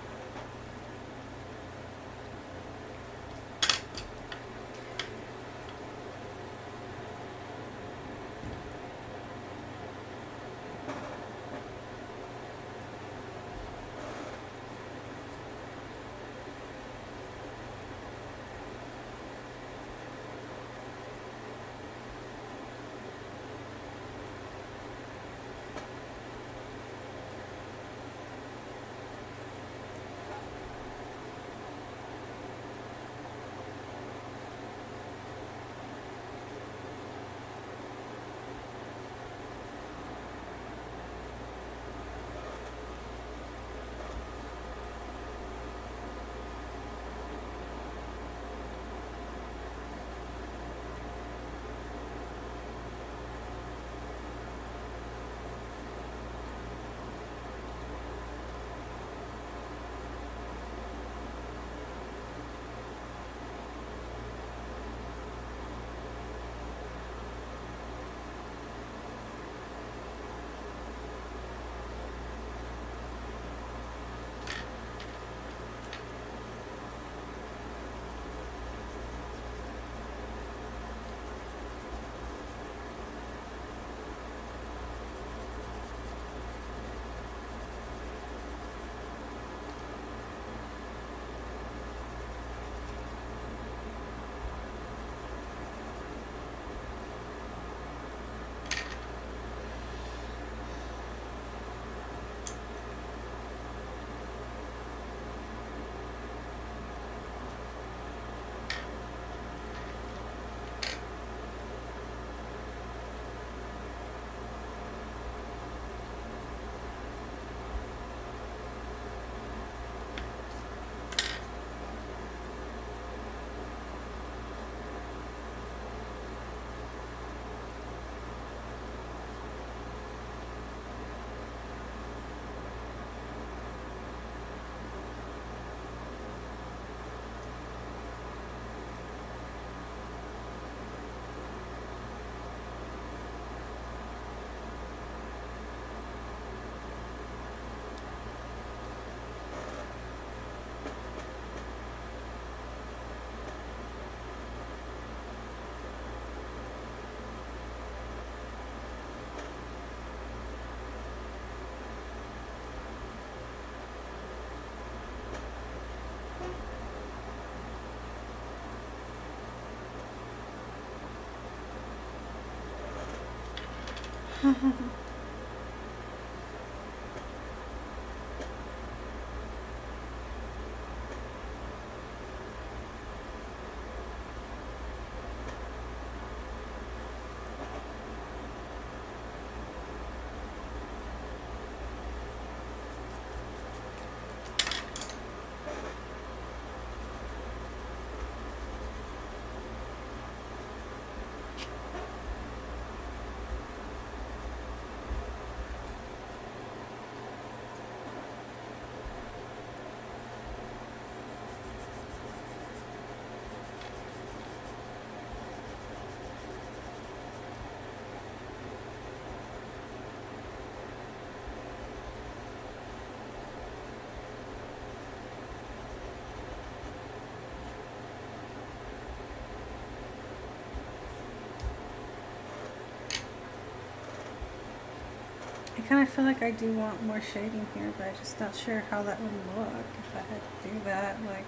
Speaker 1: I kind of feel like I do want more shading here, but I'm just not sure how that would look if I had to do that. Like,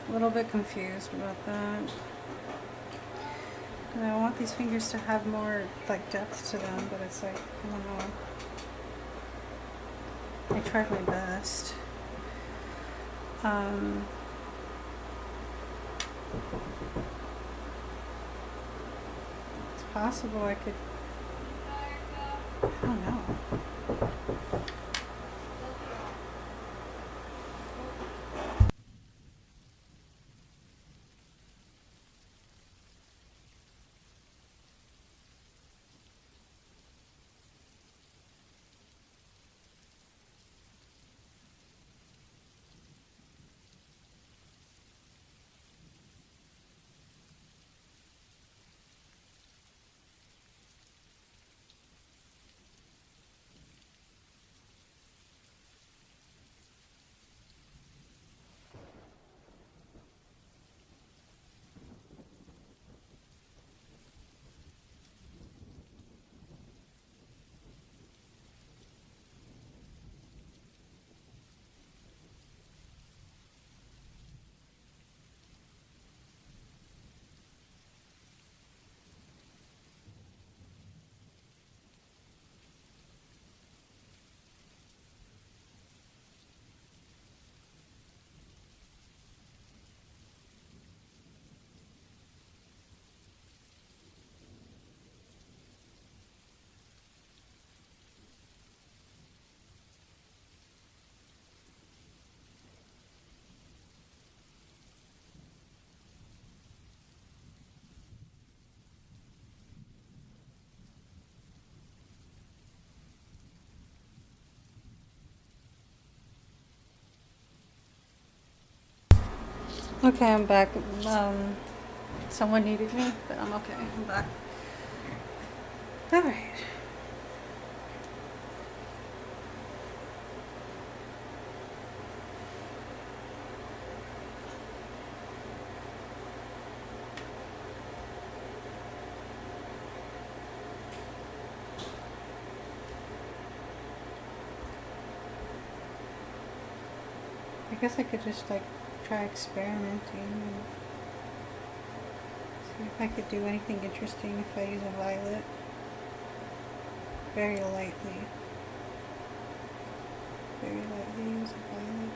Speaker 1: a little bit confused about that. And I want these fingers to have more, like, depth to them, but it's like, I don't know. I tried my best. It's possible I could, I don't know. Okay, I'm back. Someone needed me, but I'm okay. I'm back. All right. I guess I could just like try experimenting and see if I could do anything interesting if I use a violet. Very lightly. Very lightly use a violet.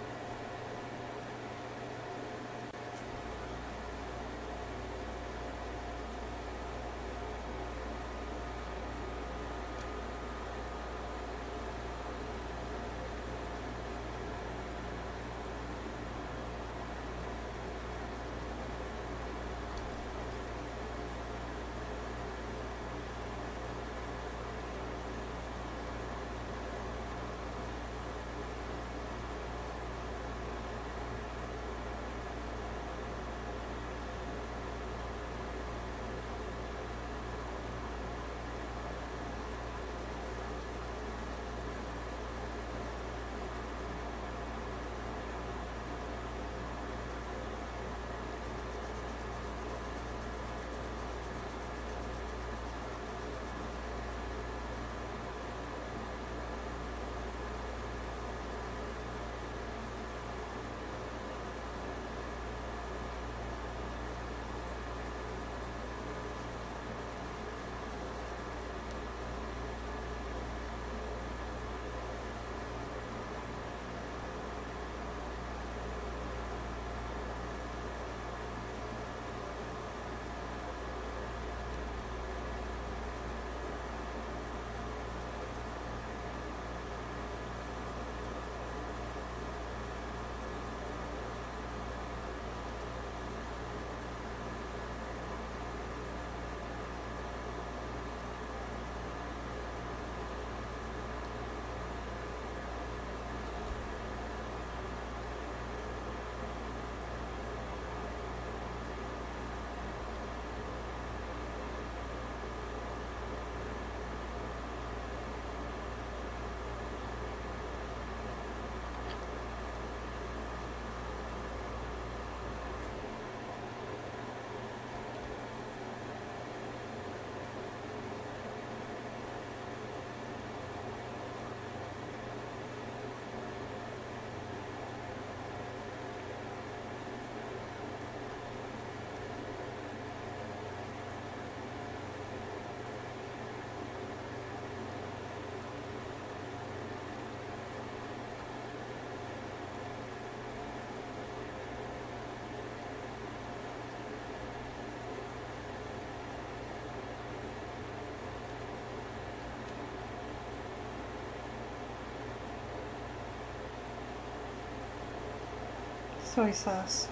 Speaker 1: Soy sauce.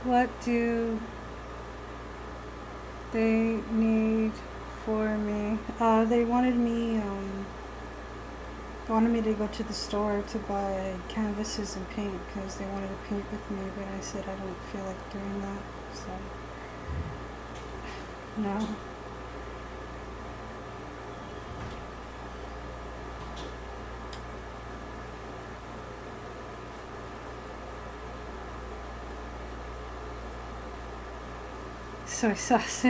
Speaker 1: What do they need for me? They wanted me to go to the store to buy canvases and paint because they wanted to paint with me, but I said I don't feel like doing that, so no. soy sauce.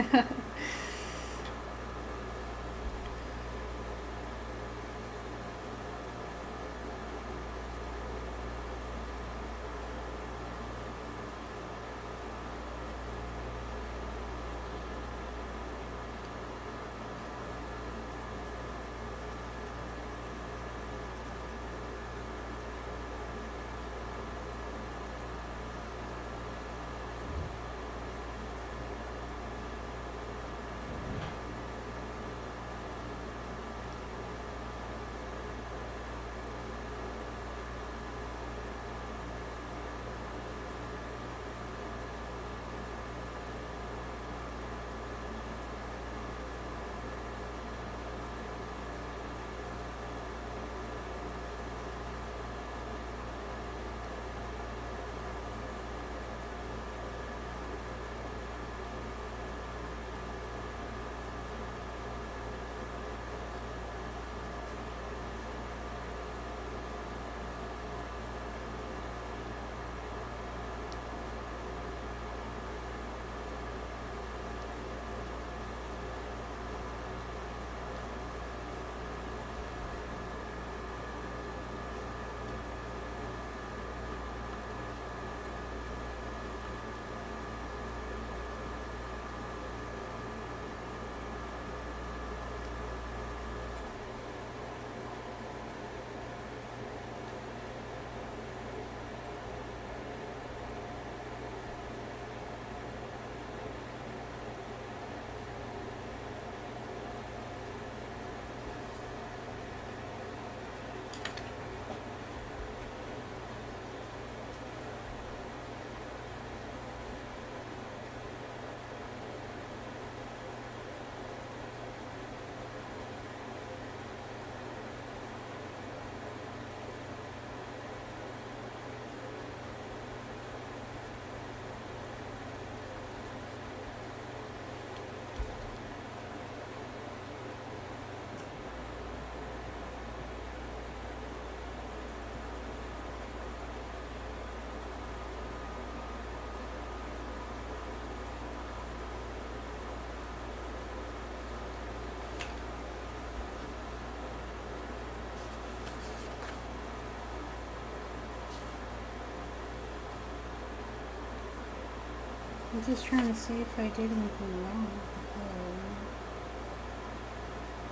Speaker 1: I'm just trying to see if I did anything wrong with the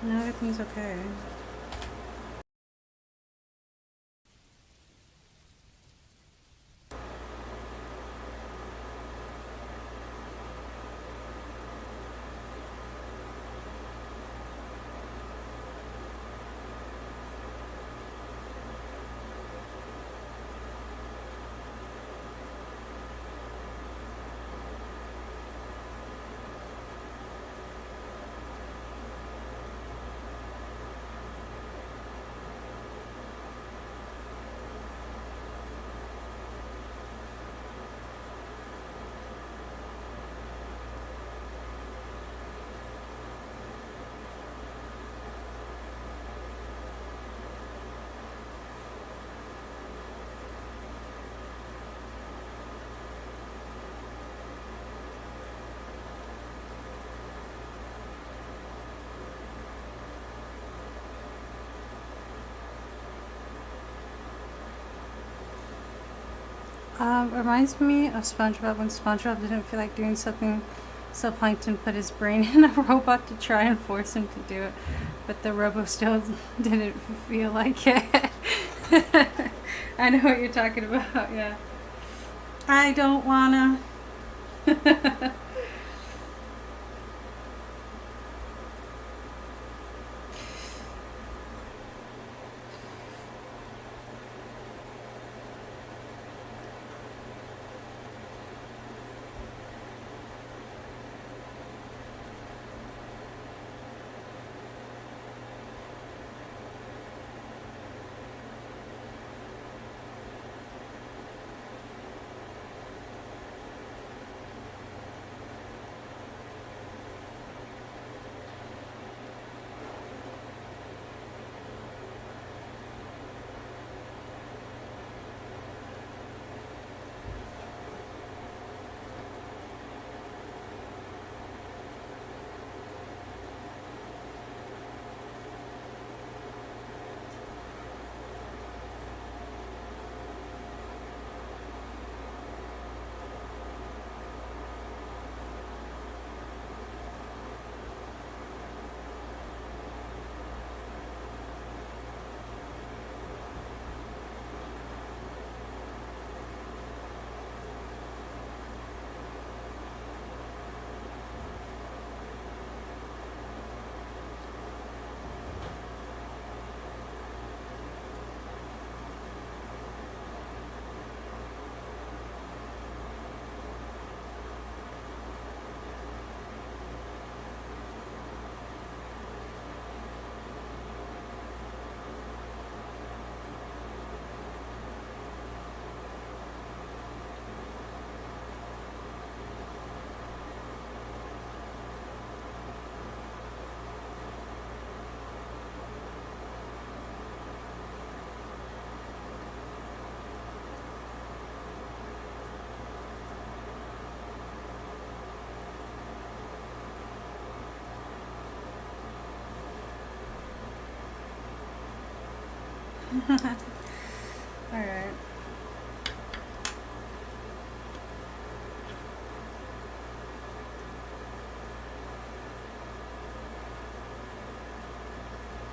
Speaker 1: phone. No, everything's okay. Reminds me of SpongeBob when SpongeBob didn't feel like doing something, so Plankton put his brain in a robot to try and force him to do it, but the robo still didn't feel like it. I know what you're talking about, yeah. I don't wanna. Alright.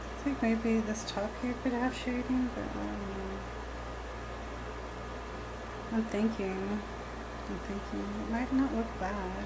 Speaker 1: I think maybe this top here could have shading, but I don't know. I'm thinking it might not look bad.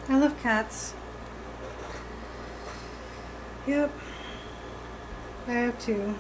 Speaker 1: I love cats. Yep. I have two.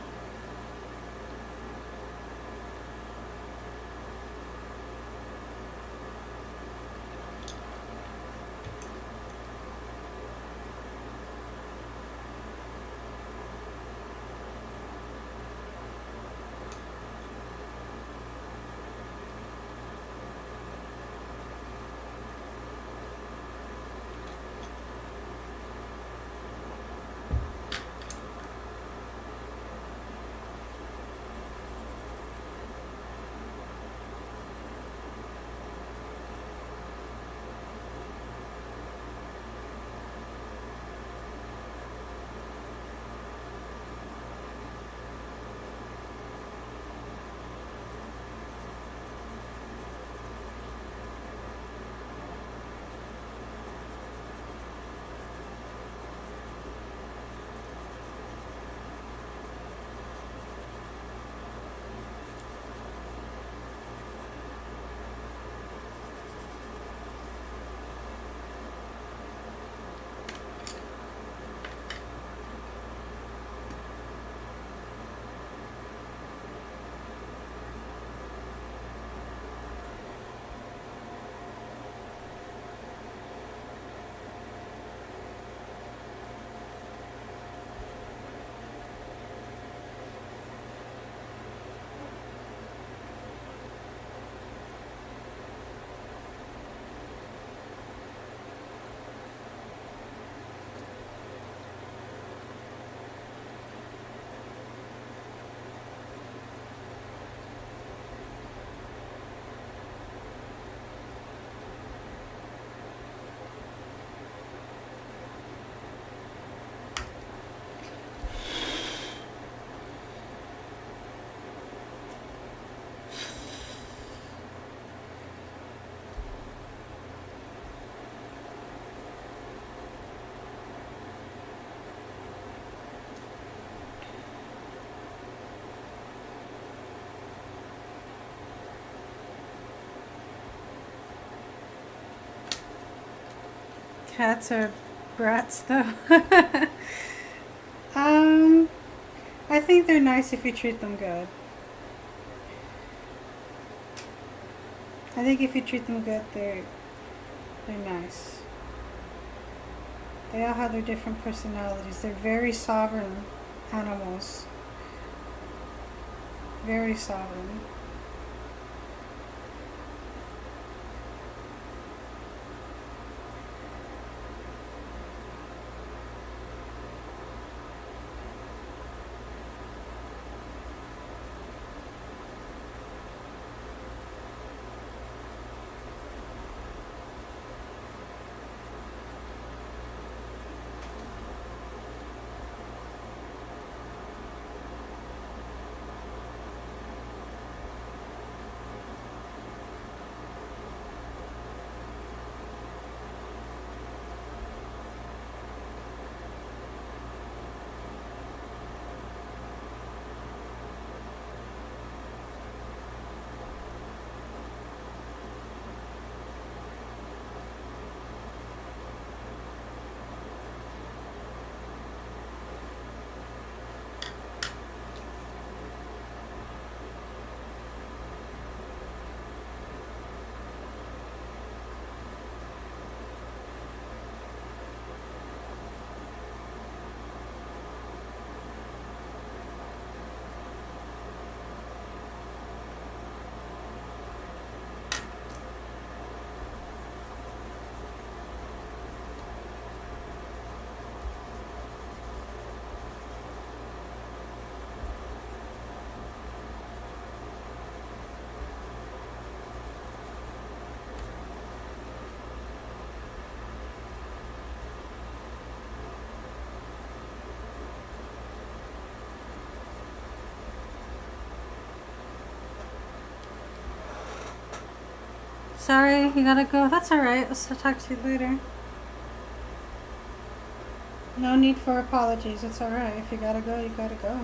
Speaker 1: Cats are brats, though. I think they're nice if you treat them good. I think if you treat them good, they're nice. They all have their different personalities. They're very sovereign animals. Very sovereign. Sorry, you gotta go. That's alright. I'll talk to you later. No need for apologies. It's alright. If you gotta go, you gotta go.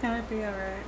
Speaker 1: gonna be alright.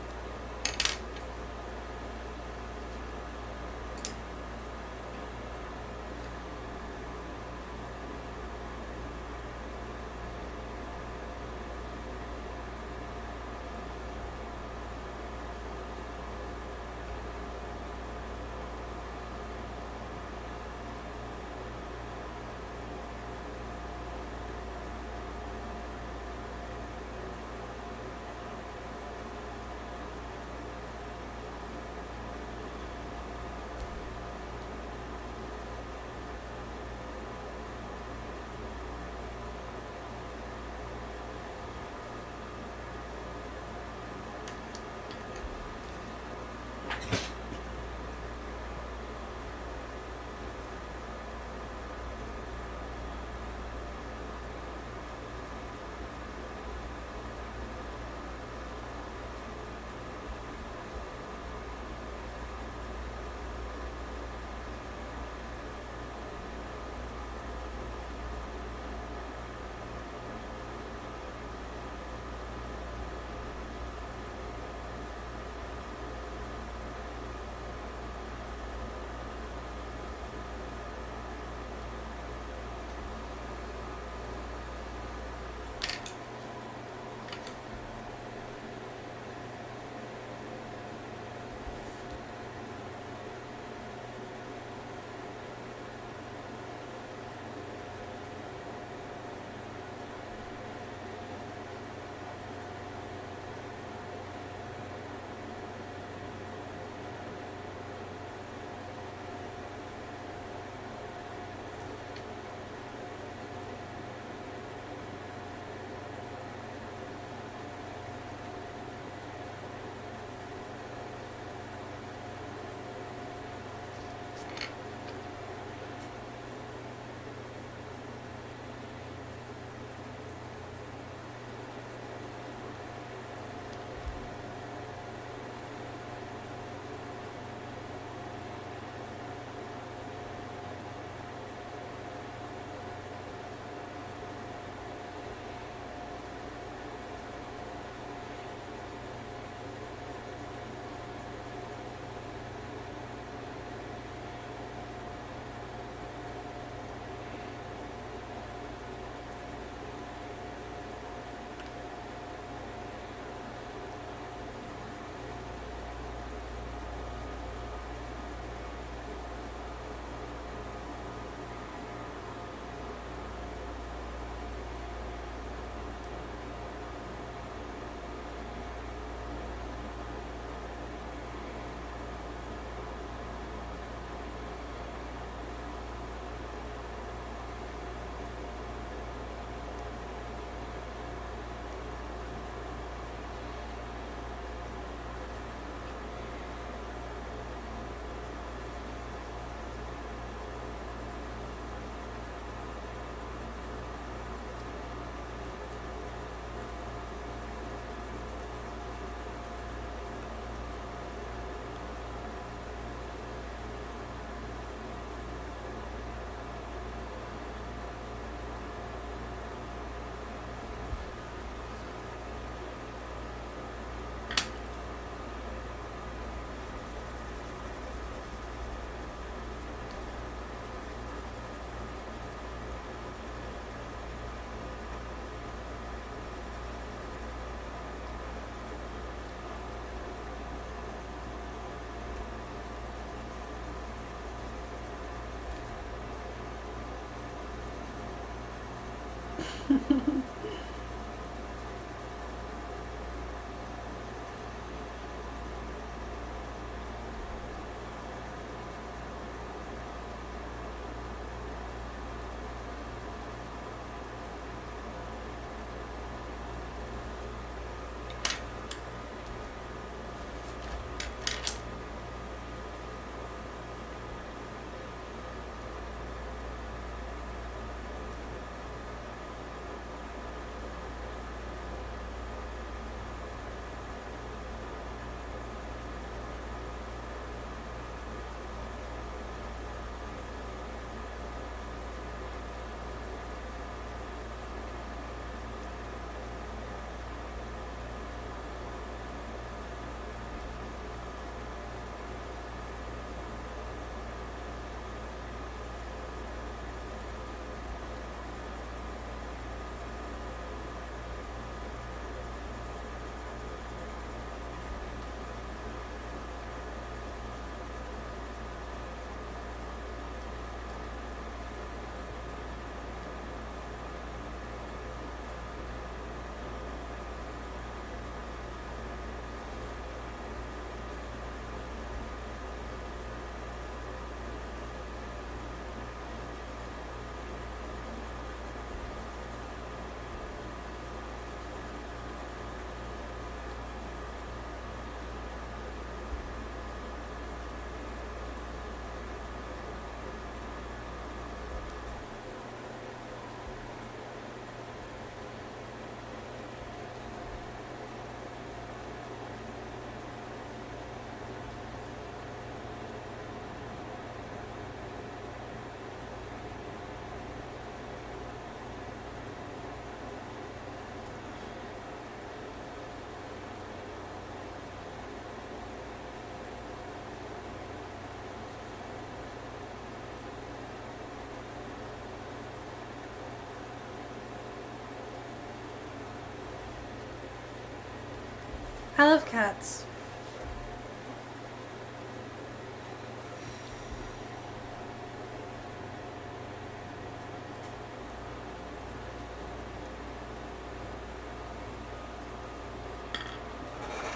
Speaker 1: I love cats.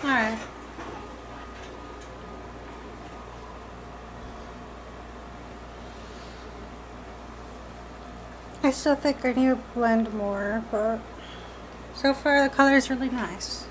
Speaker 1: Alright. I still think I need to blend more, but so far the color is really nice.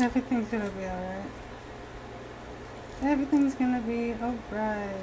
Speaker 1: Everything's gonna be alright. Everything's gonna be alright.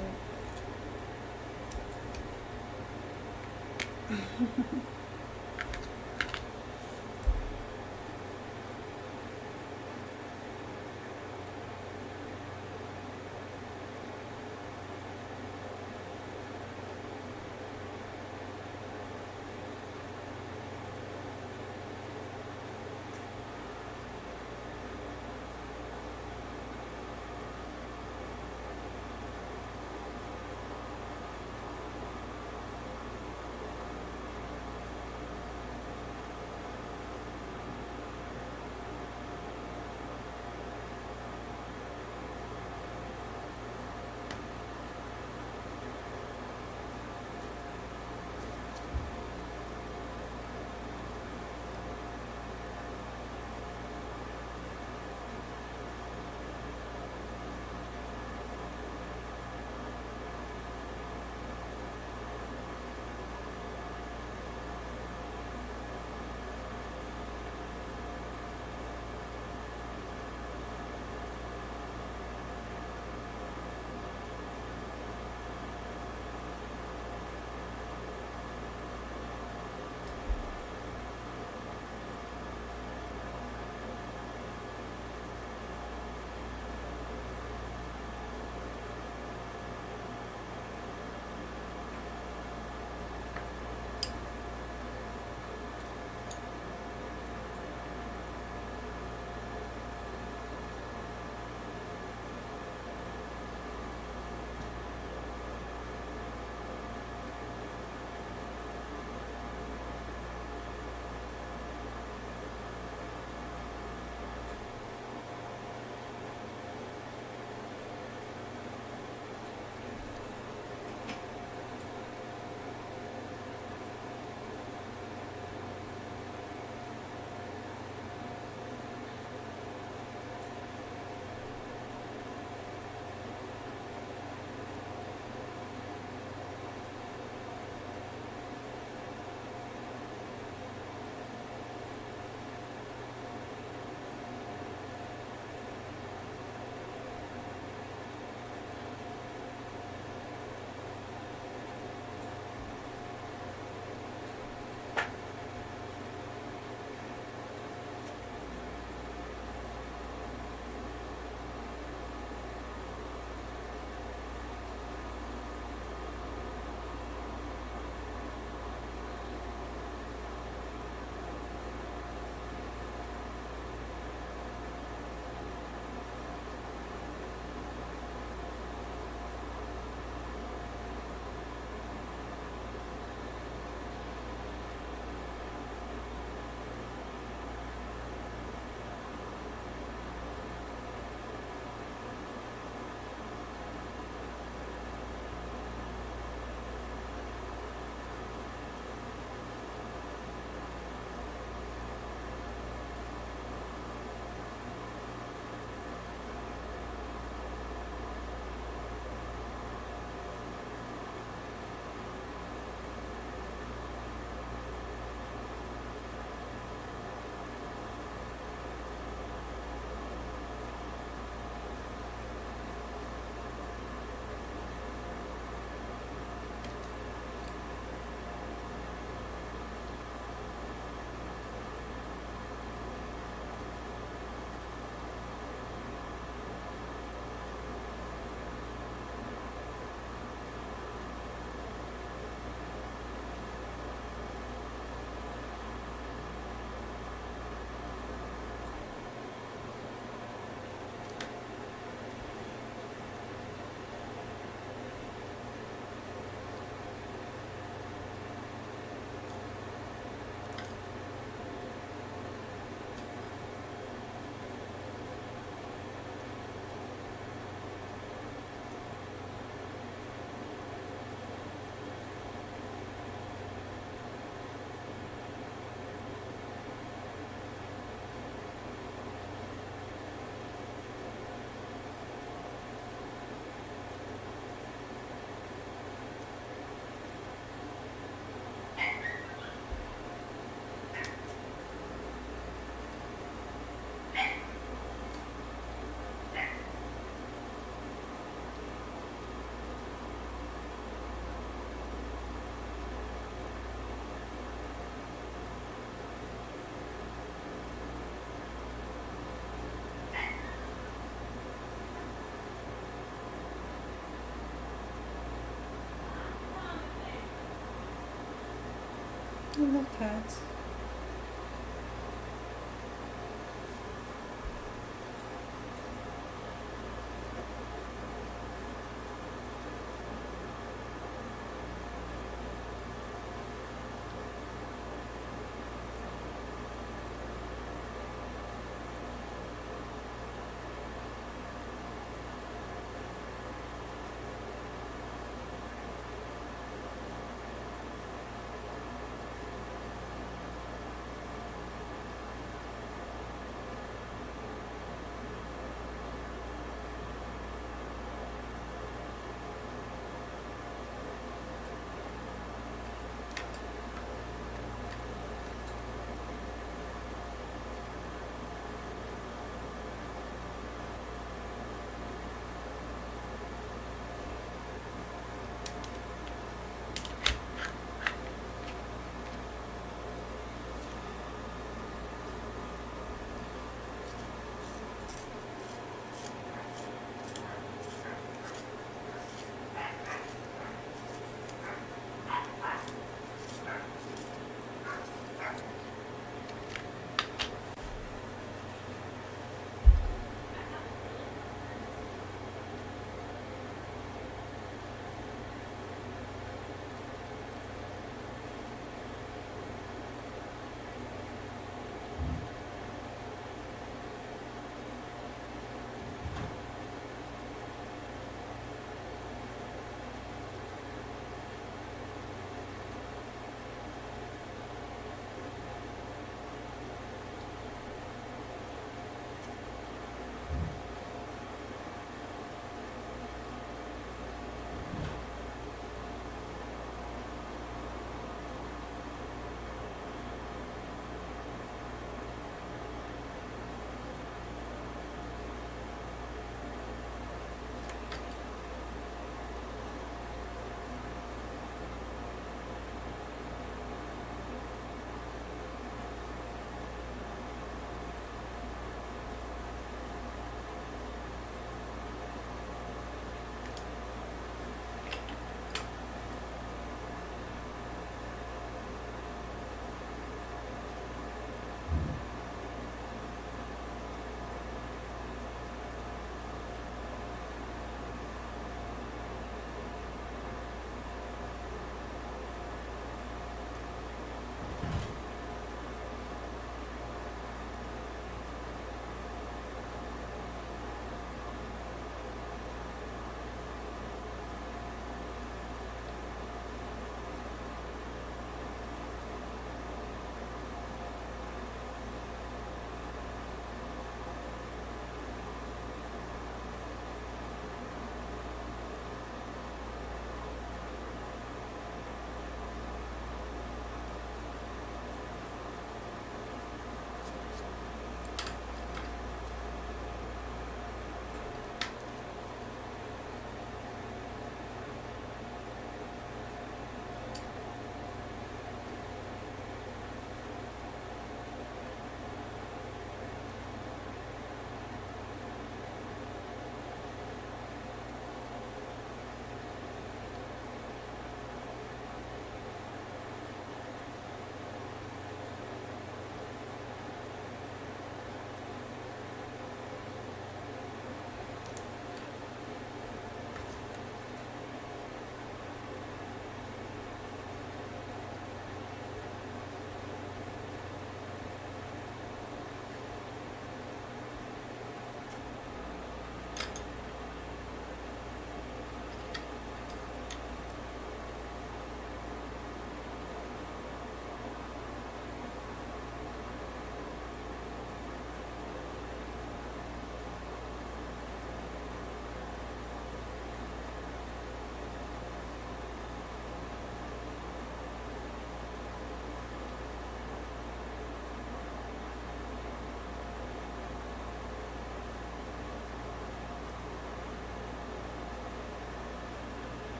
Speaker 1: I love cats.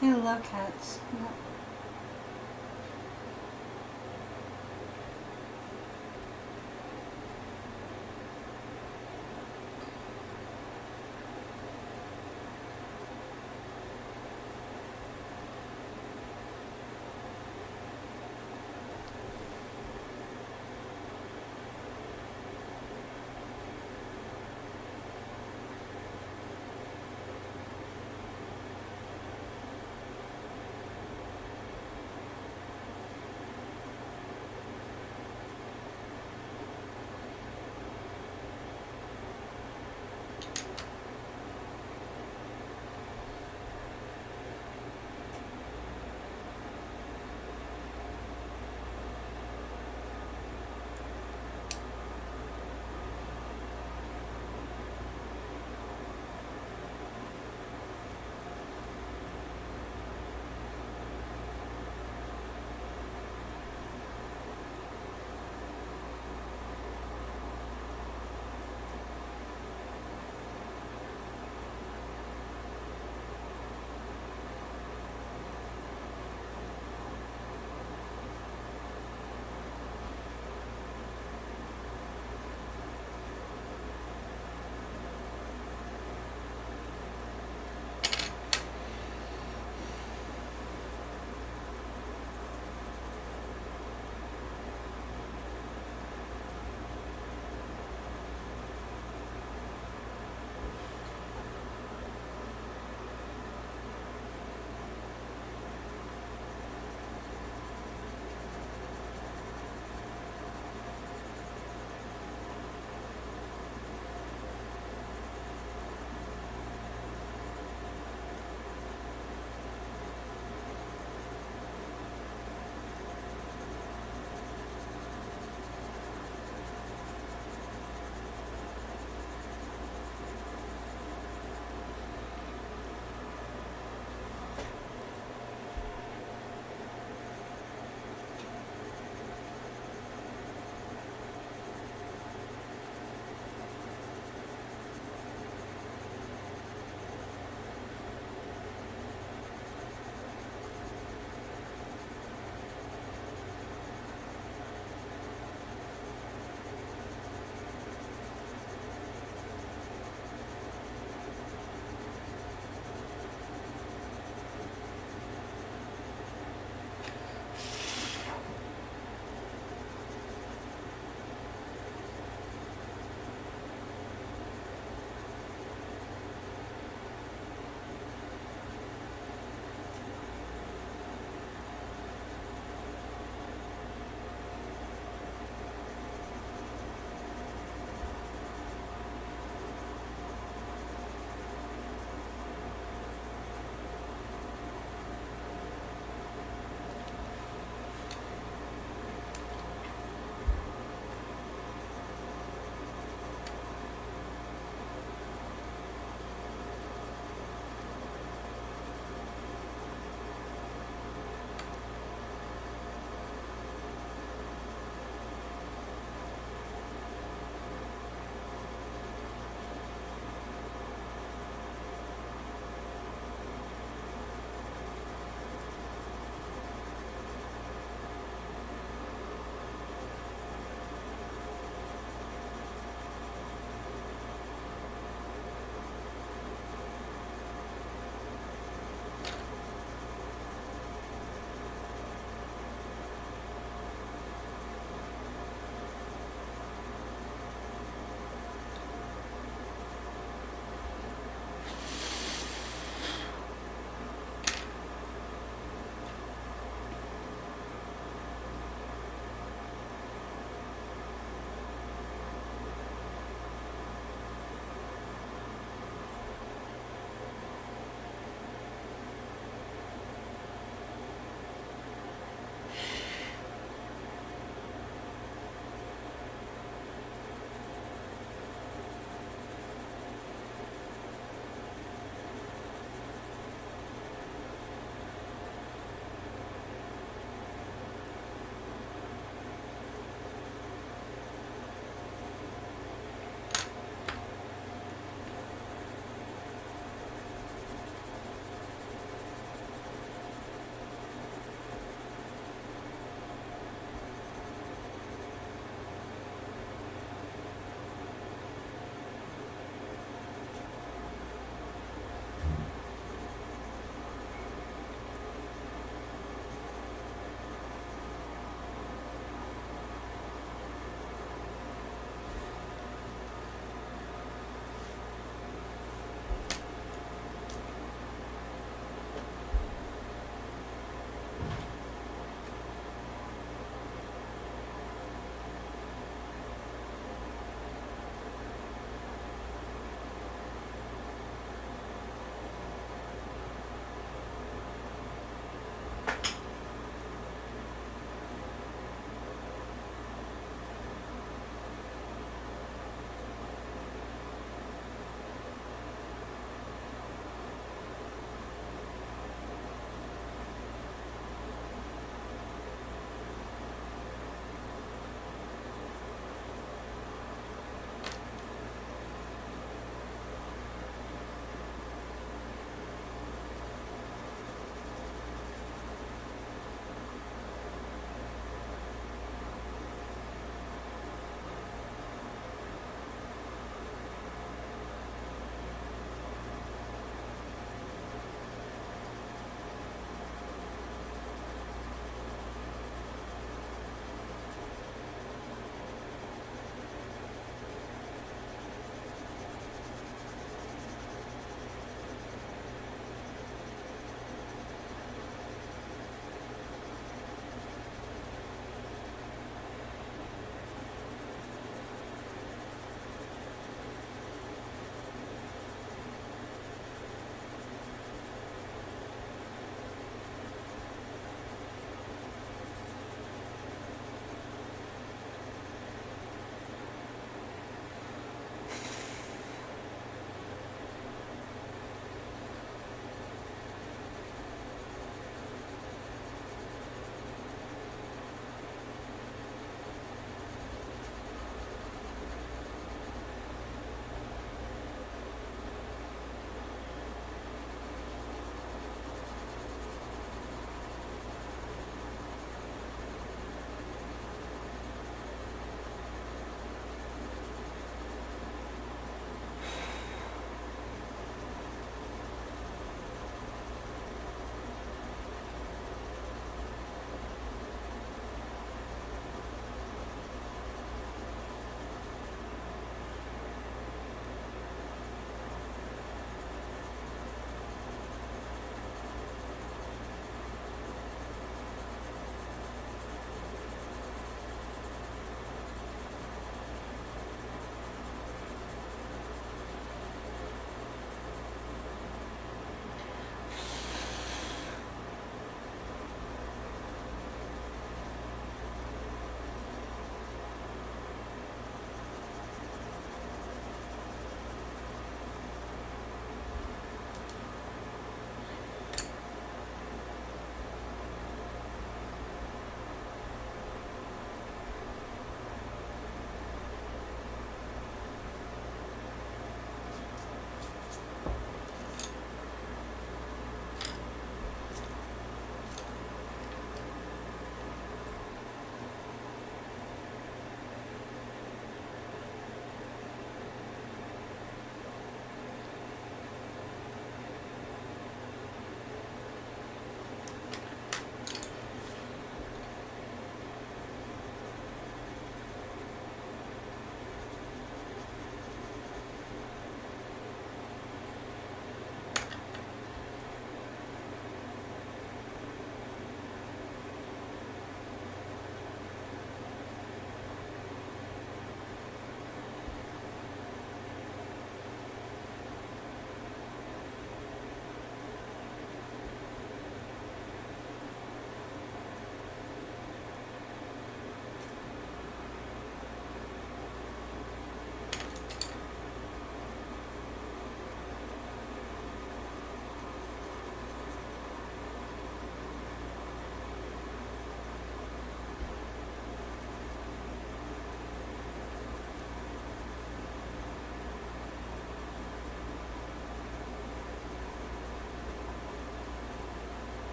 Speaker 1: I love cats. Yeah.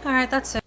Speaker 1: Alright, that's it.